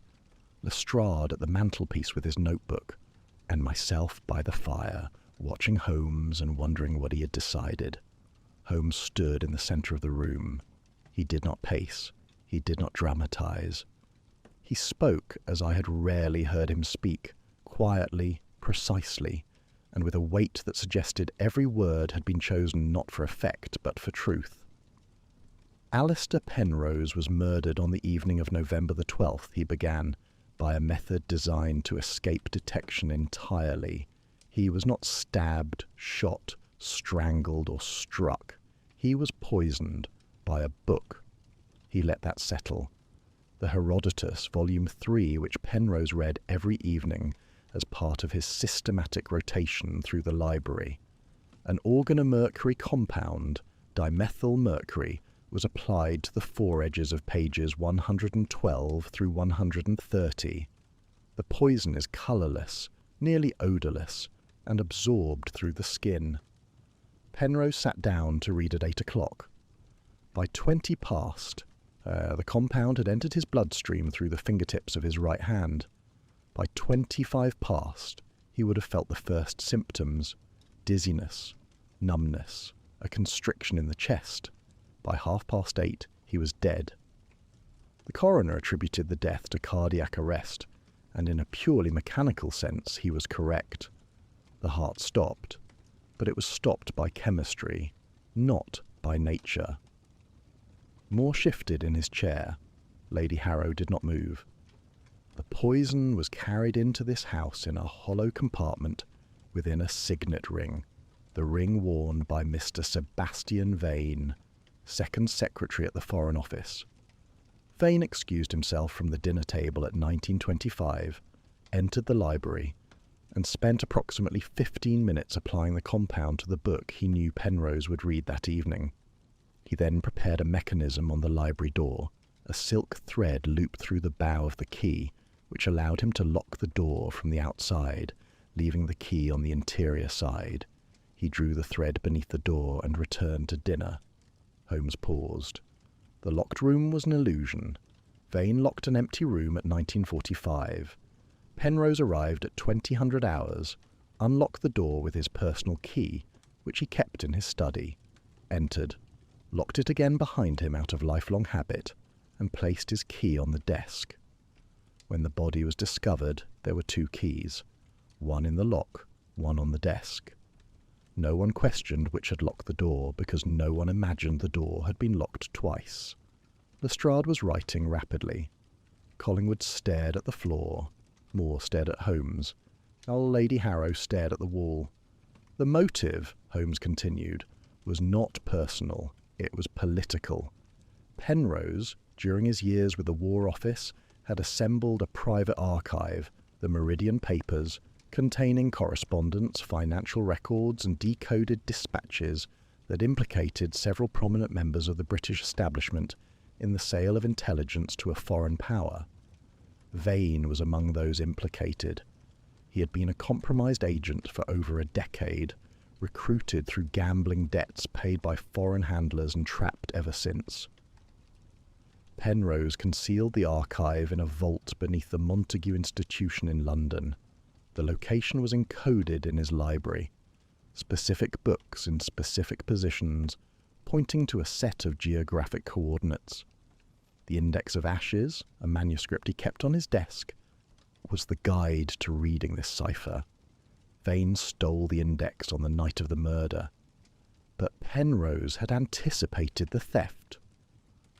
Lestrade at the mantelpiece with his notebook, and myself by the fire, watching Holmes and wondering what he had decided. Holmes stood in the centre of the room. He did not pace. He did not dramatize. He spoke as I had rarely heard him speak, quietly, precisely, and with a weight that suggested every word had been chosen not for effect but for truth. "Alistair Penrose was murdered on the evening of November the 12th, he began, by a method designed to escape detection entirely. He was not stabbed, shot, strangled, or struck. He was poisoned by a book. He let that settle. The Herodotus, Volume 3, which Penrose read every evening as part of his systematic rotation through the library. An organomercury compound, dimethyl mercury, was applied to the foredges of pages 112 through 130. The poison is colourless, nearly odourless, and absorbed through the skin. Penrose sat down to read at 8 o'clock. By 20 past, the compound had entered his bloodstream through the fingertips of his right hand. By 25 past, he would have felt the first symptoms: dizziness, numbness, a constriction in the chest. By 8:30, he was dead. The coroner attributed the death to cardiac arrest, and in a purely mechanical sense he was correct. The heart stopped, but it was stopped by chemistry, not by nature. Moore shifted in his chair. Lady Harrow did not move. The poison was carried into this house in a hollow compartment within a signet ring, the ring worn by Mr. Sebastian Vane, second secretary at the Foreign Office. Vane excused himself from the dinner table at 19:25, entered the library, and spent approximately 15 minutes applying the compound to the book he knew Penrose would read that evening. He then prepared a mechanism on the library door, a silk thread looped through the bow of the key, which allowed him to lock the door from the outside, leaving the key on the interior side. He drew the thread beneath the door and returned to dinner. Holmes paused. The locked room was an illusion. Vane locked an empty room at 1945. Penrose arrived at 2000 hours, unlocked the door with his personal key, which he kept in his study, entered, locked it again behind him out of lifelong habit, and placed his key on the desk. When the body was discovered, there were 2 keys, one in the lock, one on the desk. No one questioned which had locked the door, because no one imagined the door had been locked twice. Lestrade was writing rapidly. Collingwood stared at the floor. Moore stared at Holmes. Old Lady Harrow stared at the wall. The motive, Holmes continued, was not personal, it was political. Penrose, during his years with the War Office, had assembled a private archive, the Meridian Papers, containing correspondence, financial records, and decoded dispatches that implicated several prominent members of the British establishment in the sale of intelligence to a foreign power. Vane was among those implicated. He had been a compromised agent for over a decade, recruited through gambling debts paid by foreign handlers and trapped ever since. Penrose concealed the archive in a vault beneath the Montague Institution in London. The location was encoded in his library, specific books in specific positions, pointing to a set of geographic coordinates. The Index of Ashes, a manuscript he kept on his desk, was the guide to reading this cipher. Vane stole the index on the night of the murder, but Penrose had anticipated the theft.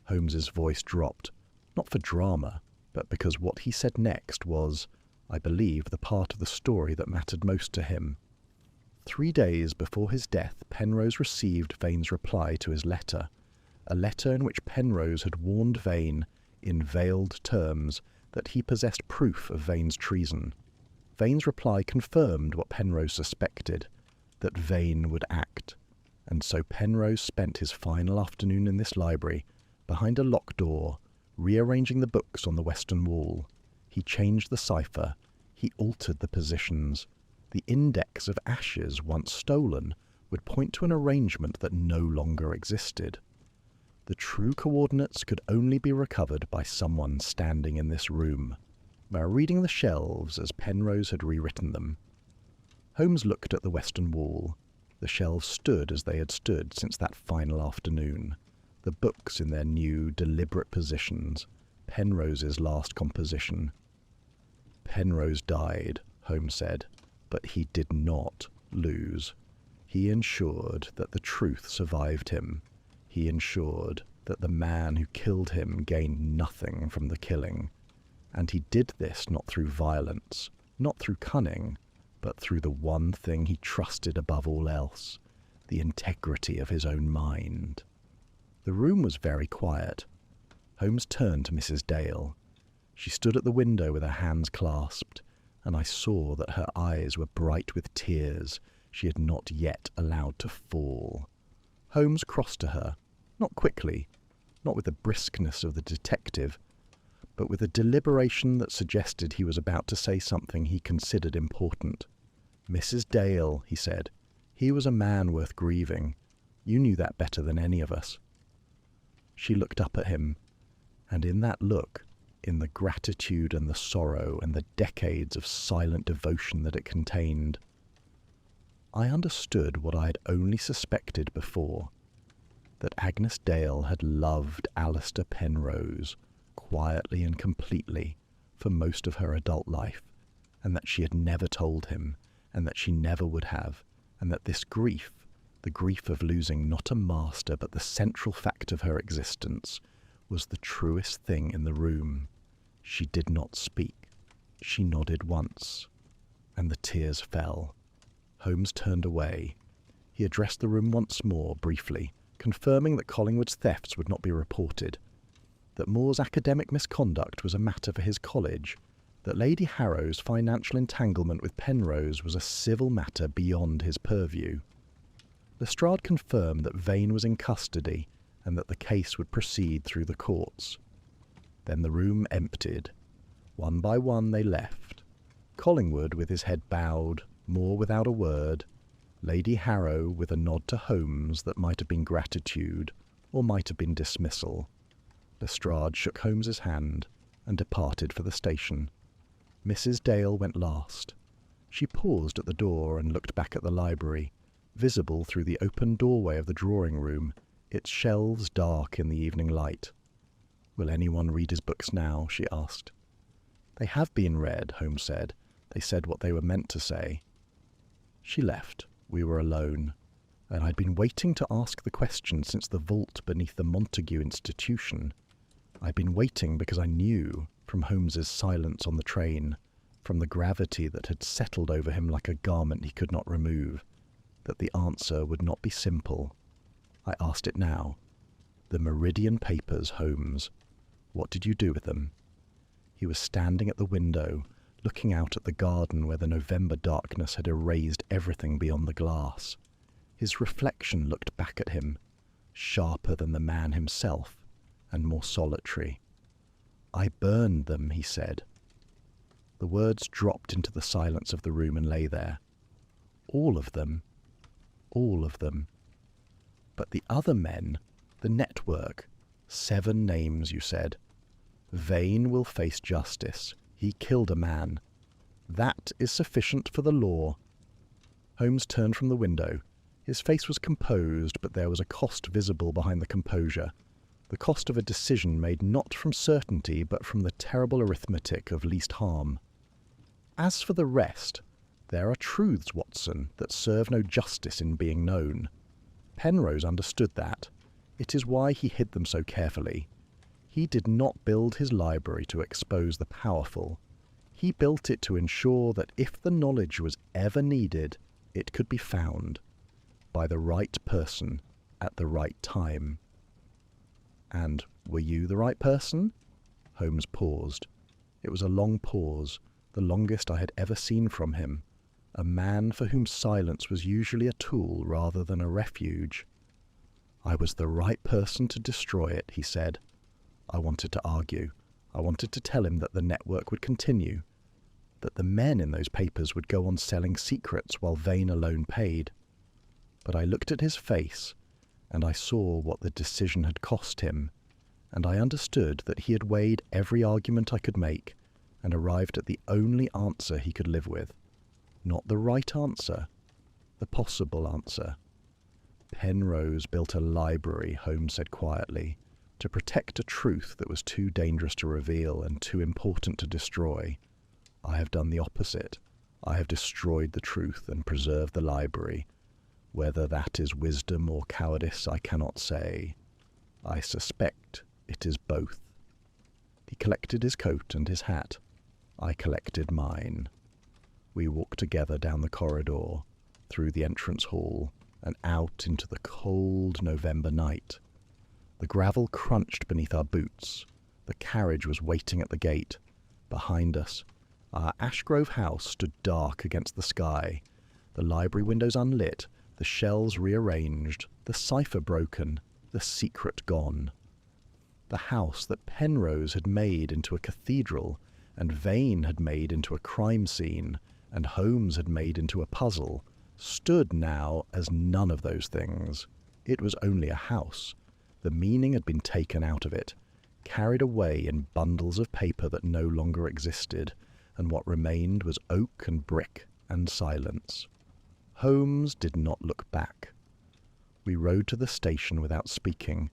Holmes's voice dropped, not for drama, but because what he said next was, I believe, the part of the story that mattered most to him. 3 days before his death, Penrose received Vane's reply to his letter, a letter in which Penrose had warned Vane, in veiled terms, that he possessed proof of Vane's treason. Vane's reply confirmed what Penrose suspected, that Vane would act, and so Penrose spent his final afternoon in this library, behind a locked door, rearranging the books on the western wall. He changed the cipher, he altered the positions. The Index of Ashes, once stolen, would point to an arrangement that no longer existed. The true coordinates could only be recovered by someone standing in this room, by reading the shelves as Penrose had rewritten them. Holmes looked at the western wall. The shelves stood as they had stood since that final afternoon, the books in their new, deliberate positions, Penrose's last composition. Penrose died, Holmes said, but he did not lose. He ensured that the truth survived him. He ensured that the man who killed him gained nothing from the killing. And he did this not through violence, not through cunning, but through the one thing he trusted above all else, the integrity of his own mind. The room was very quiet. Holmes turned to Mrs. Dale. She stood at the window with her hands clasped, and I saw that her eyes were bright with tears she had not yet allowed to fall. Holmes crossed to her, not quickly, not with the briskness of the detective, but with a deliberation that suggested he was about to say something he considered important. "Mrs. Dale," he said, "he was a man worth grieving. You knew that better than any of us." She looked up at him, and in that look, in the gratitude and the sorrow and the decades of silent devotion that it contained, I understood what I had only suspected before, that Agnes Dale had loved Alistair Penrose quietly and completely for most of her adult life, and that she had never told him, and that she never would have, and that this grief, the grief of losing not a master but the central fact of her existence, was the truest thing in the room. She did not speak. She nodded once, and the tears fell. Holmes turned away. He addressed the room once more, briefly, confirming that Collingwood's thefts would not be reported, that Moore's academic misconduct was a matter for his college, that Lady Harrow's financial entanglement with Penrose was a civil matter beyond his purview. Lestrade confirmed that Vane was in custody and that the case would proceed through the courts. Then the room emptied. One by one they left. Collingwood with his head bowed, Moore without a word, Lady Harrow with a nod to Holmes that might have been gratitude or might have been dismissal. Lestrade shook Holmes's hand and departed for the station. Mrs. Dale went last. She paused at the door and looked back at the library, visible through the open doorway of the drawing-room, its shelves dark in the evening light. "Will anyone read his books now?" she asked. "They have been read," Holmes said. "They said what they were meant to say." She left. We were alone, and I'd been waiting to ask the question since the vault beneath the Montague Institution. I'd been waiting because I knew, from Holmes's silence on the train, from the gravity that had settled over him like a garment he could not remove, that the answer would not be simple. I asked it now. "The Meridian papers, Holmes. What did you do with them?" He was standing at the window, looking out at the garden where the November darkness had erased everything beyond the glass. His reflection looked back at him, sharper than the man himself, and more solitary. "I burned them," he said. The words dropped into the silence of the room and lay there. "All of them?" "All of them." "But the other men, the network, 7 names, you said. Vane will face justice. He killed a man. That is sufficient for the law." Holmes turned from the window. His face was composed, but there was a cost visible behind the composure, the cost of a decision made not from certainty, but from the terrible arithmetic of least harm. "As for the rest, there are truths, Watson, that serve no justice in being known. Penrose understood that. It is why he hid them so carefully. He did not build his library to expose the powerful. He built it to ensure that if the knowledge was ever needed, it could be found by the right person at the right time." "And were you the right person?" Holmes paused. It was a long pause, the longest I had ever seen from him, a man for whom silence was usually a tool rather than a refuge. "I was the right person to destroy it," he said. I wanted to argue. I wanted to tell him that the network would continue, that the men in those papers would go on selling secrets while Vane alone paid. But I looked at his face, and I saw what the decision had cost him, and I understood that he had weighed every argument I could make and arrived at the only answer he could live with. Not the right answer, the possible answer. "Penrose built a library," Holmes said quietly, "to protect a truth that was too dangerous to reveal and too important to destroy. I have done the opposite. I have destroyed the truth and preserved the library. Whether that is wisdom or cowardice, I cannot say. I suspect it is both." He collected his coat and his hat. I collected mine. We walked together down the corridor, through the entrance hall, and out into the cold November night. The gravel crunched beneath our boots. The carriage was waiting at the gate. Behind us, our Ashgrove house stood dark against the sky, the library windows unlit, the shelves rearranged, the cipher broken, the secret gone. The house that Penrose had made into a cathedral, and Vane had made into a crime scene, and Holmes had made into a puzzle, stood now as none of those things. It was only a house. The meaning had been taken out of it, carried away in bundles of paper that no longer existed, and what remained was oak and brick and silence. Holmes did not look back. We rode to the station without speaking.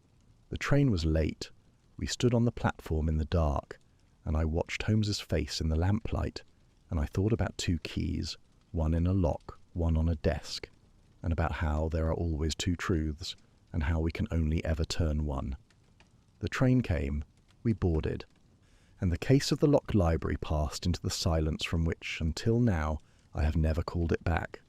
The train was late. We stood on the platform in the dark, and I watched Holmes's face in the lamplight, and I thought about 2 keys, one in a lock, one on a desk, and about how there are always 2 truths, and how we can only ever turn one. The train came, we boarded, and the case of the locked library passed into the silence from which, until now, I have never called it back.